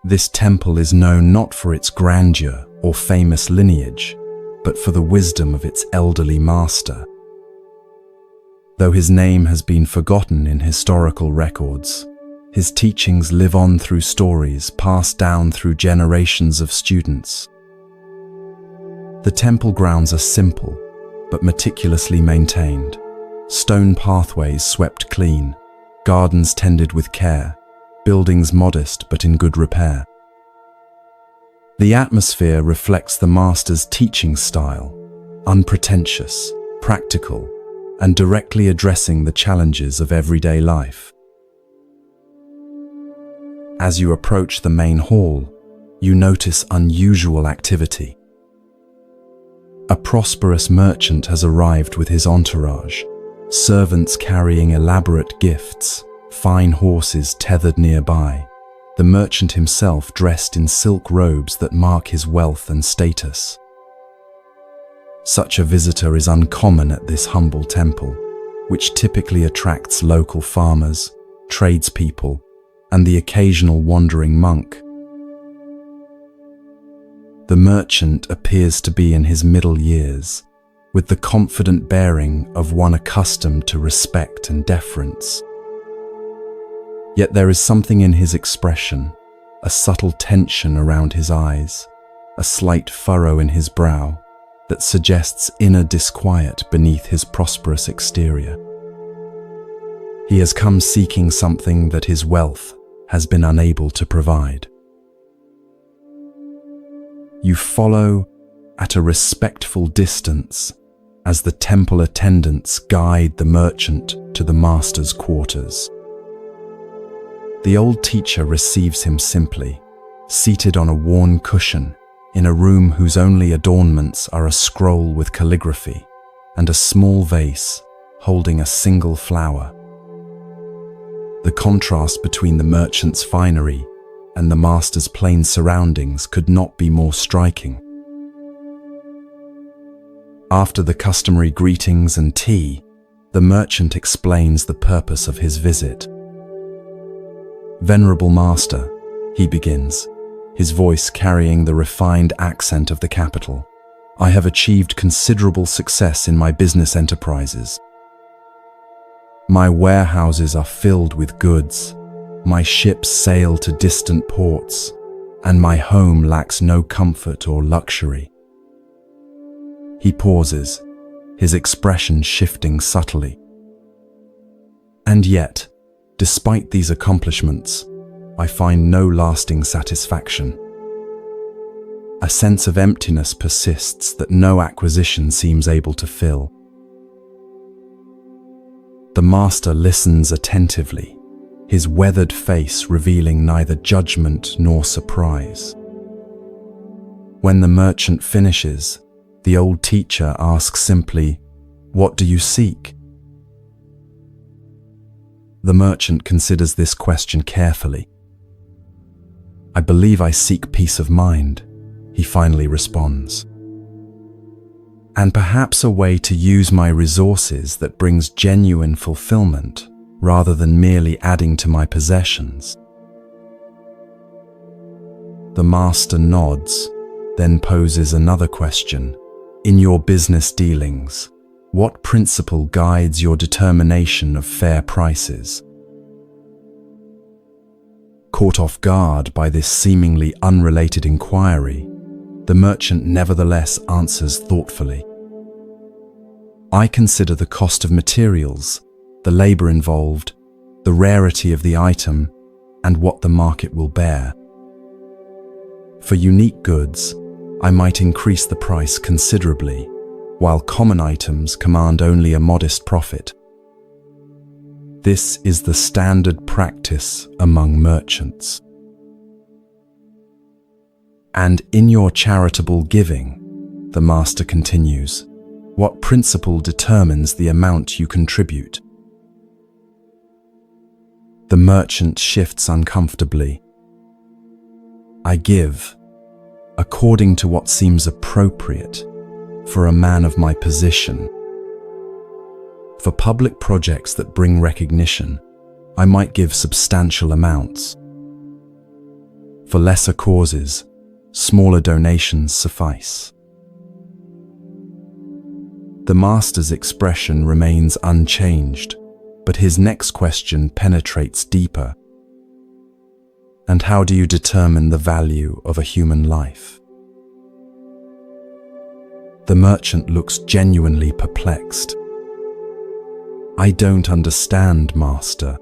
This temple is known not for its grandeur or famous lineage, but for the wisdom of its elderly master. Though his name has been forgotten in historical records, his teachings live on through stories passed down through generations of students. The temple grounds are simple, but meticulously maintained. Stone pathways swept clean, gardens tended with care, buildings modest but in good repair. The atmosphere reflects the master's teaching style, unpretentious, practical, and directly addressing the challenges of everyday life. As you approach the main hall, you notice unusual activity. A prosperous merchant has arrived with his entourage, servants carrying elaborate gifts, fine horses tethered nearby, the merchant himself dressed in silk robes that mark his wealth and status. Such a visitor is uncommon at this humble temple, which typically attracts local farmers, tradespeople, and the occasional wandering monk. The merchant appears to be in his middle years, with the confident bearing of one accustomed to respect and deference. Yet there is something in his expression, a subtle tension around his eyes, a slight furrow in his brow, that suggests inner disquiet beneath his prosperous exterior. He has come seeking something that his wealth has been unable to provide. You follow at a respectful distance as the temple attendants guide the merchant to the master's quarters. The old teacher receives him simply, seated on a worn cushion in a room whose only adornments are a scroll with calligraphy and a small vase holding a single flower. The contrast between the merchant's finery and the master's plain surroundings could not be more striking. After the customary greetings and tea, the merchant explains the purpose of his visit. "Venerable Master," he begins, his voice carrying the refined accent of the capital, I have achieved considerable success in my business enterprises. My warehouses are filled with goods, my ships sail to distant ports, and my home lacks no comfort or luxury. He pauses, his expression shifting subtly. And yet, despite these accomplishments, I find no lasting satisfaction. A sense of emptiness persists that no acquisition seems able to fill. The master listens attentively, his weathered face revealing neither judgment nor surprise. When the merchant finishes, the old teacher asks simply, "What do you seek?" The merchant considers this question carefully. "I believe I seek peace of mind," he finally responds. "And perhaps a way to use my resources that brings genuine fulfillment rather than merely adding to my possessions." The master nods, then poses another question. "In your business dealings, what principle guides your determination of fair prices?" Caught off guard by this seemingly unrelated inquiry, the merchant nevertheless answers thoughtfully. "I consider the cost of materials, the labor involved, the rarity of the item, and what the market will bear. For unique goods, I might increase the price considerably, while common items command only a modest profit. This is the standard practice among merchants. And in your charitable giving," the master continues, "what principle determines the amount you contribute?" The merchant shifts uncomfortably. "I give according to what seems appropriate for a man of my position. For public projects that bring recognition, I might give substantial amounts. For lesser causes, smaller donations suffice." The master's expression remains unchanged, but his next question penetrates deeper. "And how do you determine the value of a human life?" The merchant looks genuinely perplexed. "I don't understand, master.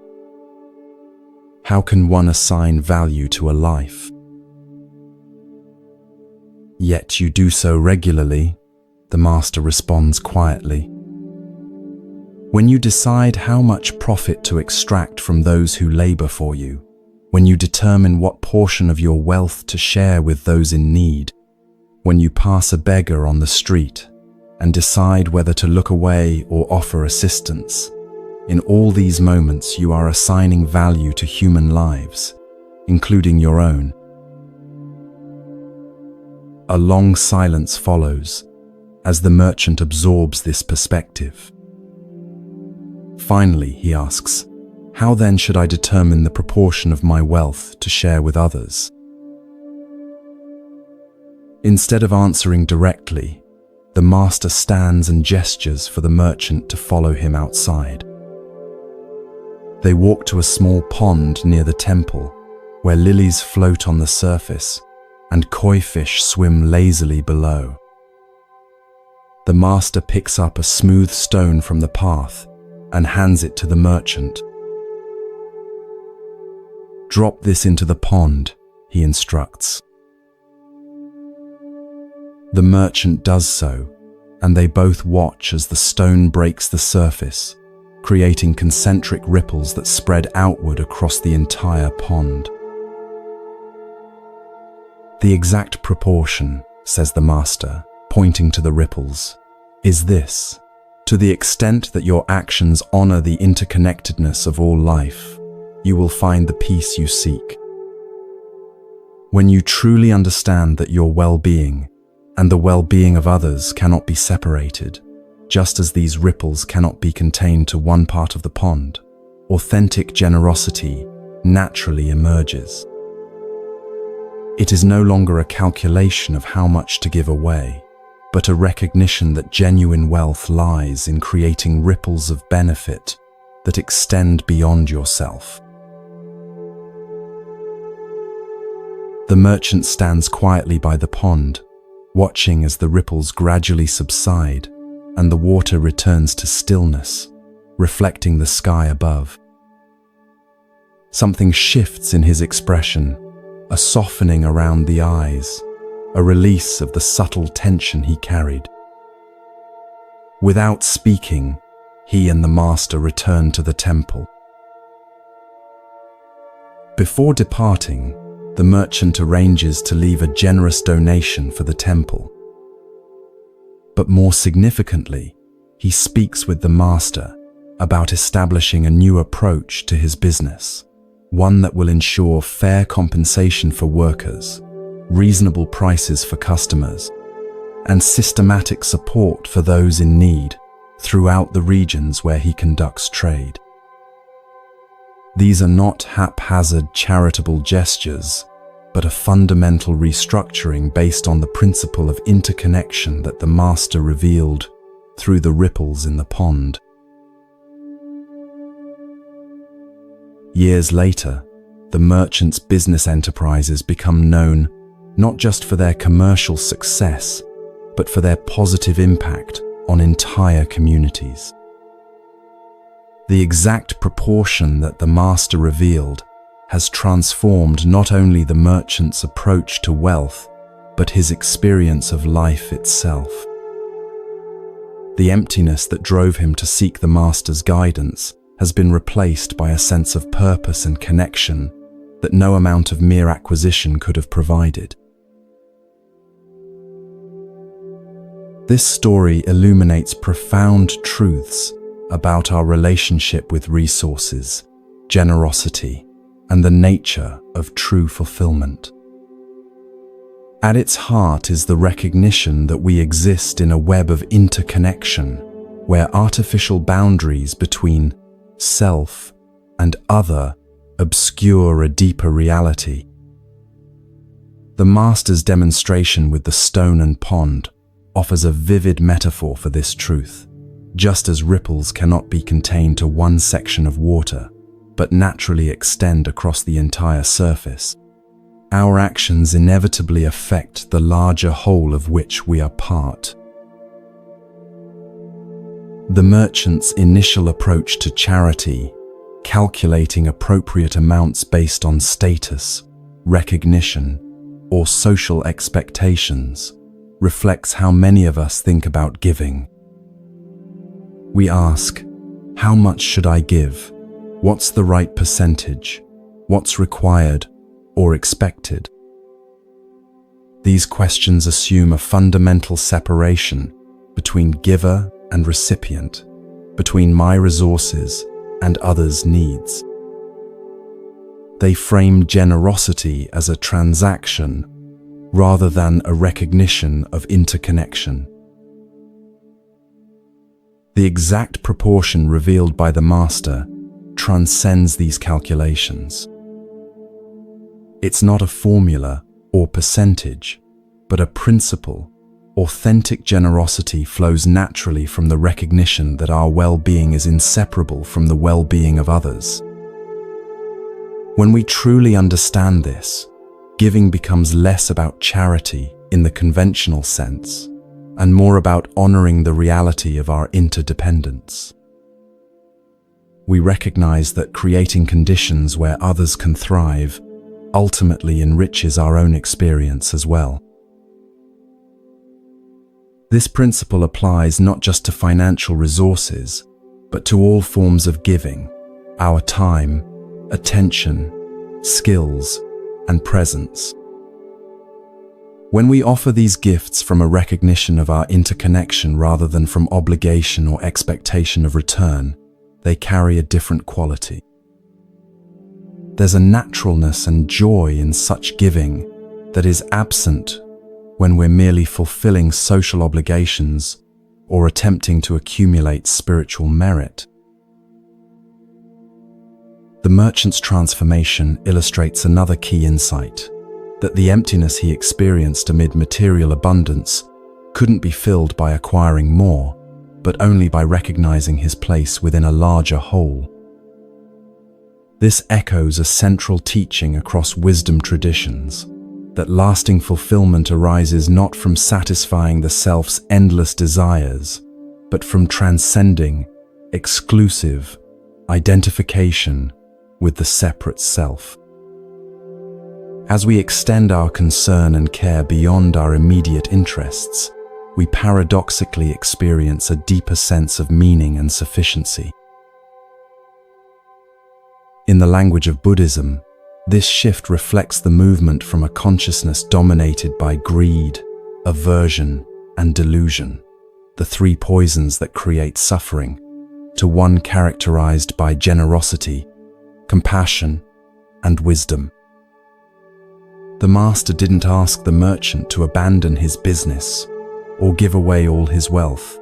How can one assign value to a life?" "Yet you do so regularly," the master responds quietly. "When you decide how much profit to extract from those who labor for you, when you determine what portion of your wealth to share with those in need, when you pass a beggar on the street and decide whether to look away or offer assistance, in all these moments you are assigning value to human lives, including your own." A long silence follows as the merchant absorbs this perspective. Finally, he asks, "How then should I determine the proportion of my wealth to share with others?" Instead of answering directly, the master stands and gestures for the merchant to follow him outside. They walk to a small pond near the temple, where lilies float on the surface and koi fish swim lazily below. The master picks up a smooth stone from the path and hands it to the merchant. "Drop this into the pond," he instructs. The merchant does so, and they both watch as the stone breaks the surface, creating concentric ripples that spread outward across the entire pond. "The exact proportion," says the master, pointing to the ripples, "is this: to the extent that your actions honor the interconnectedness of all life, you will find the peace you seek. When you truly understand that your well-being and the well-being of others cannot be separated, just as these ripples cannot be contained to one part of the pond, authentic generosity naturally emerges. It is no longer a calculation of how much to give away, but a recognition that genuine wealth lies in creating ripples of benefit that extend beyond yourself. The merchant stands quietly by the pond, watching as the ripples gradually subside and the water returns to stillness, reflecting the sky above. Something shifts in his expression, a softening around the eyes, a release of the subtle tension he carried. Without speaking, he and the master return to the temple. Before departing, the merchant arranges to leave a generous donation for the temple. But more significantly, he speaks with the master about establishing a new approach to his business, one that will ensure fair compensation for workers, reasonable prices for customers, and systematic support for those in need throughout the regions where he conducts trade. These are not haphazard charitable gestures, but a fundamental restructuring based on the principle of interconnection that the master revealed through the ripples in the pond. Years later, the merchant's business enterprises become known not just for their commercial success, but for their positive impact on entire communities. The exact proportion that the master revealed has transformed not only the merchant's approach to wealth, but his experience of life itself. The emptiness that drove him to seek the master's guidance has been replaced by a sense of purpose and connection that no amount of mere acquisition could have provided. This story illuminates profound truths about our relationship with resources, generosity, and the nature of true fulfillment. At its heart is the recognition that we exist in a web of interconnection where artificial boundaries between self and other obscure a deeper reality. The master's demonstration with the stone and pond offers a vivid metaphor for this truth. Just as ripples cannot be contained to one section of water, but naturally extend across the entire surface, our actions inevitably affect the larger whole of which we are part. The merchant's initial approach to charity, calculating appropriate amounts based on status, recognition, or social expectations, reflects how many of us think about giving. We ask, how much should I give? What's the right percentage? What's required or expected? These questions assume a fundamental separation between giver and recipient, between my resources and others' needs. They frame generosity as a transaction rather than a recognition of interconnection. The exact proportion revealed by the master transcends these calculations. It's not a formula or percentage, but a principle. Authentic generosity flows naturally from the recognition that our well-being is inseparable from the well-being of others. When we truly understand this, giving becomes less about charity in the conventional sense and more about honoring the reality of our interdependence. We recognize that creating conditions where others can thrive ultimately enriches our own experience as well. This principle applies not just to financial resources, but to all forms of giving, our time, attention, skills, and presence. When we offer these gifts from a recognition of our interconnection rather than from obligation or expectation of return, they carry a different quality. There's a naturalness and joy in such giving that is absent when we're merely fulfilling social obligations or attempting to accumulate spiritual merit. The merchant's transformation illustrates another key insight, that the emptiness he experienced amid material abundance couldn't be filled by acquiring more, but only by recognizing his place within a larger whole. This echoes a central teaching across wisdom traditions, that lasting fulfillment arises not from satisfying the self's endless desires, but from transcending exclusive identification with the separate self. As we extend our concern and care beyond our immediate interests, we paradoxically experience a deeper sense of meaning and sufficiency. In the language of Buddhism, this shift reflects the movement from a consciousness dominated by greed, aversion, and delusion, the three poisons that create suffering, to one characterized by generosity, compassion, and wisdom. The master didn't ask the merchant to abandon his business or give away all his wealth.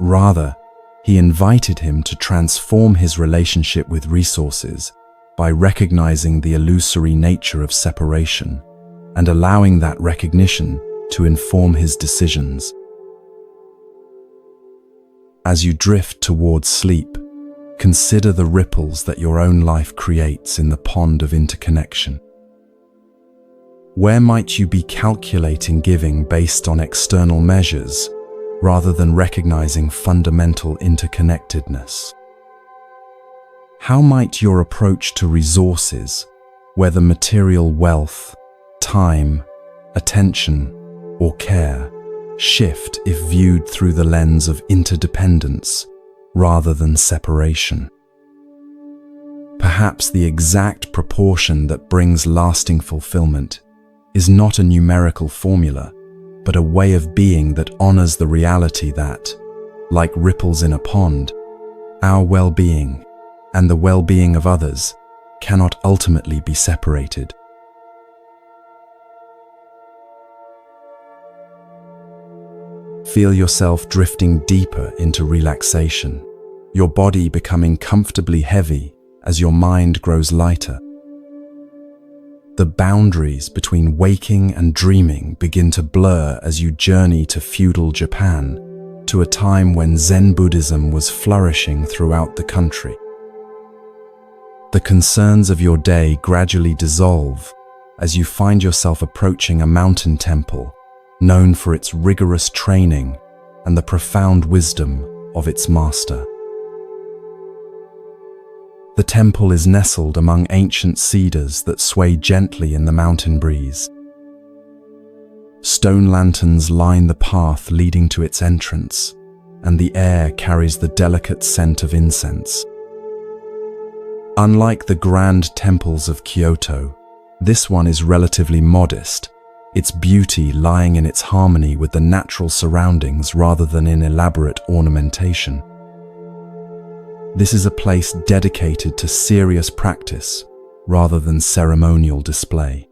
Rather, he invited him to transform his relationship with resources by recognizing the illusory nature of separation and allowing that recognition to inform his decisions. As you drift towards sleep, consider the ripples that your own life creates in the pond of interconnection. Where might you be calculating giving based on external measures rather than recognizing fundamental interconnectedness? How might your approach to resources, whether material wealth, time, attention, or care, shift if viewed through the lens of interdependence rather than separation? Perhaps the exact proportion that brings lasting fulfillment is not a numerical formula, but a way of being that honors the reality that, like ripples in a pond, our well-being and the well-being of others cannot ultimately be separated. Feel yourself drifting deeper into relaxation, your body becoming comfortably heavy as your mind grows lighter. The boundaries between waking and dreaming begin to blur as you journey to feudal Japan, to a time when Zen Buddhism was flourishing throughout the country. The concerns of your day gradually dissolve as you find yourself approaching a mountain temple known for its rigorous training and the profound wisdom of its master. The temple is nestled among ancient cedars that sway gently in the mountain breeze. Stone lanterns line the path leading to its entrance, and the air carries the delicate scent of incense. Unlike the grand temples of Kyoto, this one is relatively modest, its beauty lying in its harmony with the natural surroundings rather than in elaborate ornamentation. This is a place dedicated to serious practice rather than ceremonial display.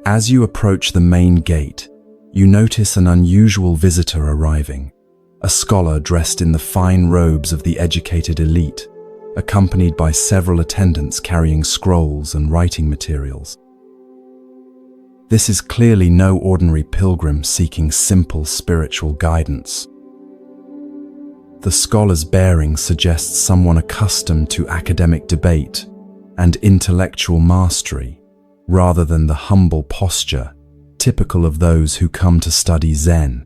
As you approach the main gate, you notice an unusual visitor arriving, a scholar dressed in the fine robes of the educated elite, accompanied by several attendants carrying scrolls and writing materials. This is clearly no ordinary pilgrim seeking simple spiritual guidance. The scholar's bearing suggests someone accustomed to academic debate and intellectual mastery, rather than the humble posture typical of those who come to study Zen.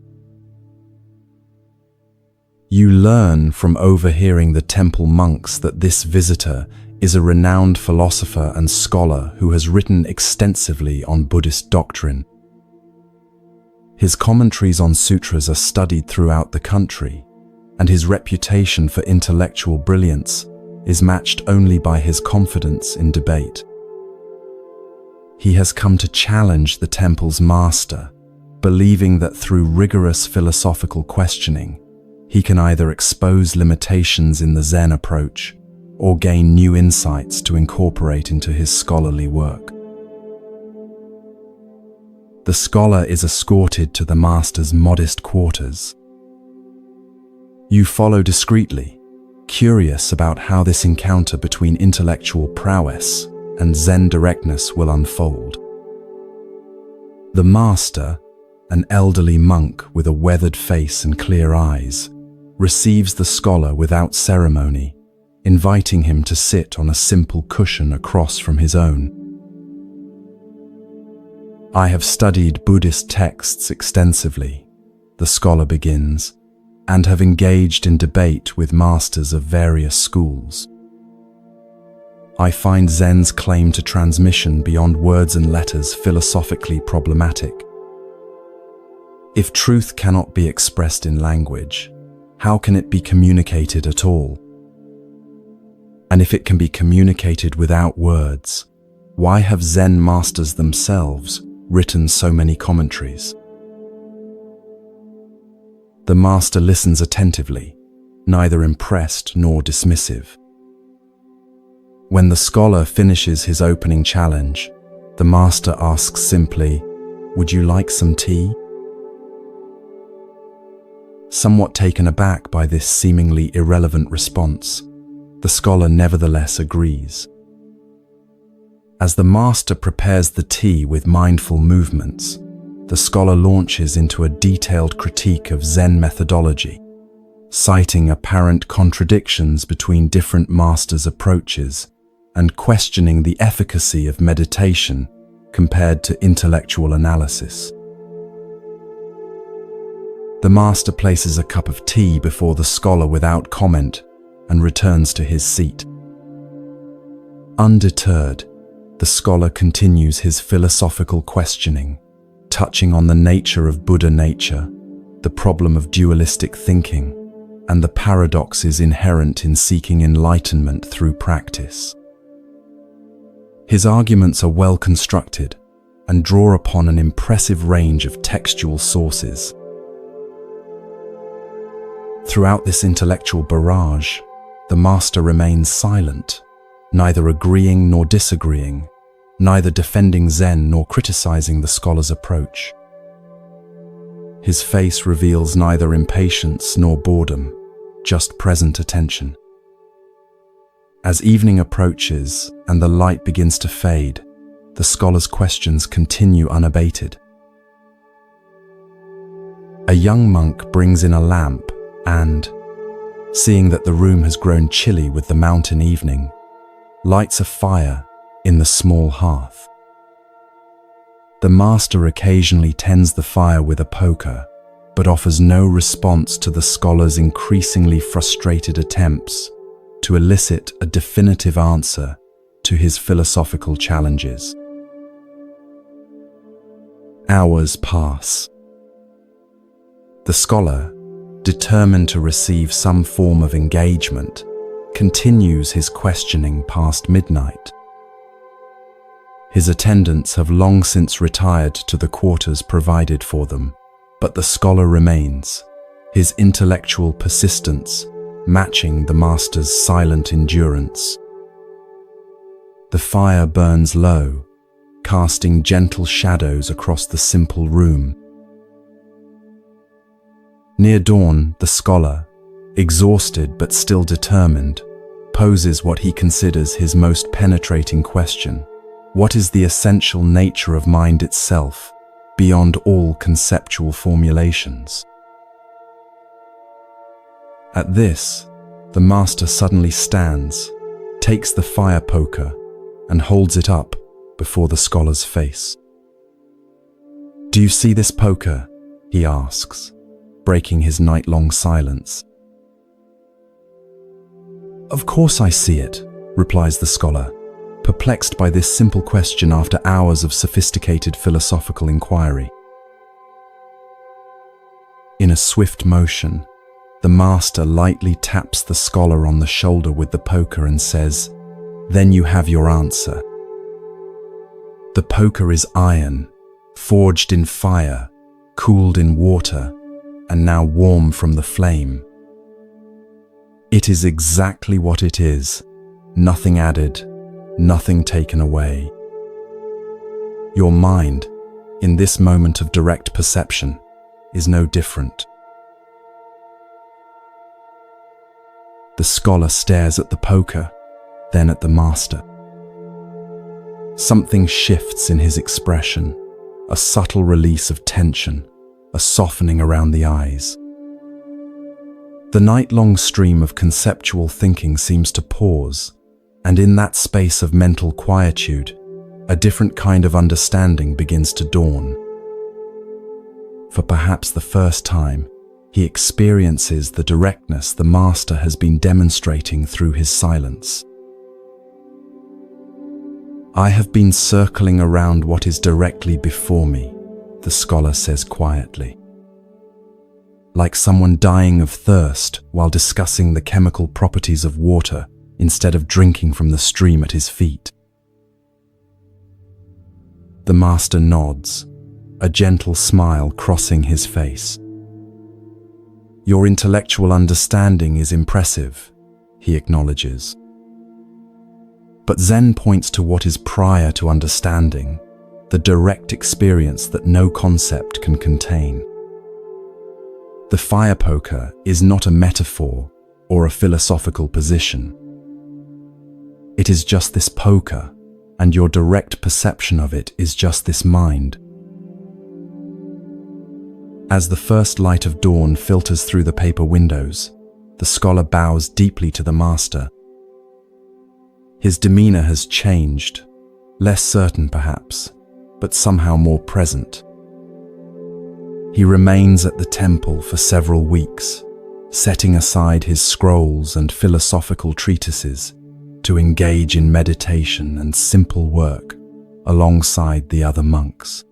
You learn from overhearing the temple monks that this visitor is a renowned philosopher and scholar who has written extensively on Buddhist doctrine. His commentaries on sutras are studied throughout the country, and his reputation for intellectual brilliance is matched only by his confidence in debate. He has come to challenge the temple's master, believing that through rigorous philosophical questioning, he can either expose limitations in the Zen approach or gain new insights to incorporate into his scholarly work. The scholar is escorted to the master's modest quarters. You follow discreetly, curious about how this encounter between intellectual prowess and Zen directness will unfold. The master, an elderly monk with a weathered face and clear eyes, receives the scholar without ceremony, inviting him to sit on a simple cushion across from his own. "I have studied Buddhist texts extensively," the scholar begins, "and have engaged in debate with masters of various schools. I find Zen's claim to transmission beyond words and letters philosophically problematic. If truth cannot be expressed in language, how can it be communicated at all? And if it can be communicated without words, why have Zen masters themselves written so many commentaries?" The master listens attentively, neither impressed nor dismissive. When the scholar finishes his opening challenge, the master asks simply, "Would you like some tea?" Somewhat taken aback by this seemingly irrelevant response, the scholar nevertheless agrees. As the master prepares the tea with mindful movements, the scholar launches into a detailed critique of Zen methodology, citing apparent contradictions between different masters' approaches and questioning the efficacy of meditation compared to intellectual analysis. The master places a cup of tea before the scholar without comment and returns to his seat. Undeterred, the scholar continues his philosophical questioning, touching on the nature of Buddha nature, the problem of dualistic thinking, and the paradoxes inherent in seeking enlightenment through practice. His arguments are well constructed and draw upon an impressive range of textual sources. Throughout this intellectual barrage, the master remains silent, neither agreeing nor disagreeing, neither defending Zen nor criticizing the scholar's approach. His face reveals neither impatience nor boredom, just present attention. As evening approaches and the light begins to fade, the scholar's questions continue unabated. A young monk brings in a lamp and, seeing that the room has grown chilly with the mountain evening, lights a fire in the small hearth. The master occasionally tends the fire with a poker, but offers no response to the scholar's increasingly frustrated attempts to elicit a definitive answer to his philosophical challenges. Hours pass. The scholar, determined to receive some form of engagement, continues his questioning past midnight. His attendants have long since retired to the quarters provided for them, but the scholar remains, his intellectual persistence matching the master's silent endurance. The fire burns low, casting gentle shadows across the simple room. Near dawn, the scholar, exhausted but still determined, poses what he considers his most penetrating question: what is the essential nature of mind itself, beyond all conceptual formulations? At this, the master suddenly stands, takes the fire poker, and holds it up before the scholar's face. "Do you see this poker?" he asks, breaking his night-long silence. "Of course I see it," replies the scholar, perplexed by this simple question after hours of sophisticated philosophical inquiry. In a swift motion, the master lightly taps the scholar on the shoulder with the poker and says, "Then you have your answer." The poker is iron, forged in fire, cooled in water, and now warm from the flame. It is exactly what it is, nothing added, nothing taken away. Your mind, in this moment of direct perception, is no different. The scholar stares at the poker, then at the master. Something shifts in his expression, a subtle release of tension, a softening around the eyes. The night-long stream of conceptual thinking seems to pause, and in that space of mental quietude, a different kind of understanding begins to dawn. For perhaps the first time, he experiences the directness the master has been demonstrating through his silence. "I have been circling around what is directly before me," the scholar says quietly. Like someone dying of thirst while discussing the chemical properties of water instead of drinking from the stream at his feet. The master nods, a gentle smile crossing his face. "Your intellectual understanding is impressive," he acknowledges. But Zen points to what is prior to understanding, the direct experience that no concept can contain. The fire poker is not a metaphor or a philosophical position. It is just this poker, and your direct perception of it is just this mind. As the first light of dawn filters through the paper windows, the scholar bows deeply to the master. His demeanor has changed, less certain perhaps, but somehow more present. He remains at the temple for several weeks, setting aside his scrolls and philosophical treatises to engage in meditation and simple work alongside the other monks.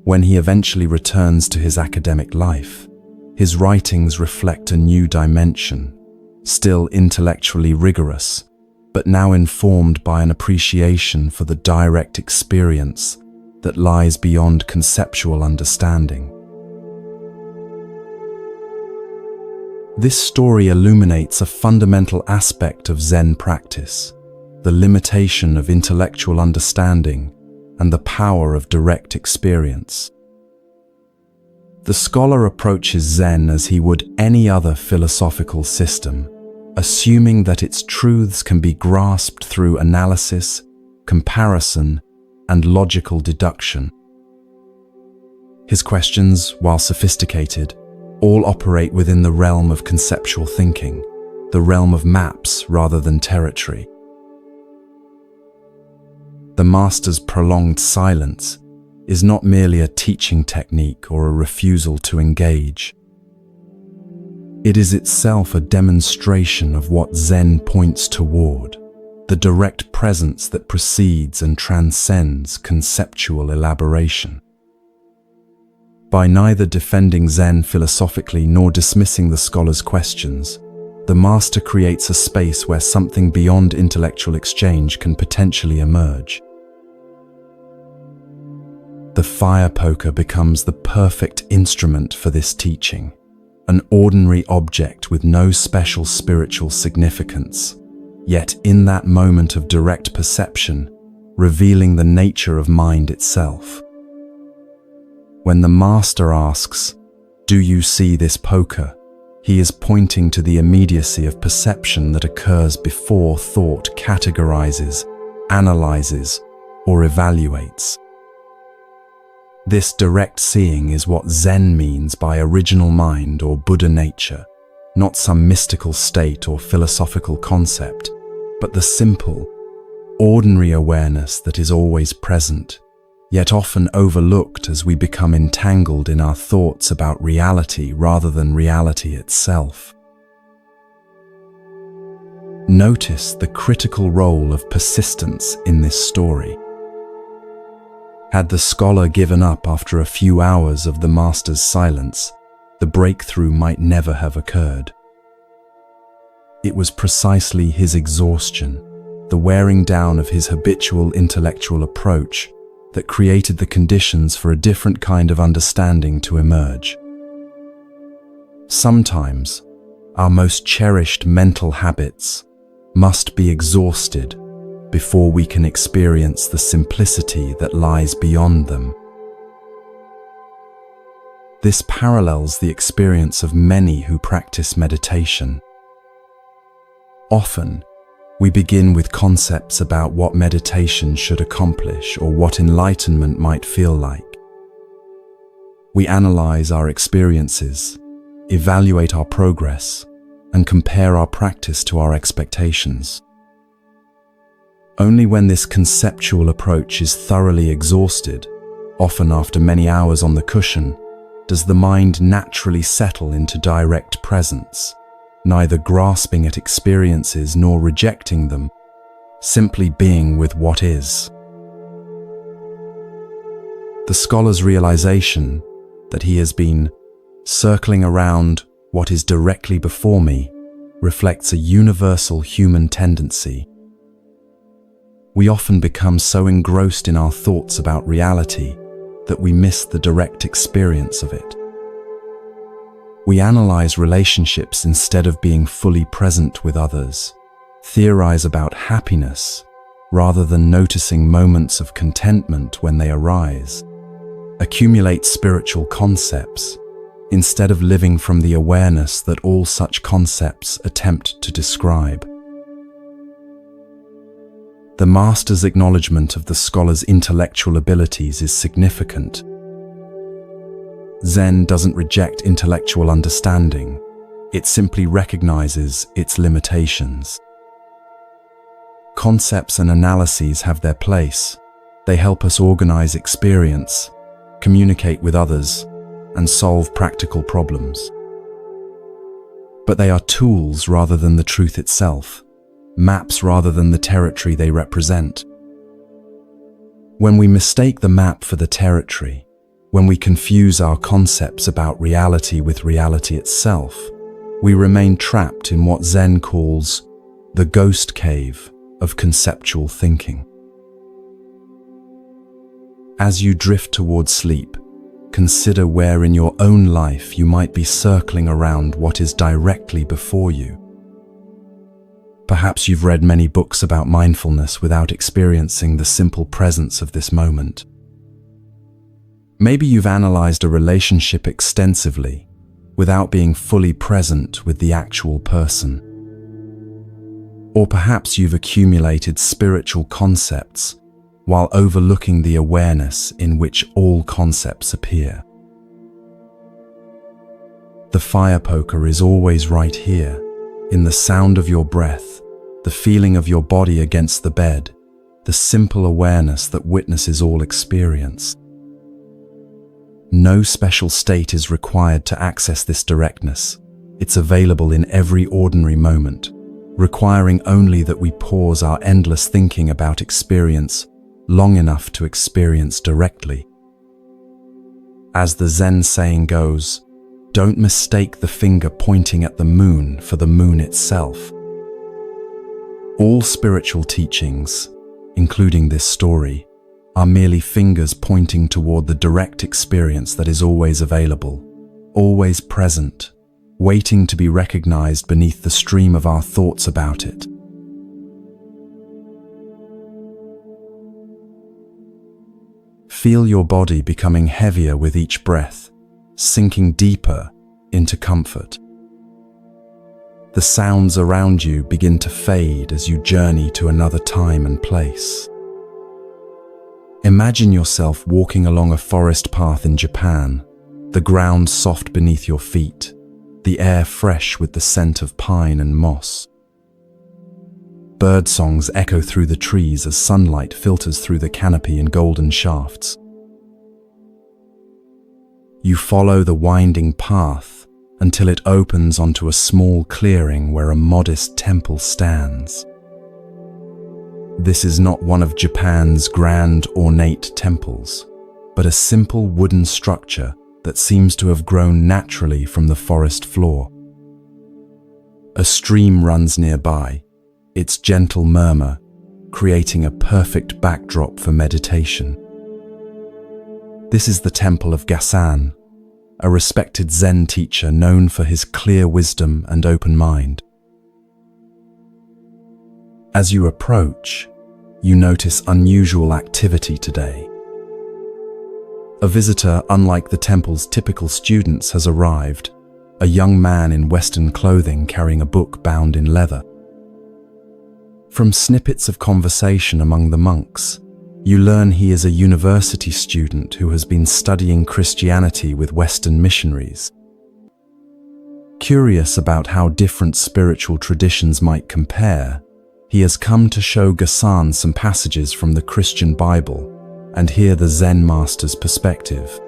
When he eventually returns to his academic life, his writings reflect a new dimension, still intellectually rigorous, but now informed by an appreciation for the direct experience that lies beyond conceptual understanding. This story illuminates a fundamental aspect of Zen practice, the limitation of intellectual understanding and the power of direct experience. The scholar approaches Zen as he would any other philosophical system, assuming that its truths can be grasped through analysis, comparison, and logical deduction. His questions, while sophisticated, all operate within the realm of conceptual thinking, the realm of maps rather than territory. The master's prolonged silence is not merely a teaching technique or a refusal to engage. It is itself a demonstration of what Zen points toward, the direct presence that precedes and transcends conceptual elaboration. By neither defending Zen philosophically nor dismissing the scholar's questions, the master creates a space where something beyond intellectual exchange can potentially emerge. The fire poker becomes the perfect instrument for this teaching, an ordinary object with no special spiritual significance, yet in that moment of direct perception, revealing the nature of mind itself. When the master asks, "Do you see this poker?" he is pointing to the immediacy of perception that occurs before thought categorizes, analyzes, or evaluates. This direct seeing is what Zen means by original mind or Buddha nature, not some mystical state or philosophical concept, but the simple, ordinary awareness that is always present, yet often overlooked as we become entangled in our thoughts about reality rather than reality itself. Notice the critical role of persistence in this story. Had the scholar given up after a few hours of the master's silence, the breakthrough might never have occurred. It was precisely his exhaustion, the wearing down of his habitual intellectual approach, that created the conditions for a different kind of understanding to emerge. Sometimes, our most cherished mental habits must be exhausted before we can experience the simplicity that lies beyond them. This parallels the experience of many who practice meditation. Often, We begin with concepts about what meditation should accomplish or what enlightenment might feel like. We analyze our experiences, evaluate our progress, and compare our practice to our expectations. Only when this conceptual approach is thoroughly exhausted, often after many hours on the cushion, does the mind naturally settle into direct presence, neither grasping at experiences nor rejecting them, simply being with what is. The scholar's realization that he has been circling around what is directly before me reflects a universal human tendency. We often become so engrossed in our thoughts about reality that we miss the direct experience of it. We analyze relationships instead of being fully present with others, theorize about happiness rather than noticing moments of contentment when they arise, accumulate spiritual concepts instead of living from the awareness that all such concepts attempt to describe. The master's acknowledgement of the scholar's intellectual abilities is significant. Zen doesn't reject intellectual understanding, it simply recognizes its limitations. Concepts and analyses have their place. They help us organize experience, communicate with others, and solve practical problems. But they are tools rather than the truth itself, maps rather than the territory they represent. When we mistake the map for the territory, when we confuse our concepts about reality with reality itself, we remain trapped in what Zen calls the ghost cave of conceptual thinking. As you drift towards sleep, consider where in your own life you might be circling around what is directly before you. Perhaps you've read many books about mindfulness without experiencing the simple presence of this moment. Maybe you've analyzed a relationship extensively without being fully present with the actual person. Or perhaps you've accumulated spiritual concepts while overlooking the awareness in which all concepts appear. The fire poker is always right here, in the sound of your breath, the feeling of your body against the bed, the simple awareness that witnesses all experience. No special state is required to access this directness. It's available in every ordinary moment, requiring only that we pause our endless thinking about experience long enough to experience directly. As the Zen saying goes, don't mistake the finger pointing at the moon for the moon itself. All spiritual teachings, including this story, are merely fingers pointing toward the direct experience that is always available, always present, waiting to be recognized beneath the stream of our thoughts about it. Feel your body becoming heavier with each breath, sinking deeper into comfort. The sounds around you begin to fade as you journey to another time and place. Imagine yourself walking along a forest path in Japan, the ground soft beneath your feet, the air fresh with the scent of pine and moss. Bird songs echo through the trees as sunlight filters through the canopy in golden shafts. You follow the winding path until it opens onto a small clearing where a modest temple stands. This is not one of Japan's grand, ornate temples, but a simple wooden structure that seems to have grown naturally from the forest floor. A stream runs nearby, its gentle murmur creating a perfect backdrop for meditation. This is the temple of Gasan, a respected Zen teacher known for his clear wisdom and open mind. As you approach, you notice unusual activity today. A visitor, unlike the temple's typical students, has arrived, a young man in Western clothing carrying a book bound in leather. From snippets of conversation among the monks, you learn he is a university student who has been studying Christianity with Western missionaries. Curious about how different spiritual traditions might compare, he has come to show Ghassan some passages from the Christian Bible and hear the Zen master's perspective.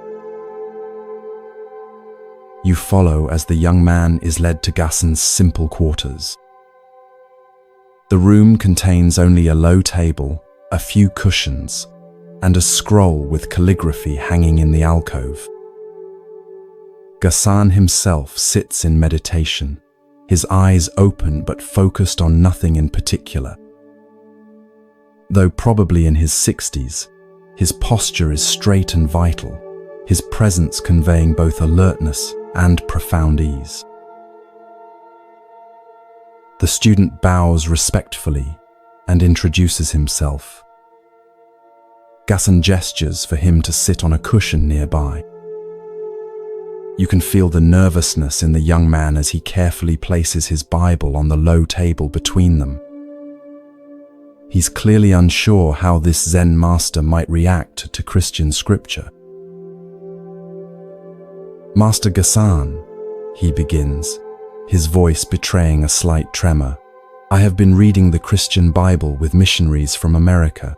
You follow as the young man is led to Ghassan's simple quarters. The room contains only a low table, a few cushions, and a scroll with calligraphy hanging in the alcove. Ghassan himself sits in meditation, his eyes open but focused on nothing in particular. Though probably in his 60s, his posture is straight and vital, his presence conveying both alertness and profound ease. The student bows respectfully and introduces himself. Ghassan gestures for him to sit on a cushion nearby. You can feel the nervousness in the young man as he carefully places his Bible on the low table between them. He's clearly unsure how this Zen master might react to Christian scripture. "Master Ghassan," he begins, his voice betraying a slight tremor, "I have been reading the Christian Bible with missionaries from America.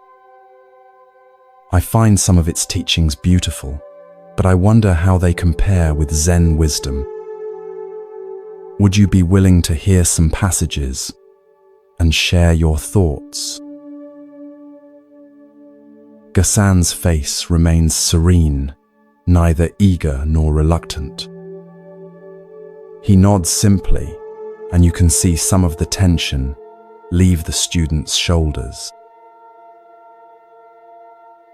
I find some of its teachings beautiful, but I wonder how they compare with Zen wisdom. Would you be willing to hear some passages and share your thoughts?" Ghassan's face remains serene, neither eager nor reluctant. He nods simply, and you can see some of the tension leave the student's shoulders.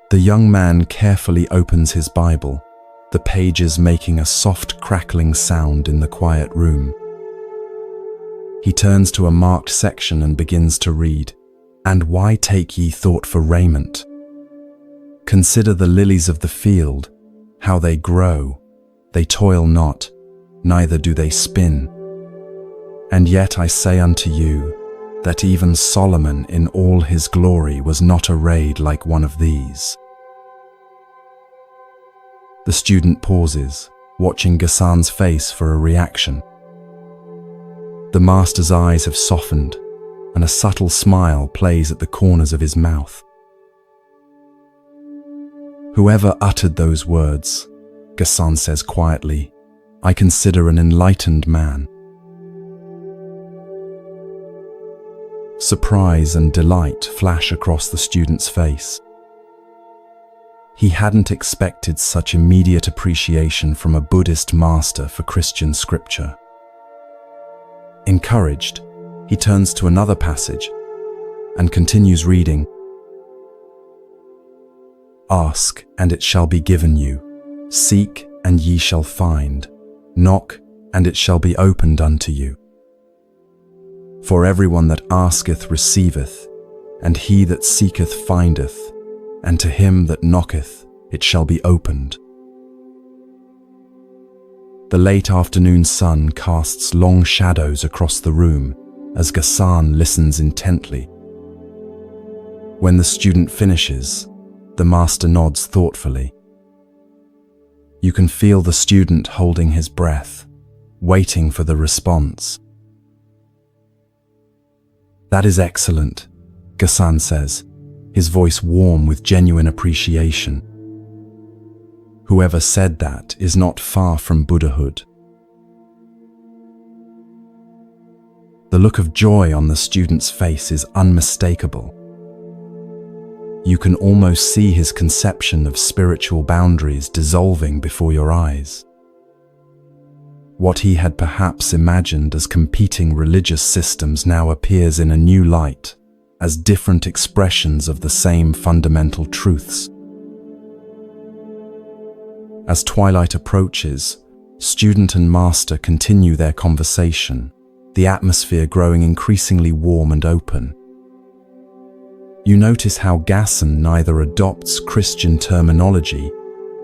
The young man carefully opens his Bible, the pages making a soft crackling sound in the quiet room. He turns to a marked section and begins to read, "And why take ye thought for raiment? Consider the lilies of the field, how they grow. They toil not, neither do they spin. And yet I say unto you, that even Solomon in all his glory was not arrayed like one of these." The student pauses, watching Ghassan's face for a reaction. The master's eyes have softened, and a subtle smile plays at the corners of his mouth. "Whoever uttered those words," Ghassan says quietly, "I consider an enlightened man." Surprise and delight flash across the student's face. He hadn't expected such immediate appreciation from a Buddhist master for Christian scripture. Encouraged, he turns to another passage and continues reading. "Ask, and it shall be given you. Seek, and ye shall find. Knock, and it shall be opened unto you. For everyone that asketh receiveth, and he that seeketh findeth, and to him that knocketh it shall be opened." The late afternoon sun casts long shadows across the room as Ghassan listens intently. When the student finishes, the master nods thoughtfully. You can feel the student holding his breath, waiting for the response. "That is excellent," Ghassan says, his voice warm with genuine appreciation. Whoever said that is not far from Buddhahood. The look of joy on the student's face is unmistakable. You can almost see his conception of spiritual boundaries dissolving before your eyes. What he had perhaps imagined as competing religious systems now appears in a new light, as different expressions of the same fundamental truths. As twilight approaches, student and master continue their conversation, the atmosphere growing increasingly warm and open. You notice how Ghassan neither adopts Christian terminology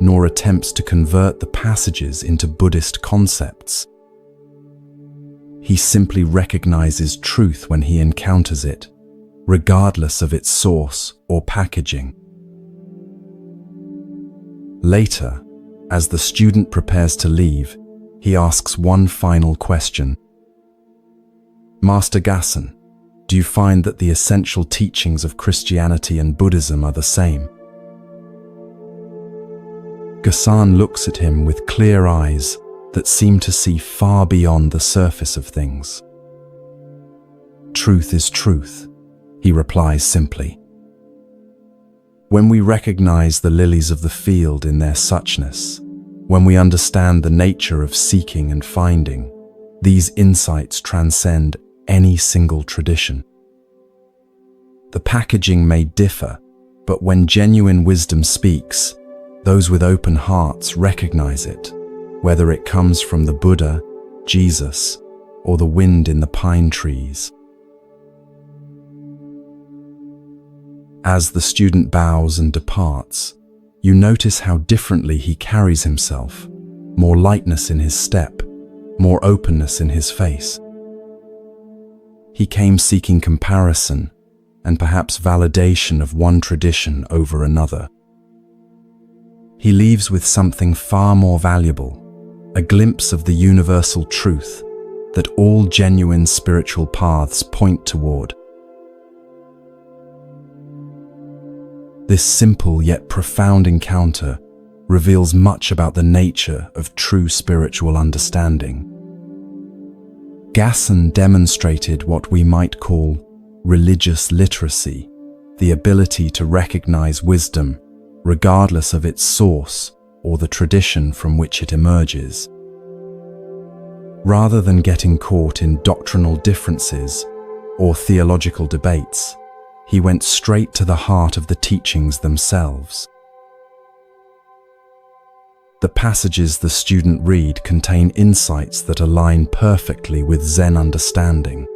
nor attempts to convert the passages into Buddhist concepts. He simply recognizes truth when he encounters it, regardless of its source or packaging. Later, as the student prepares to leave, he asks one final question. Master Gassen, do you find that the essential teachings of Christianity and Buddhism are the same? Gassen looks at him with clear eyes that seem to see far beyond the surface of things. Truth is truth, he replies simply. When we recognize the lilies of the field in their suchness, when we understand the nature of seeking and finding, these insights transcend any single tradition. The packaging may differ, but when genuine wisdom speaks, those with open hearts recognize it, whether it comes from the Buddha, Jesus, or the wind in the pine trees. As the student bows and departs, you notice how differently he carries himself, more lightness in his step, more openness in his face. He came seeking comparison and perhaps validation of one tradition over another. He leaves with something far more valuable, a glimpse of the universal truth that all genuine spiritual paths point toward. This simple yet profound encounter reveals much about the nature of true spiritual understanding. Gassen demonstrated what we might call religious literacy, the ability to recognize wisdom regardless of its source or the tradition from which it emerges. Rather than getting caught in doctrinal differences or theological debates, he went straight to the heart of the teachings themselves. The passages the student read contain insights that align perfectly with Zen understanding.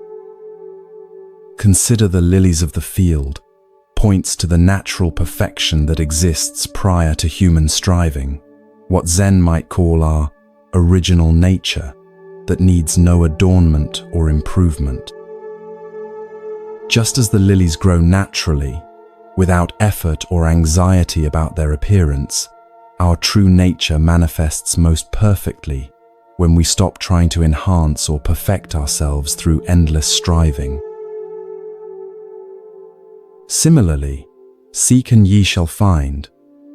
Consider the lilies of the field points to the natural perfection that exists prior to human striving, what Zen might call our original nature that needs no adornment or improvement. Just as the lilies grow naturally, without effort or anxiety about their appearance, our true nature manifests most perfectly when we stop trying to enhance or perfect ourselves through endless striving. Similarly, "Seek and ye shall find"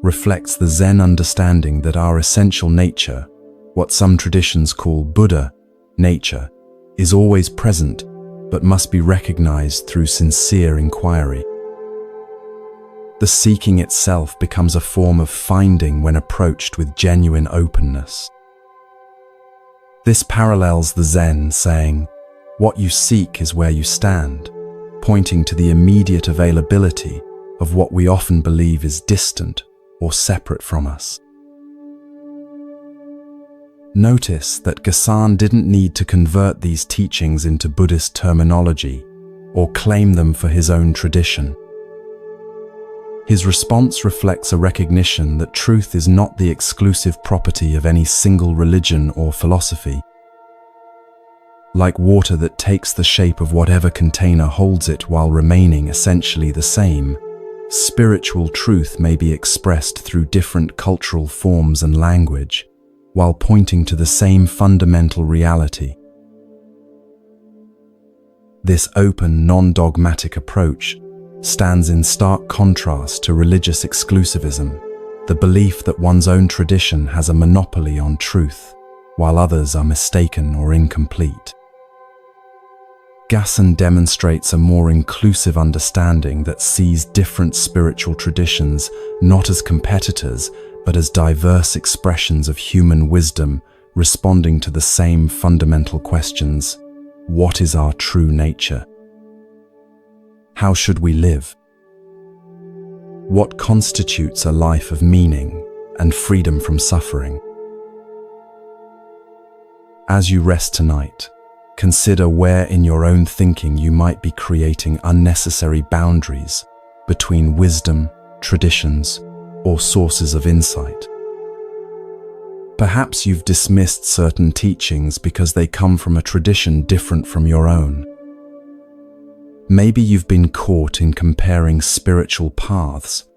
reflects the Zen understanding that our essential nature, what some traditions call Buddha nature, is always present but must be recognized through sincere inquiry. The seeking itself becomes a form of finding when approached with genuine openness. This parallels the Zen saying, "What you seek is where you stand," pointing to the immediate availability of what we often believe is distant or separate from us. Notice that Gassen didn't need to convert these teachings into Buddhist terminology or claim them for his own tradition. His response reflects a recognition that truth is not the exclusive property of any single religion or philosophy. Like water that takes the shape of whatever container holds it while remaining essentially the same, spiritual truth may be expressed through different cultural forms and language, while pointing to the same fundamental reality. This open, non-dogmatic approach stands in stark contrast to religious exclusivism, the belief that one's own tradition has a monopoly on truth, while others are mistaken or incomplete. Gassen demonstrates a more inclusive understanding that sees different spiritual traditions not as competitors, but as diverse expressions of human wisdom responding to the same fundamental questions. What is our true nature? How should we live? What constitutes a life of meaning and freedom from suffering? As you rest tonight, consider where in your own thinking you might be creating unnecessary boundaries between wisdom, traditions, or sources of insight. Perhaps you've dismissed certain teachings because they come from a tradition different from your own. Maybe you've been caught in comparing spiritual paths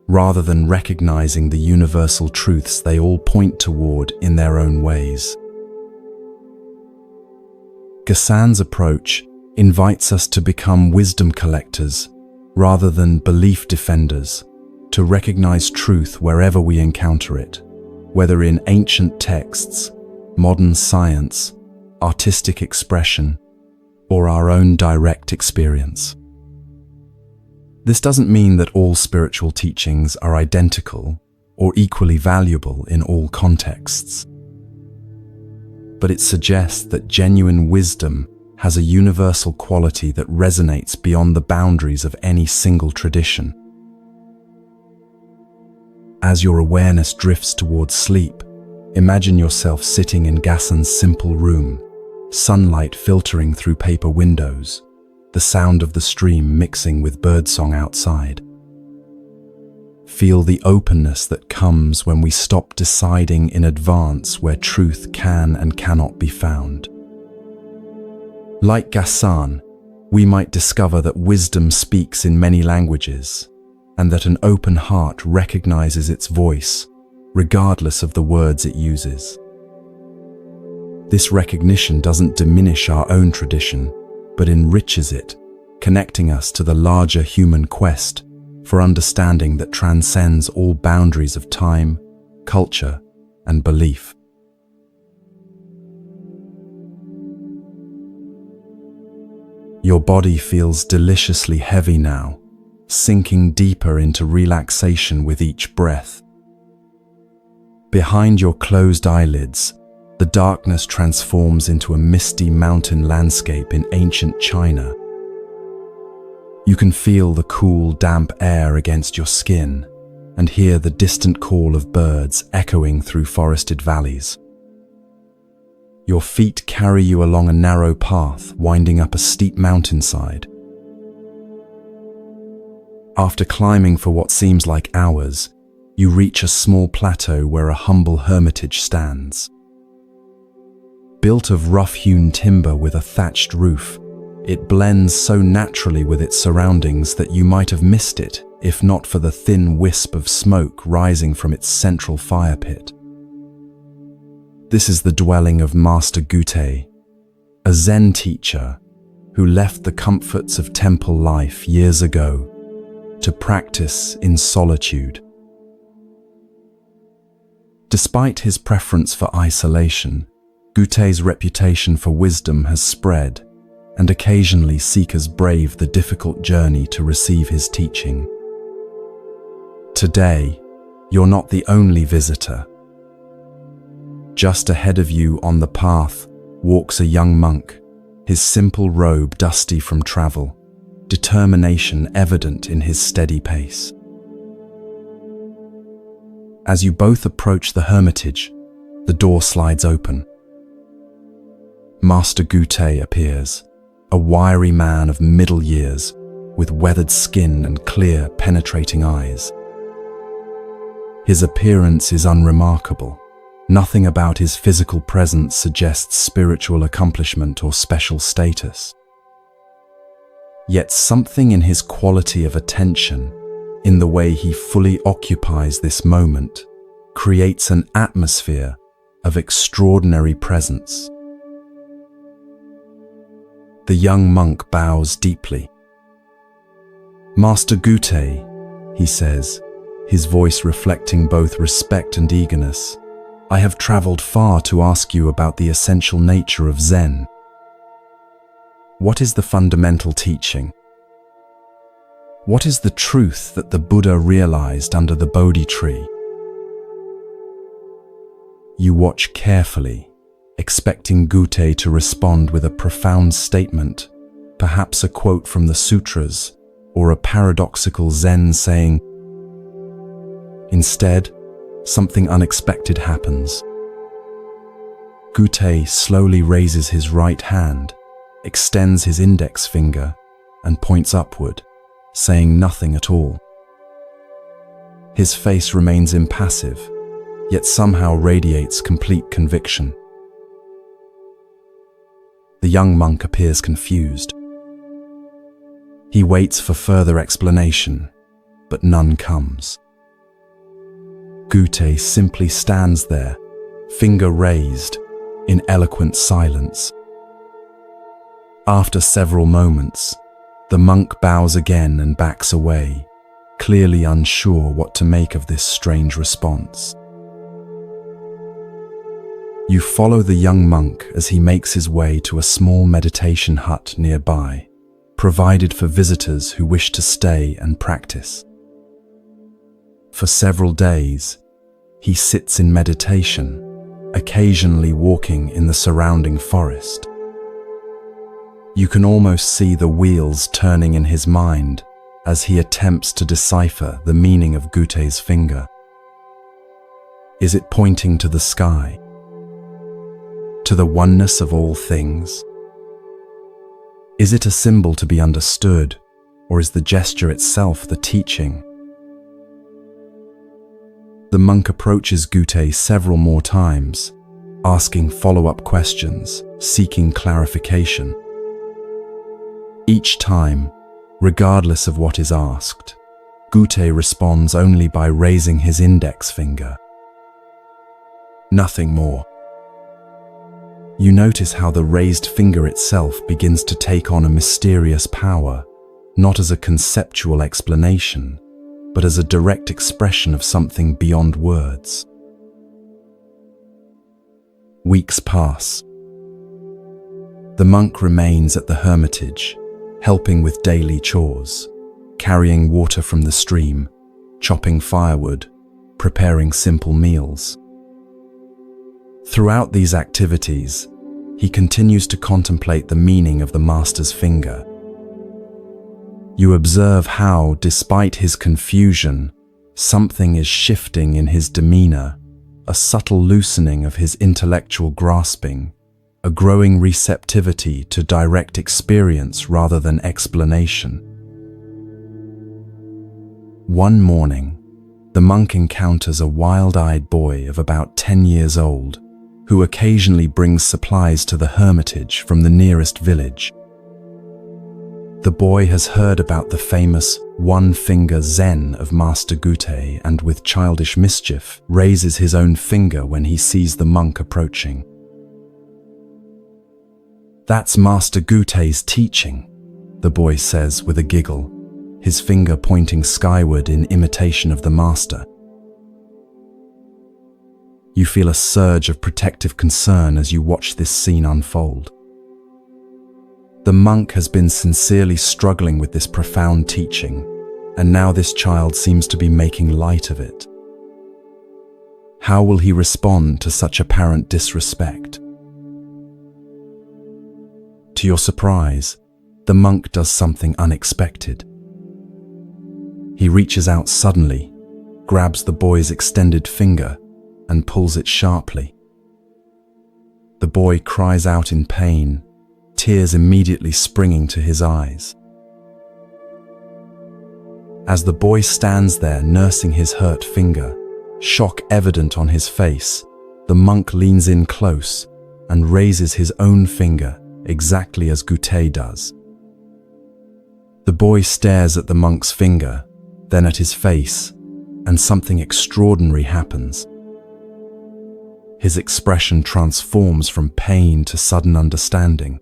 rather than recognizing the universal truths they all point toward in their own ways. Gassan's approach invites us to become wisdom collectors rather than belief defenders, to recognize truth wherever we encounter it, whether in ancient texts, modern science, artistic expression, or our own direct experience. This doesn't mean that all spiritual teachings are identical or equally valuable in all contexts, but it suggests that genuine wisdom has a universal quality that resonates beyond the boundaries of any single tradition. As your awareness drifts towards sleep, imagine yourself sitting in Gassan's simple room, sunlight filtering through paper windows, the sound of the stream mixing with birdsong outside. Feel the openness that comes when we stop deciding in advance where truth can and cannot be found. Like Gassan, we might discover that wisdom speaks in many languages, and that an open heart recognizes its voice, regardless of the words it uses. This recognition doesn't diminish our own tradition, but enriches it, connecting us to the larger human quest for understanding that transcends all boundaries of time, culture, and belief. Your body feels deliciously heavy now, sinking deeper into relaxation with each breath. Behind your closed eyelids, the darkness transforms into a misty mountain landscape in ancient China. You can feel the cool, damp air against your skin and hear the distant call of birds echoing through forested valleys. Your feet carry you along a narrow path winding up a steep mountainside. After climbing for what seems like hours, you reach a small plateau where a humble hermitage stands. Built of rough-hewn timber with a thatched roof, it blends so naturally with its surroundings that you might have missed it if not for the thin wisp of smoke rising from its central fire pit. This is the dwelling of Master Gute, a Zen teacher who left the comforts of temple life years ago to practice in solitude. Despite his preference for isolation, Gute's reputation for wisdom has spread, and occasionally seekers brave the difficult journey to receive his teaching. Today, you're not the only visitor. Just ahead of you on the path walks a young monk, his simple robe dusty from travel, determination evident in his steady pace. As you both approach the hermitage, the door slides open. Master Gute appears, a wiry man of middle years, with weathered skin and clear, penetrating eyes. His appearance is unremarkable. Nothing about his physical presence suggests spiritual accomplishment or special status. Yet something in his quality of attention, in the way he fully occupies this moment, creates an atmosphere of extraordinary presence. The young monk bows deeply. "Master Gute," he says, his voice reflecting both respect and eagerness, "I have traveled far to ask you about the essential nature of Zen. What is the fundamental teaching? What is the truth that the Buddha realized under the Bodhi tree?" You watch carefully, expecting Gute to respond with a profound statement, perhaps a quote from the sutras or a paradoxical Zen saying. Instead, something unexpected happens. Gute slowly raises his right hand, extends his index finger, and points upward, saying nothing at all. His face remains impassive, yet somehow radiates complete conviction. The young monk appears confused. He waits for further explanation, but none comes. Gute simply stands there, finger raised, in eloquent silence. After several moments, the monk bows again and backs away, clearly unsure what to make of this strange response. You follow the young monk as he makes his way to a small meditation hut nearby, provided for visitors who wish to stay and practice. For several days, he sits in meditation, occasionally walking in the surrounding forest. You can almost see the wheels turning in his mind as he attempts to decipher the meaning of Gute's finger. Is it pointing to the sky? To the oneness of all things? Is it a symbol to be understood, or is the gesture itself the teaching? The monk approaches Gute several more times, asking follow-up questions, seeking clarification. Each time, regardless of what is asked, Gute responds only by raising his index finger. Nothing more. You notice how the raised finger itself begins to take on a mysterious power, not as a conceptual explanation, but as a direct expression of something beyond words. Weeks pass. The monk remains at the hermitage, helping with daily chores, carrying water from the stream, chopping firewood, preparing simple meals. Throughout these activities, he continues to contemplate the meaning of the master's finger. You observe how, despite his confusion, something is shifting in his demeanor, a subtle loosening of his intellectual grasping, a growing receptivity to direct experience rather than explanation. One morning, the monk encounters a wild-eyed boy of about 10 years old, who occasionally brings supplies to the hermitage from the nearest village. The boy has heard about the famous one-finger Zen of Master Gute and with childish mischief raises his own finger when he sees the monk approaching. "That's Master Gute's teaching," the boy says with a giggle, his finger pointing skyward in imitation of the master. You feel a surge of protective concern as you watch this scene unfold. The monk has been sincerely struggling with this profound teaching, and now this child seems to be making light of it. How will he respond to such apparent disrespect? To your surprise, the monk does something unexpected. He reaches out suddenly, grabs the boy's extended finger, and pulls it sharply. The boy cries out in pain, tears immediately springing to his eyes. As the boy stands there nursing his hurt finger, shock evident on his face, the monk leans in close and raises his own finger exactly as Gute does. The boy stares at the monk's finger, then at his face, and something extraordinary happens. His expression transforms from pain to sudden understanding.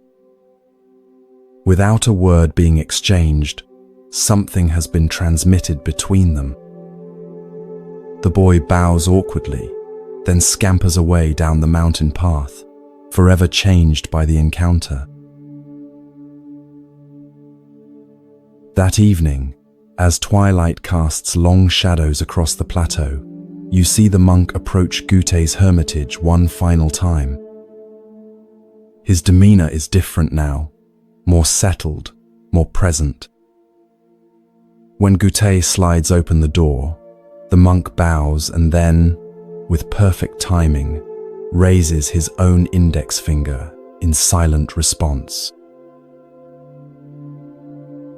Without a word being exchanged, something has been transmitted between them. The boy bows awkwardly, then scampers away down the mountain path, forever changed by the encounter. That evening, as twilight casts long shadows across the plateau, you see the monk approach Gute's hermitage one final time. His demeanor is different now, more settled, more present. When Gute slides open the door, the monk bows and then, with perfect timing, raises his own index finger in silent response.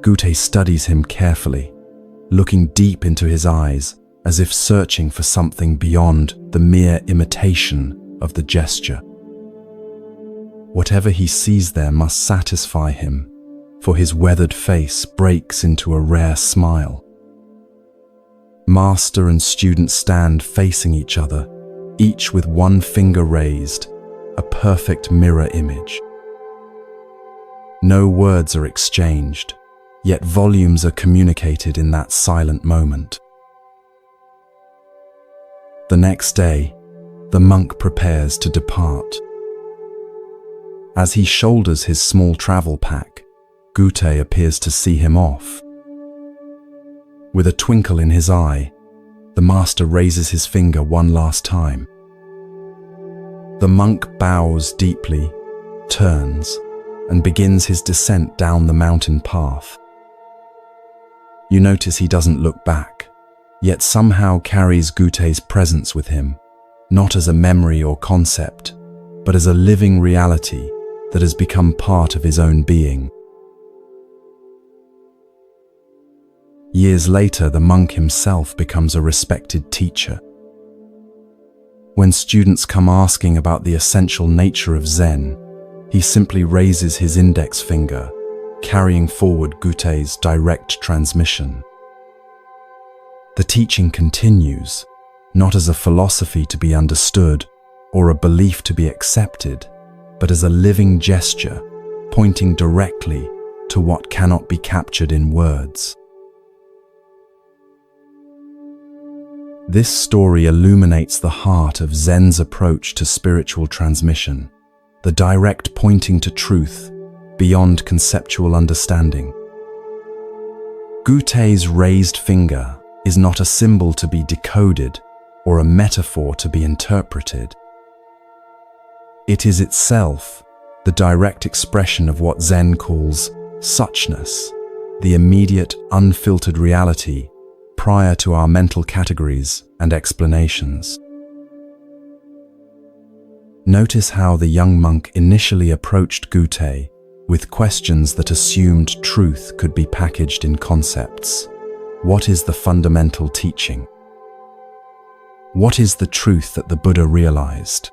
Gute studies him carefully, looking deep into his eyes as if searching for something beyond the mere imitation of the gesture. Whatever he sees there must satisfy him, for his weathered face breaks into a rare smile. Master and student stand facing each other, each with one finger raised, a perfect mirror image. No words are exchanged, yet volumes are communicated in that silent moment. The next day, the monk prepares to depart. As he shoulders his small travel pack, Gute appears to see him off. With a twinkle in his eye, the master raises his finger one last time. The monk bows deeply, turns, and begins his descent down the mountain path. You notice he doesn't look back, yet somehow carries Gute's presence with him, not as a memory or concept, but as a living reality that has become part of his own being. Years later, the monk himself becomes a respected teacher. When students come asking about the essential nature of Zen, he simply raises his index finger, carrying forward Gute's direct transmission. The teaching continues, not as a philosophy to be understood or a belief to be accepted, but as a living gesture, pointing directly to what cannot be captured in words. This story illuminates the heart of Zen's approach to spiritual transmission, the direct pointing to truth beyond conceptual understanding. Gute's raised finger is not a symbol to be decoded or a metaphor to be interpreted. It is itself the direct expression of what Zen calls suchness, the immediate, unfiltered reality prior to our mental categories and explanations. Notice how the young monk initially approached Gute with questions that assumed truth could be packaged in concepts. What is the fundamental teaching? What is the truth that the Buddha realized?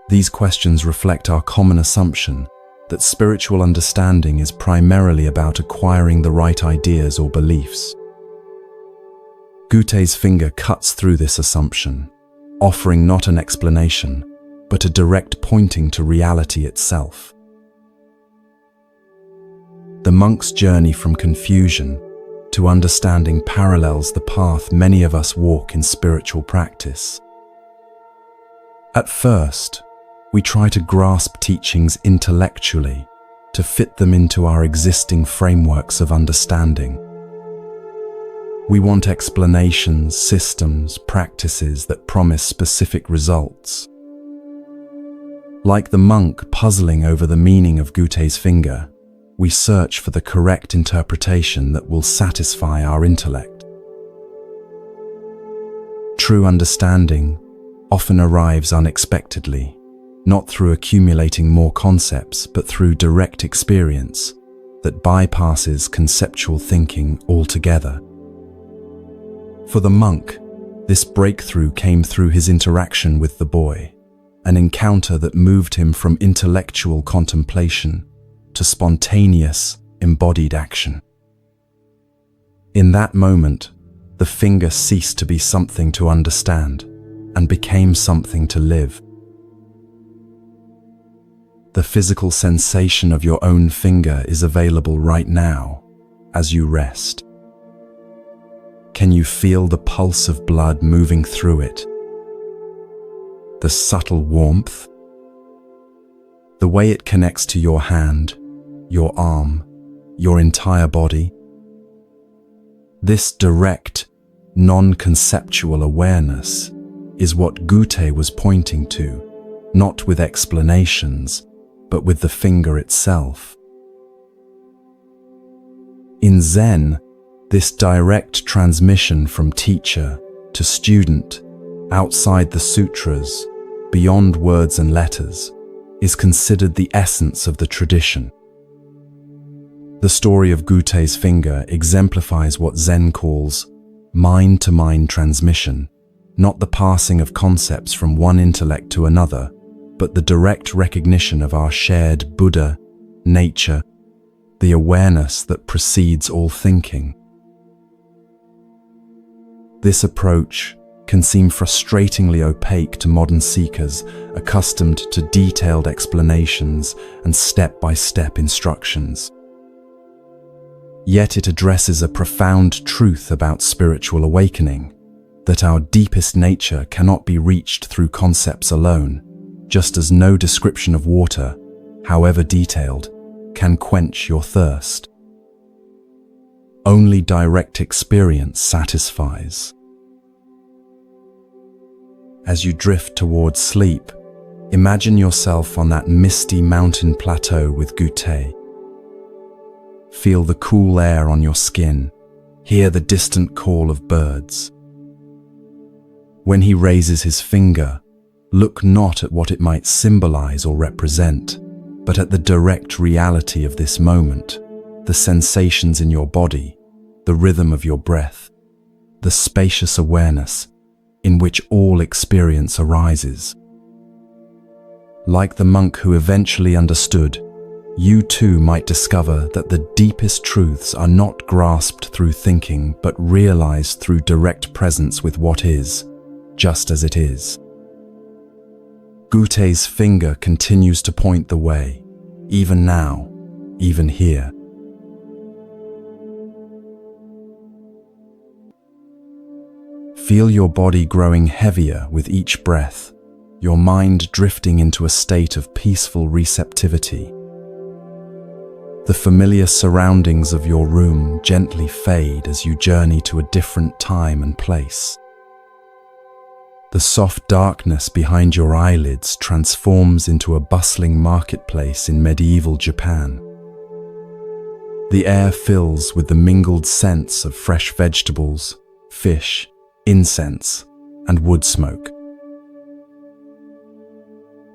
These questions reflect our common assumption that spiritual understanding is primarily about acquiring the right ideas or beliefs. Gute's finger cuts through this assumption, offering not an explanation, but a direct pointing to reality itself. The monk's journey from confusion to understanding parallels the path many of us walk in spiritual practice. At first, we try to grasp teachings intellectually to fit them into our existing frameworks of understanding. We want explanations, systems, practices that promise specific results. Like the monk puzzling over the meaning of Gute's finger, we search for the correct interpretation that will satisfy our intellect. True understanding often arrives unexpectedly, not through accumulating more concepts, but through direct experience that bypasses conceptual thinking altogether. For the monk, this breakthrough came through his interaction with the boy, an encounter that moved him from intellectual contemplation to spontaneous, embodied action. In that moment, the finger ceased to be something to understand and became something to live. The physical sensation of your own finger is available right now as you rest. Can you feel the pulse of blood moving through it? The subtle warmth? The way it connects to your hand, your arm, your entire body? This direct, non-conceptual awareness is what Gute was pointing to, not with explanations, but with the finger itself. In Zen, this direct transmission from teacher to student, outside the sutras, beyond words and letters, is considered the essence of the tradition. The story of Gute's finger exemplifies what Zen calls mind-to-mind transmission, not the passing of concepts from one intellect to another, but the direct recognition of our shared Buddha, nature, the awareness that precedes all thinking. This approach can seem frustratingly opaque to modern seekers accustomed to detailed explanations and step-by-step instructions. Yet it addresses a profound truth about spiritual awakening, that our deepest nature cannot be reached through concepts alone, just as no description of water, however detailed, can quench your thirst. Only direct experience satisfies. As you drift towards sleep, imagine yourself on that misty mountain plateau with Gute. Feel the cool air on your skin, hear the distant call of birds. When he raises his finger, look not at what it might symbolize or represent, but at the direct reality of this moment, the sensations in your body, the rhythm of your breath, the spacious awareness in which all experience arises. Like the monk who eventually understood, you too might discover that the deepest truths are not grasped through thinking but realized through direct presence with what is, just as it is. Gute's finger continues to point the way, even now, even here. Feel your body growing heavier with each breath, your mind drifting into a state of peaceful receptivity. The familiar surroundings of your room gently fade as you journey to a different time and place. The soft darkness behind your eyelids transforms into a bustling marketplace in medieval Japan. The air fills with the mingled scents of fresh vegetables, fish, incense, and wood smoke.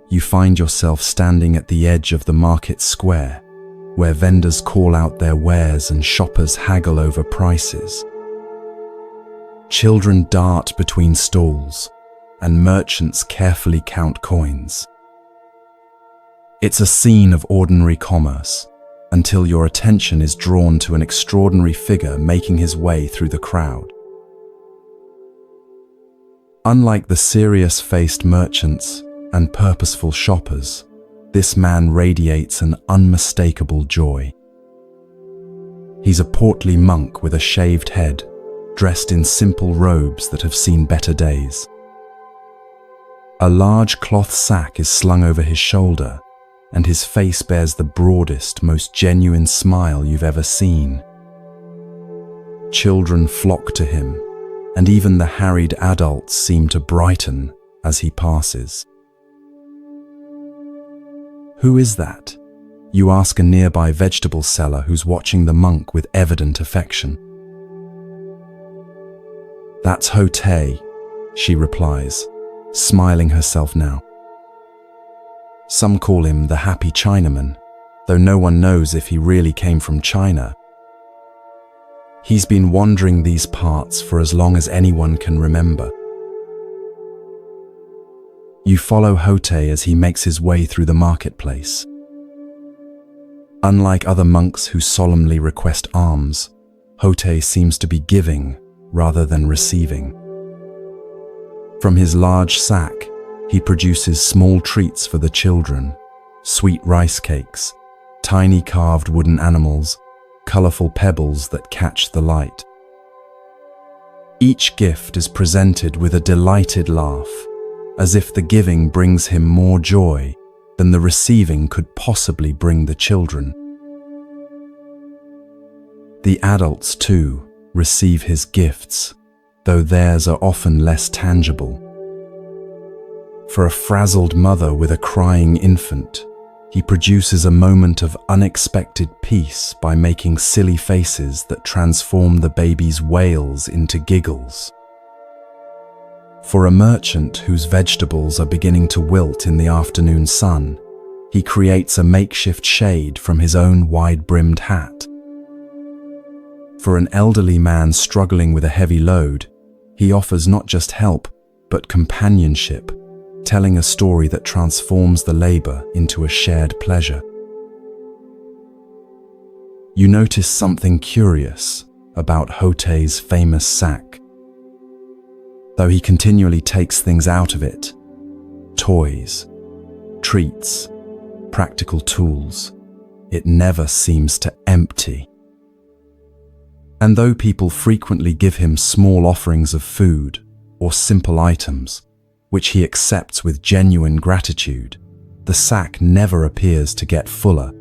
You find yourself standing at the edge of the market square, where vendors call out their wares and shoppers haggle over prices. Children dart between stalls, and merchants carefully count coins. It's a scene of ordinary commerce, until your attention is drawn to an extraordinary figure making his way through the crowd. Unlike the serious-faced merchants and purposeful shoppers, this man radiates an unmistakable joy. He's a portly monk with a shaved head, dressed in simple robes that have seen better days. A large cloth sack is slung over his shoulder, and his face bears the broadest, most genuine smile you've ever seen. Children flock to him, and even the harried adults seem to brighten as he passes. Who is that? You ask a nearby vegetable seller who's watching the monk with evident affection. That's Hote, she replies, smiling herself now. Some call him the Happy Chinaman, though no one knows if he really came from China. He's been wandering these parts for as long as anyone can remember. You follow Hote as he makes his way through the marketplace. Unlike other monks who solemnly request alms, Hote seems to be giving rather than receiving. From his large sack, he produces small treats for the children, sweet rice cakes, tiny carved wooden animals, colorful pebbles that catch the light. Each gift is presented with a delighted laugh, as if the giving brings him more joy than the receiving could possibly bring the children. The adults, too, receive his gifts, though theirs are often less tangible. For a frazzled mother with a crying infant, he produces a moment of unexpected peace by making silly faces that transform the baby's wails into giggles. For a merchant whose vegetables are beginning to wilt in the afternoon sun, he creates a makeshift shade from his own wide-brimmed hat. For an elderly man struggling with a heavy load, he offers not just help, but companionship, telling a story that transforms the labor into a shared pleasure. you notice something curious about Hotei's famous sack. Though he continually takes things out of it, toys, treats, practical tools, it never seems to empty. And though people frequently give him small offerings of food or simple items, which he accepts with genuine gratitude, the sack never appears to get fuller.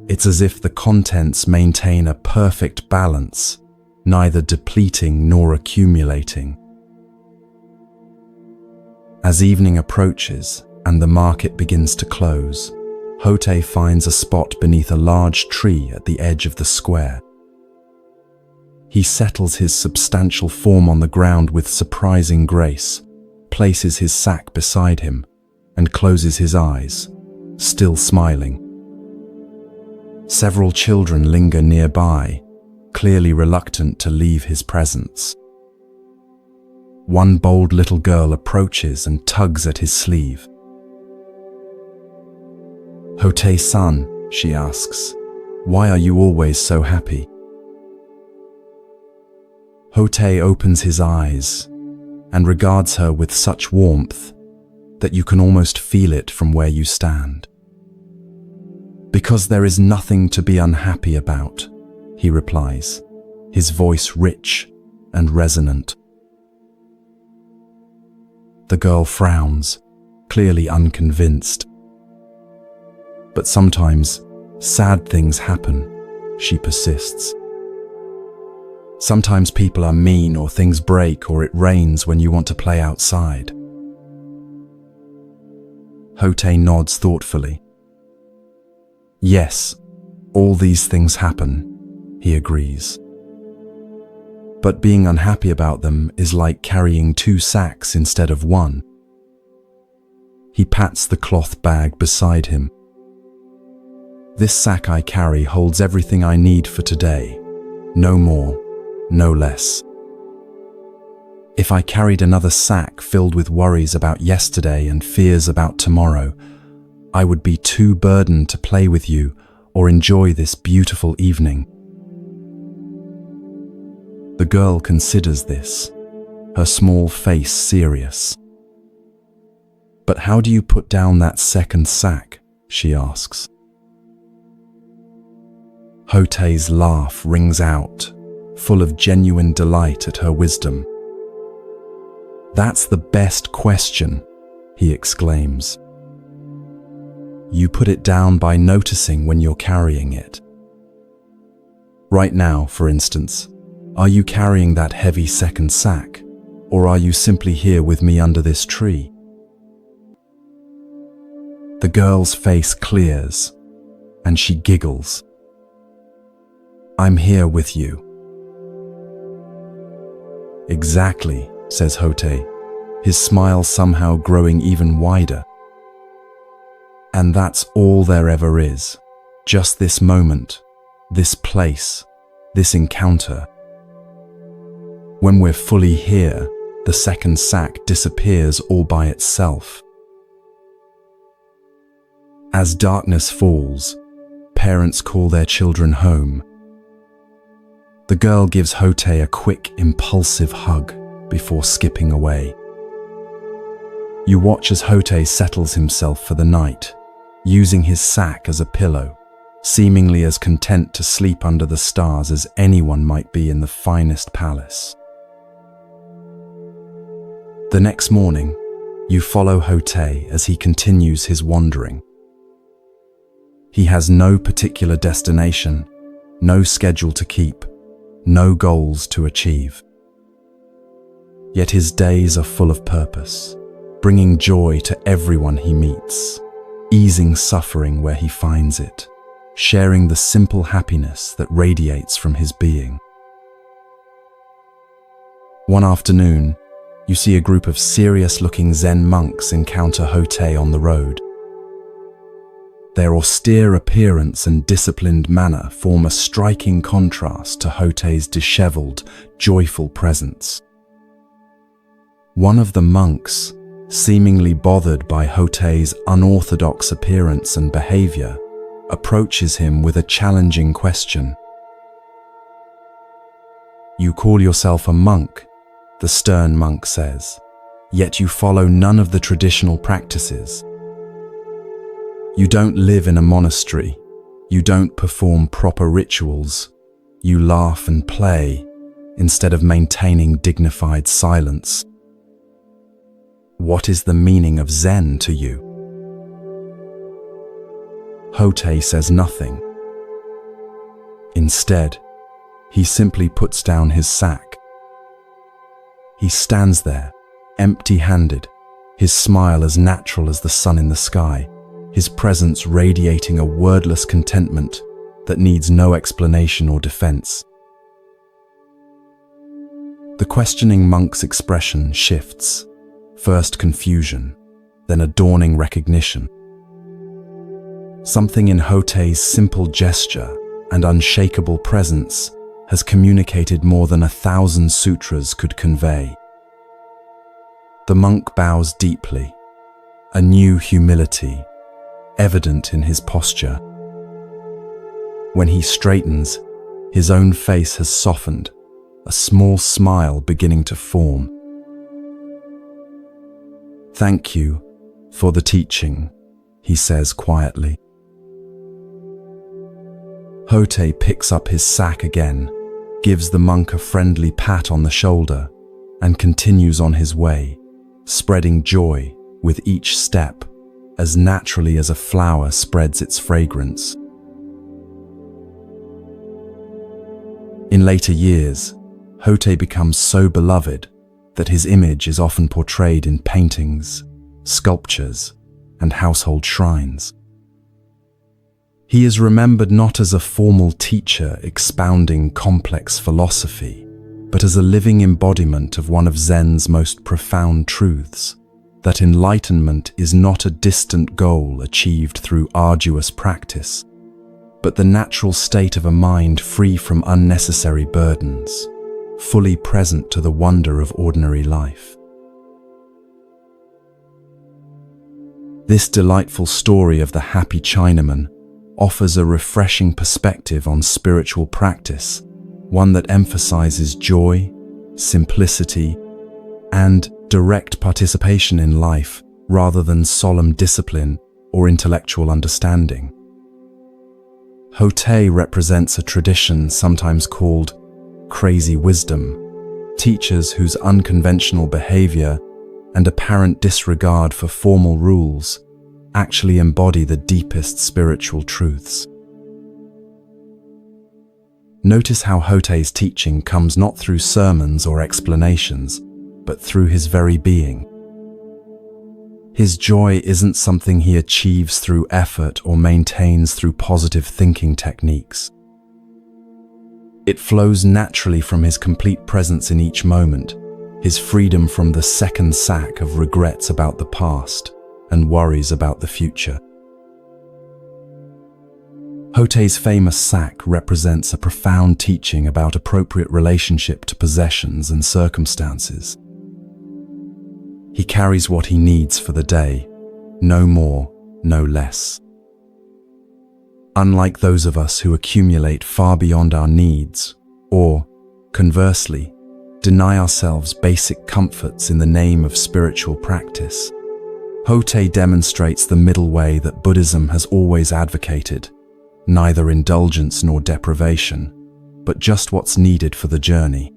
It's as if the contents maintain a perfect balance, neither depleting nor accumulating. As evening approaches and the market begins to close, Hotei finds a spot beneath a large tree at the edge of the square. He settles his substantial form on the ground with surprising grace, places his sack beside him, and closes his eyes, still smiling. Several children linger nearby, clearly reluctant to leave his presence. One bold little girl approaches and tugs at his sleeve. "Hotei-san," she asks, "why are you always so happy?" Hotei opens his eyes and regards her with such warmth that you can almost feel it from where you stand. "Because there is nothing to be unhappy about," he replies, his voice rich and resonant. The girl frowns, clearly unconvinced. "But sometimes sad things happen," she persists. "Sometimes people are mean, or things break, or it rains when you want to play outside." Hotei nods thoughtfully. "Yes, all these things happen," he agrees. "But being unhappy about them is like carrying 2 sacks instead of 1. He pats the cloth bag beside him. "This sack I carry holds everything I need for today, no more, no less. If I carried another sack filled with worries about yesterday and fears about tomorrow, I would be too burdened to play with you or enjoy this beautiful evening." The girl considers this, her small face serious. "But how do you put down that second sack?" she asks. Hotei's laugh rings out, full of genuine delight at her wisdom. "That's the best question," he exclaims. "You put it down by noticing when you're carrying it. Right now, for instance, are you carrying that heavy second sack, or are you simply here with me under this tree?" The girl's face clears, and she giggles. "I'm here with you." "Exactly," says Hotei, his smile somehow growing even wider. "And that's all there ever is, just this moment, this place, this encounter. When we're fully here, the second sack disappears all by itself." As darkness falls, parents call their children home. The girl gives Hotei a quick, impulsive hug before skipping away. You watch as Hotei settles himself for the night, using his sack as a pillow, seemingly as content to sleep under the stars as anyone might be in the finest palace. The next morning, you follow Hotei as he continues his wandering. He has no particular destination, no schedule to keep, no goals to achieve. Yet his days are full of purpose, bringing joy to everyone he meets, easing suffering where he finds it, sharing the simple happiness that radiates from his being. One afternoon, you see a group of serious-looking Zen monks encounter Hotei on the road. Their austere appearance and disciplined manner form a striking contrast to Hotei's disheveled, joyful presence. One of the monks, seemingly bothered by Hotei's unorthodox appearance and behavior, approaches him with a challenging question. "You call yourself a monk," the stern monk says, "yet you follow none of the traditional practices. You don't live in a monastery. You don't perform proper rituals. You laugh and play instead of maintaining dignified silence. What is the meaning of Zen to you?" Hotei says nothing. Instead, he simply puts down his sack. He stands there, empty-handed, his smile as natural as the sun in the sky, his presence radiating a wordless contentment that needs no explanation or defense. The questioning monk's expression shifts, first confusion, then a dawning recognition. Something in Hotei's simple gesture and unshakable presence has communicated more than 1,000 sutras could convey. The monk bows deeply, a new humility evident in his posture. When he straightens, his own face has softened, a small smile beginning to form. "Thank you for the teaching," he says quietly. Hotei picks up his sack again, gives the monk a friendly pat on the shoulder, and continues on his way, spreading joy with each step, as naturally as a flower spreads its fragrance. In later years, Hotei becomes so beloved that his image is often portrayed in paintings, sculptures, and household shrines. He is remembered not as a formal teacher expounding complex philosophy, but as a living embodiment of one of Zen's most profound truths, that enlightenment is not a distant goal achieved through arduous practice, but the natural state of a mind free from unnecessary burdens, fully present to the wonder of ordinary life. This delightful story of the happy Chinaman offers a refreshing perspective on spiritual practice, one that emphasizes joy, simplicity, and direct participation in life rather than solemn discipline or intellectual understanding. Hotei represents a tradition sometimes called crazy wisdom, teachers whose unconventional behavior and apparent disregard for formal rules actually embody the deepest spiritual truths. Notice how Hotei's teaching comes not through sermons or explanations, but through his very being. His joy isn't something he achieves through effort or maintains through positive thinking techniques. It flows naturally from his complete presence in each moment, his freedom from the second sack of regrets about the past and worries about the future. Hotei's famous sack represents a profound teaching about appropriate relationship to possessions and circumstances. He carries what he needs for the day, no more, no less. Unlike those of us who accumulate far beyond our needs, or, conversely, deny ourselves basic comforts in the name of spiritual practice, Hotei demonstrates the middle way that Buddhism has always advocated, neither indulgence nor deprivation, but just what's needed for the journey.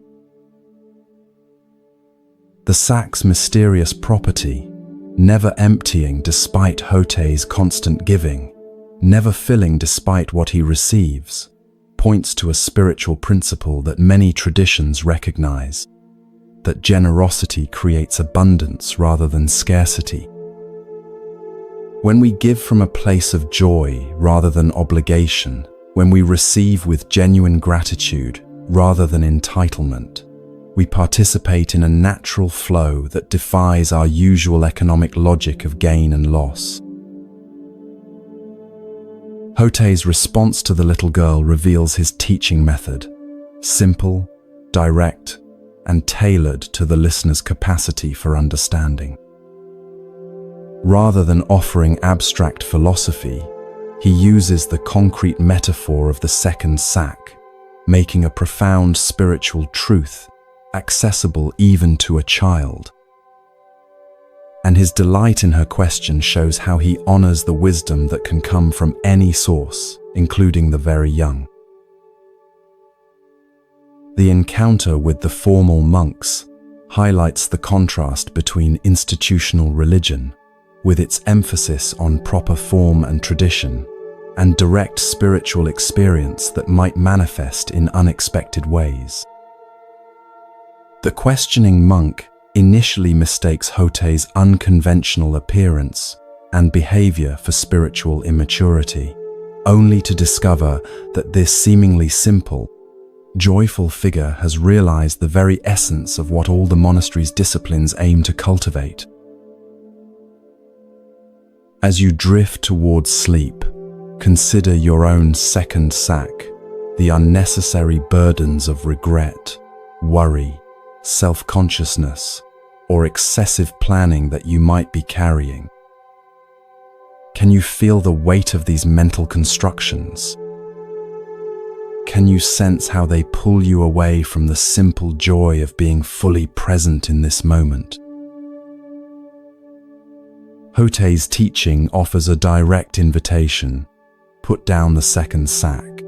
The sack's mysterious property, never emptying despite Hotei's constant giving, never filling despite what he receives, points to a spiritual principle that many traditions recognize, that generosity creates abundance rather than scarcity. When we give from a place of joy rather than obligation, when we receive with genuine gratitude rather than entitlement, we participate in a natural flow that defies our usual economic logic of gain and loss. Hotei's response to the little girl reveals his teaching method, simple, direct, and tailored to the listener's capacity for understanding. Rather than offering abstract philosophy, He uses the concrete metaphor of the second sack, making a profound spiritual truth accessible even to a child. And his delight in her question shows how he honors the wisdom that can come from any source, including the very young. The encounter with the formal monks highlights the contrast between institutional religion, with its emphasis on proper form and tradition, and direct spiritual experience that might manifest in unexpected ways. The questioning monk initially mistakes Hotei's unconventional appearance and behavior for spiritual immaturity, only to discover that this seemingly simple, joyful figure has realized the very essence of what all the monastery's disciplines aim to cultivate. As you drift towards sleep, consider your own second sack, the unnecessary burdens of regret, worry, self-consciousness, or excessive planning that you might be carrying. Can you feel the weight of these mental constructions? Can you sense how they pull you away from the simple joy of being fully present in this moment? Hotei's teaching offers a direct invitation: put down the second sack.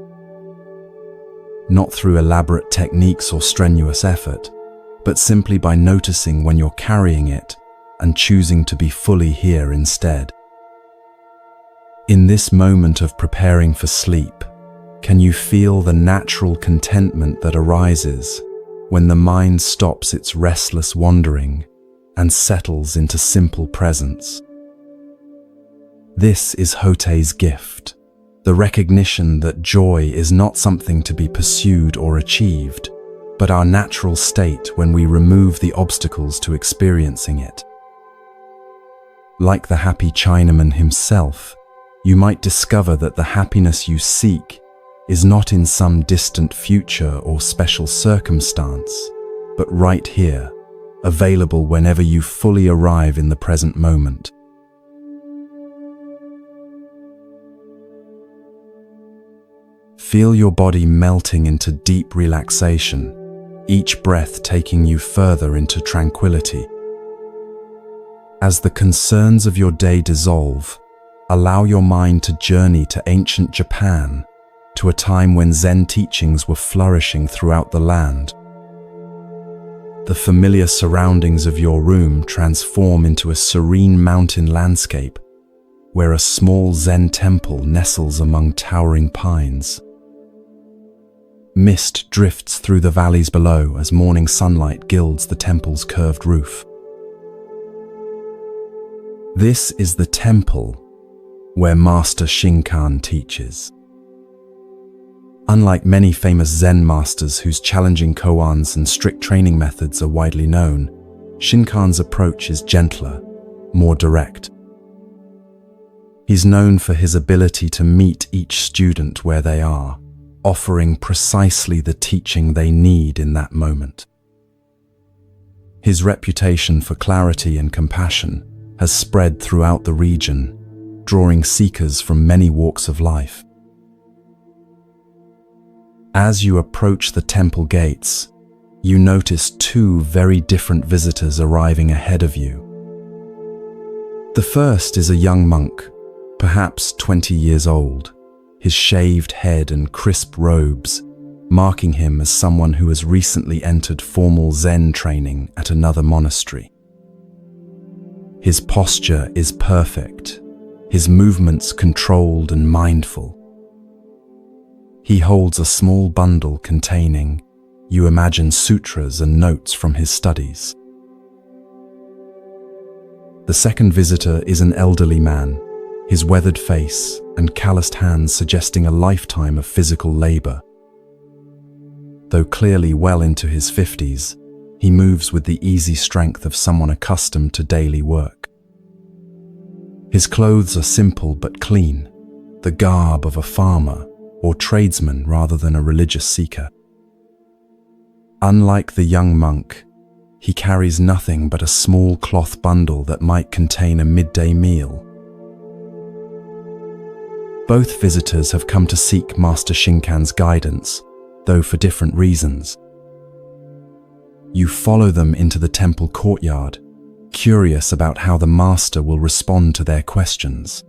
Not through elaborate techniques or strenuous effort, but simply by noticing when you're carrying it and choosing to be fully here instead. In this moment of preparing for sleep, can you feel the natural contentment that arises when the mind stops its restless wandering and settles into simple presence? This is Hotei's gift, the recognition that joy is not something to be pursued or achieved, but our natural state when we remove the obstacles to experiencing it. Like the happy Chinaman himself, you might discover that the happiness you seek is not in some distant future or special circumstance, but right here, available whenever you fully arrive in the present moment. Feel your body melting into deep relaxation, each breath taking you further into tranquility. As the concerns of your day dissolve, allow your mind to journey to ancient Japan, to a time when Zen teachings were flourishing throughout the land. The familiar surroundings of your room transform into a serene mountain landscape, where a small Zen temple nestles among towering pines. Mist drifts through the valleys below as morning sunlight gilds the temple's curved roof. This is the temple where Master Shinkan teaches. Unlike many famous Zen masters whose challenging koans and strict training methods are widely known, Shinkan's approach is gentler, more direct. He's known for his ability to meet each student where they are, offering precisely the teaching they need in that moment. His reputation for clarity and compassion has spread throughout the region, drawing seekers from many walks of life. As you approach the temple gates, you notice two very different visitors arriving ahead of you. The first is a young monk, perhaps 20 years old, his shaved head and crisp robes marking him as someone who has recently entered formal Zen training at another monastery. His posture is perfect, his movements controlled and mindful. He holds a small bundle containing, you imagine, sutras and notes from his studies. The second visitor is an elderly man, his weathered face and calloused hands suggesting a lifetime of physical labor. Though clearly well into his 50s, he moves with the easy strength of someone accustomed to daily work. His clothes are simple but clean, the garb of a farmer or tradesman rather than a religious seeker. Unlike the young monk, he carries nothing but a small cloth bundle that might contain a midday meal. Both visitors have come to seek Master Shinkan's guidance, though for different reasons. You follow them into the temple courtyard, curious about how the master will respond to their questions.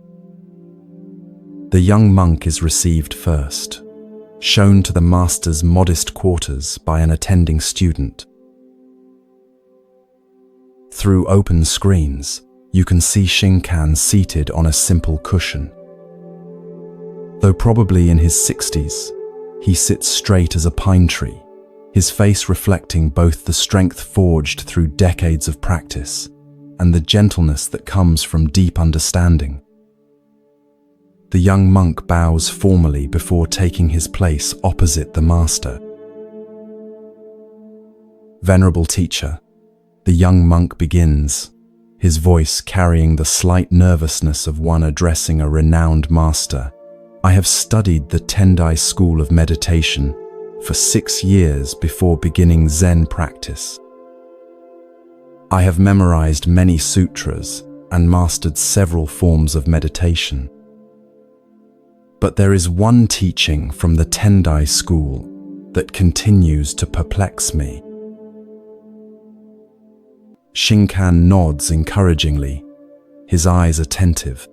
The young monk is received first, shown to the master's modest quarters by an attending student. Through open screens, you can see Shinkan seated on a simple cushion. Though probably in his 60s, he sits straight as a pine tree, his face reflecting both the strength forged through decades of practice and the gentleness that comes from deep understanding. The young monk bows formally before taking his place opposite the master. Venerable teacher, the young monk begins, his voice carrying the slight nervousness of one addressing a renowned master. I have studied the Tendai school of meditation for 6 years before beginning Zen practice. I have memorized many sutras and mastered several forms of meditation. But there is one teaching from the Tendai school that continues to perplex me. Shinkan nods encouragingly, his eyes attentive.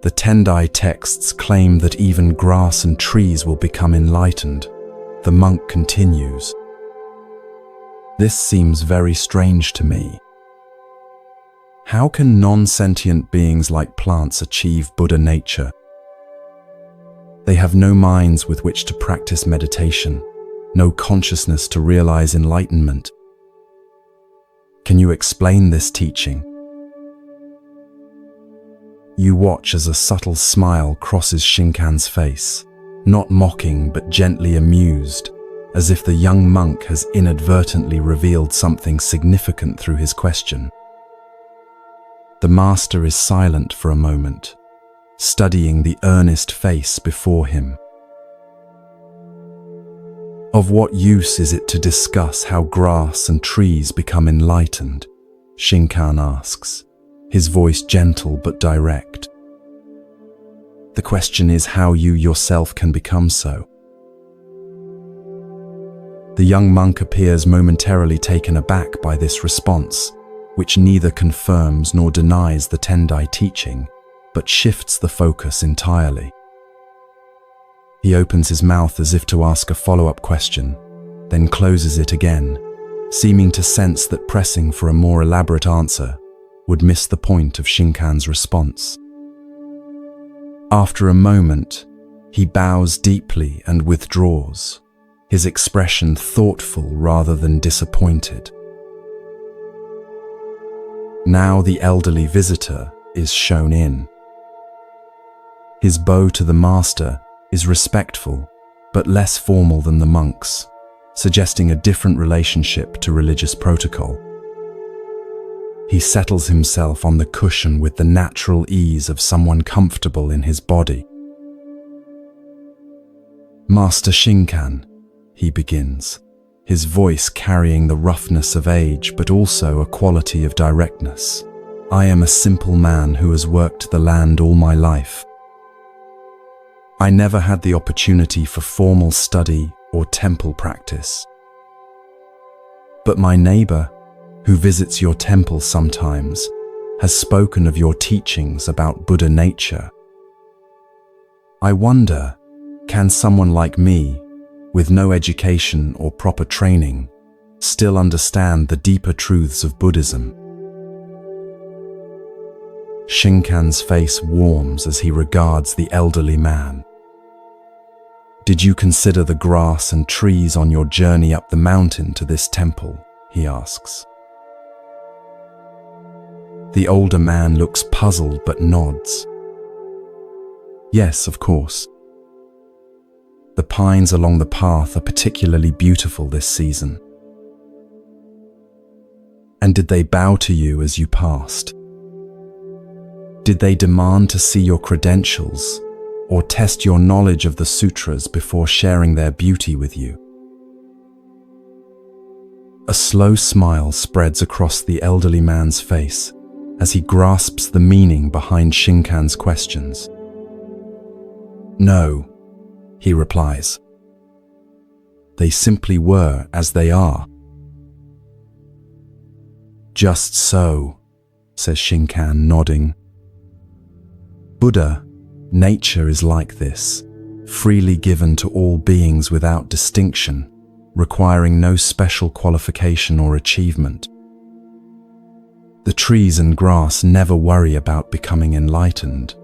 The Tendai texts claim that even grass and trees will become enlightened. The monk continues. This seems very strange to me. How can non-sentient beings like plants achieve Buddha nature? They have no minds with which to practice meditation, no consciousness to realize enlightenment. Can you explain this teaching? You watch as a subtle smile crosses Shinkan's face, not mocking but gently amused, as if the young monk has inadvertently revealed something significant through his question. The master is silent for a moment, studying the earnest face before him. Of what use is it to discuss how grass and trees become enlightened? Shinkan asks, his voice gentle but direct. The question is how you yourself can become so. The young monk appears momentarily taken aback by this response, which neither confirms nor denies the Tendai teaching, but shifts the focus entirely. He opens his mouth as if to ask a follow-up question, then closes it again, seeming to sense that pressing for a more elaborate answer would miss the point of Shinkan's response. After a moment, he bows deeply and withdraws, his expression thoughtful rather than disappointed. Now the elderly visitor is shown in. His bow to the master is respectful, but less formal than the monk's, suggesting a different relationship to religious protocol. He settles himself on the cushion with the natural ease of someone comfortable in his body. Master Shinkan, he begins, his voice carrying the roughness of age but also a quality of directness. I am a simple man who has worked the land all my life. I never had the opportunity for formal study or temple practice. But my neighbor, who visits your temple sometimes, has spoken of your teachings about Buddha nature. I wonder, can someone like me, with no education or proper training, still understand the deeper truths of Buddhism? Shinkan's face warms as he regards the elderly man. Did you consider the grass and trees on your journey up the mountain to this temple? He asks. The older man looks puzzled but nods. Yes, of course. The pines along the path are particularly beautiful this season. And did they bow to you as you passed? Did they demand to see your credentials or test your knowledge of the sutras before sharing their beauty with you? A slow smile spreads across the elderly man's face, as he grasps the meaning behind Shinkan's questions. "No," he replies. "They simply were as they are." "Just so," says Shinkan, nodding. "Buddha, nature is like this, freely given to all beings without distinction, requiring no special qualification or achievement. The trees and grass never worry about becoming enlightened.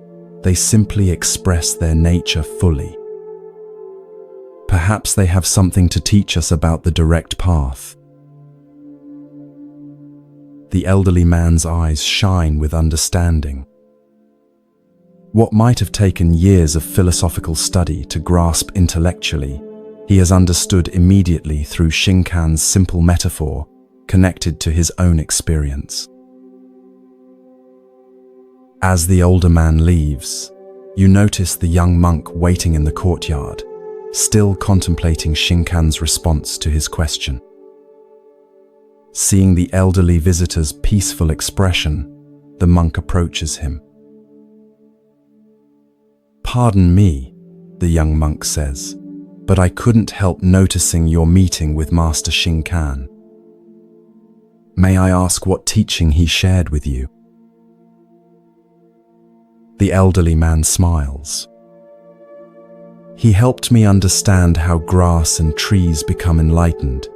They simply express their nature fully. Perhaps they have something to teach us about the direct path." The elderly man's eyes shine with understanding. What might have taken years of philosophical study to grasp intellectually, he has understood immediately through Shinkan's simple metaphor connected to his own experience. As the older man leaves, you notice the young monk waiting in the courtyard, still contemplating Shinkan's response to his question. Seeing the elderly visitor's peaceful expression, the monk approaches him. "Pardon me," the young monk says, "but I couldn't help noticing your meeting with Master Shinkan. May I ask what teaching he shared with you?" The elderly man smiles. "He helped me understand how grass and trees become enlightened,"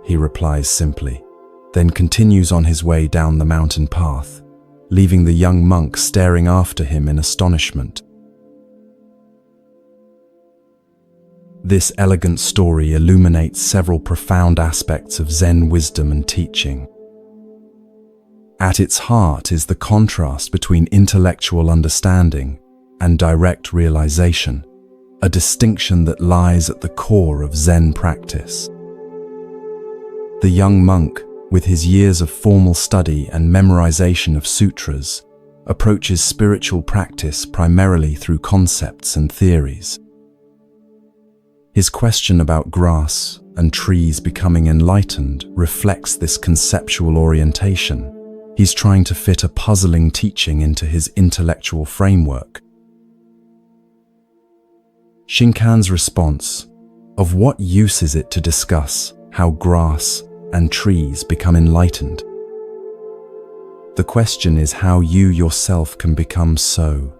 he replies simply, then continues on his way down the mountain path, leaving the young monk staring after him in astonishment. This elegant story illuminates several profound aspects of Zen wisdom and teaching. At its heart is the contrast between intellectual understanding and direct realization, a distinction that lies at the core of Zen practice. The young monk, with his years of formal study and memorization of sutras, approaches spiritual practice primarily through concepts and theories. His question about grass and trees becoming enlightened reflects this conceptual orientation. He's trying to fit a puzzling teaching into his intellectual framework. Shinkan's response, "Of what use is it to discuss how grass and trees become enlightened?" The question is how you yourself can become so,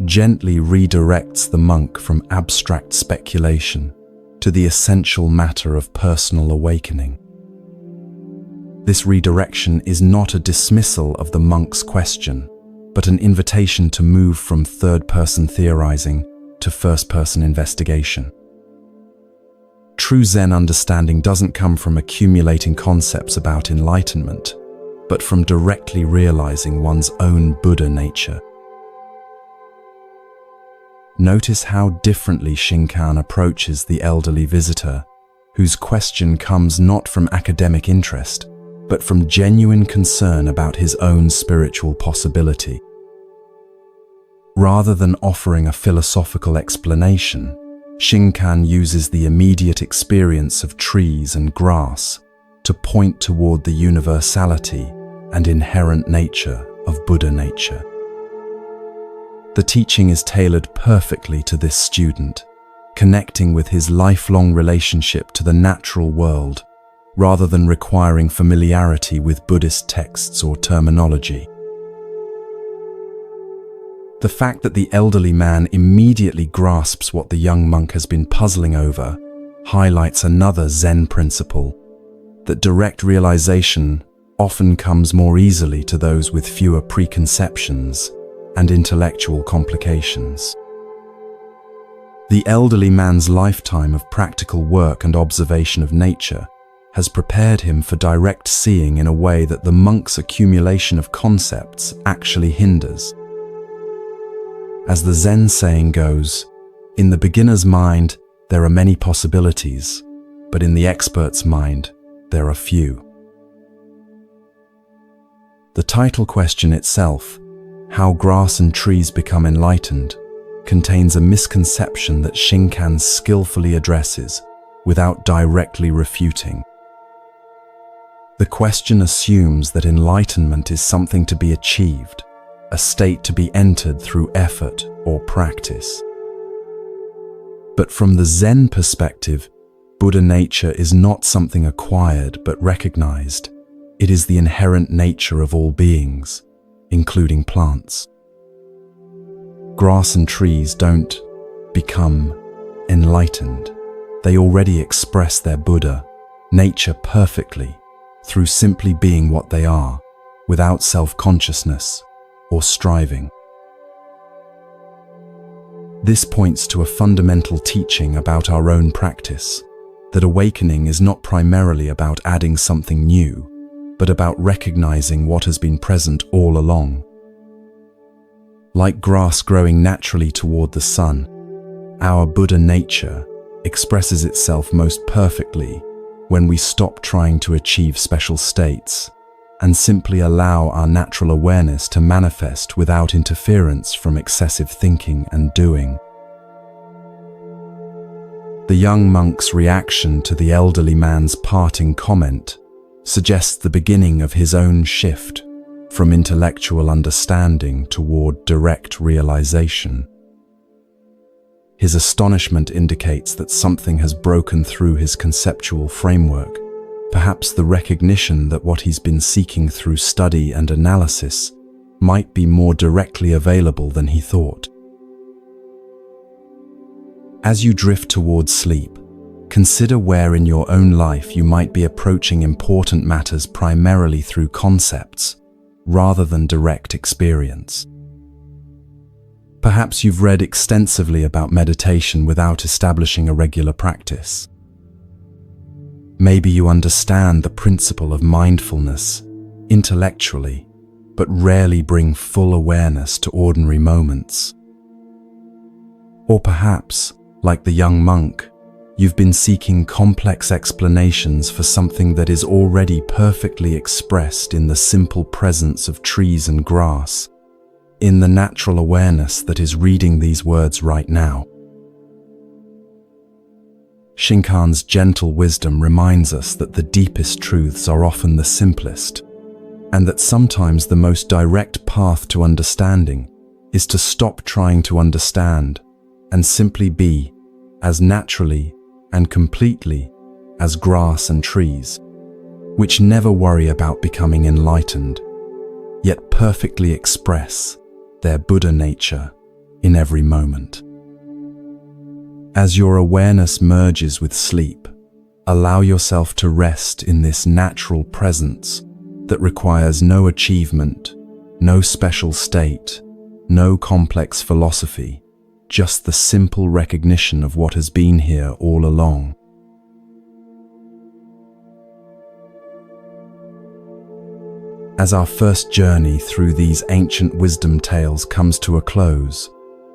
gently redirects the monk from abstract speculation to the essential matter of personal awakening. This redirection is not a dismissal of the monk's question, but an invitation to move from third-person theorizing to first-person investigation. True Zen understanding doesn't come from accumulating concepts about enlightenment, but from directly realizing one's own Buddha nature. Notice how differently Shinkan approaches the elderly visitor, whose question comes not from academic interest, but from genuine concern about his own spiritual possibility. Rather than offering a philosophical explanation, Shinkan uses the immediate experience of trees and grass to point toward the universality and inherent nature of Buddha nature. The teaching is tailored perfectly to this student, connecting with his lifelong relationship to the natural world, rather than requiring familiarity with Buddhist texts or terminology. The fact that the elderly man immediately grasps what the young monk has been puzzling over highlights another Zen principle, that direct realization often comes more easily to those with fewer preconceptions and intellectual complications. The elderly man's lifetime of practical work and observation of nature has prepared him for direct seeing in a way that the monk's accumulation of concepts actually hinders. As the Zen saying goes, in the beginner's mind, there are many possibilities, but in the expert's mind, there are few. The title question itself, How Grass and Trees Become Enlightened, contains a misconception that Shinkan skillfully addresses without directly refuting. The question assumes that enlightenment is something to be achieved, a state to be entered through effort or practice. But from the Zen perspective, Buddha nature is not something acquired but recognized. It is the inherent nature of all beings, including plants. Grass and trees don't become enlightened. They already express their Buddha nature perfectly through simply being what they are, without self-consciousness or striving. This points to a fundamental teaching about our own practice, that awakening is not primarily about adding something new, but about recognizing what has been present all along. Like grass growing naturally toward the sun, our Buddha nature expresses itself most perfectly when we stop trying to achieve special states and simply allow our natural awareness to manifest without interference from excessive thinking and doing. The young monk's reaction to the elderly man's parting comment suggests the beginning of his own shift from intellectual understanding toward direct realization. His astonishment indicates that something has broken through his conceptual framework, perhaps the recognition that what he's been seeking through study and analysis might be more directly available than he thought. As you drift towards sleep, consider where in your own life you might be approaching important matters primarily through concepts, rather than direct experience. Perhaps you've read extensively about meditation without establishing a regular practice. Maybe you understand the principle of mindfulness intellectually, but rarely bring full awareness to ordinary moments. Or perhaps, like the young monk, you've been seeking complex explanations for something that is already perfectly expressed in the simple presence of trees and grass, in the natural awareness that is reading these words right now. Shinkan's gentle wisdom reminds us that the deepest truths are often the simplest, and that sometimes the most direct path to understanding is to stop trying to understand and simply be as naturally and completely as grass and trees, which never worry about becoming enlightened, yet perfectly express their Buddha nature in every moment. As your awareness merges with sleep, allow yourself to rest in this natural presence that requires no achievement, no special state, no complex philosophy, just the simple recognition of what has been here all along. As our first journey through these ancient wisdom tales comes to a close,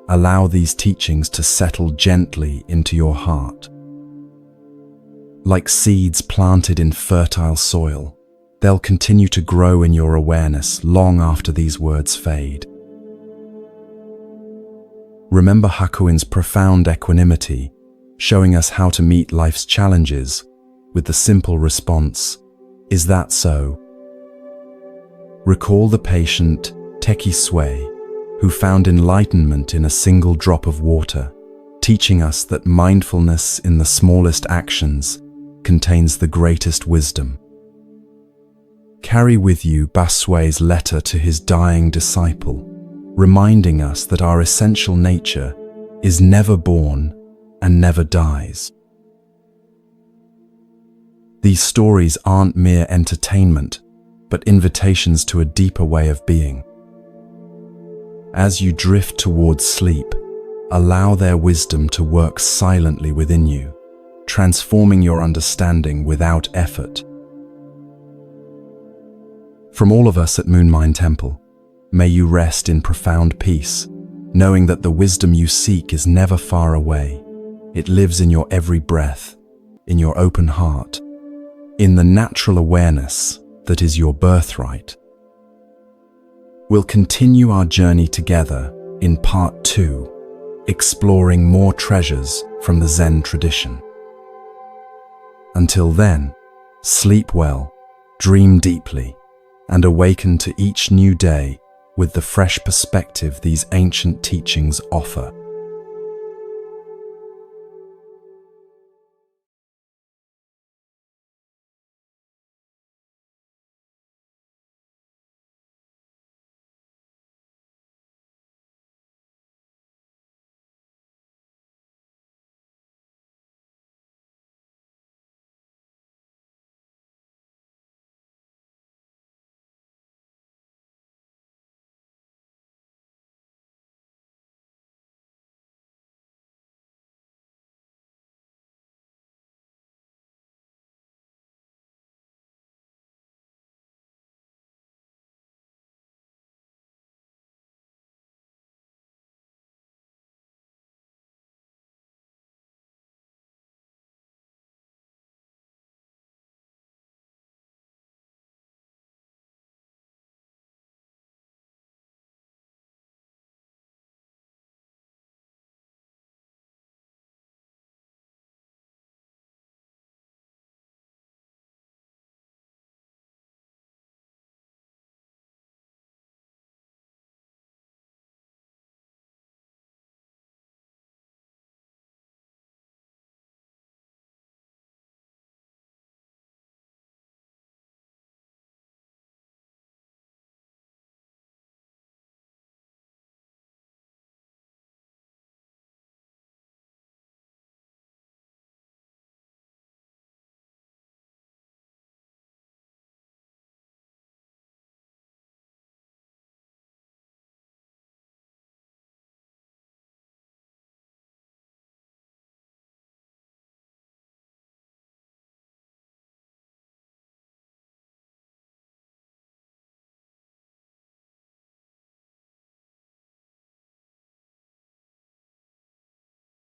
allow these teachings to settle gently into your heart. Like seeds planted in fertile soil, they'll continue to grow in your awareness long after these words fade. Remember Hakuin's profound equanimity, showing us how to meet life's challenges with the simple response, "Is that so?" Recall the patient Teki Sui, who found enlightenment in a single drop of water, teaching us that mindfulness in the smallest actions contains the greatest wisdom. Carry with you Basui's letter to his dying disciple, reminding us that our essential nature is never born and never dies. These stories aren't mere entertainment, but invitations to a deeper way of being. As you drift towards sleep, allow their wisdom to work silently within you, transforming your understanding without effort. From all of us at Moonmind Temple, may you rest in profound peace, knowing that the wisdom you seek is never far away. It lives in your every breath, in your open heart, in the natural awareness that is your birthright. We'll continue our journey together in part 2, exploring more treasures from the Zen tradition. Until then, sleep well Dream deeply and awaken to each new day with the fresh perspective these ancient teachings offer.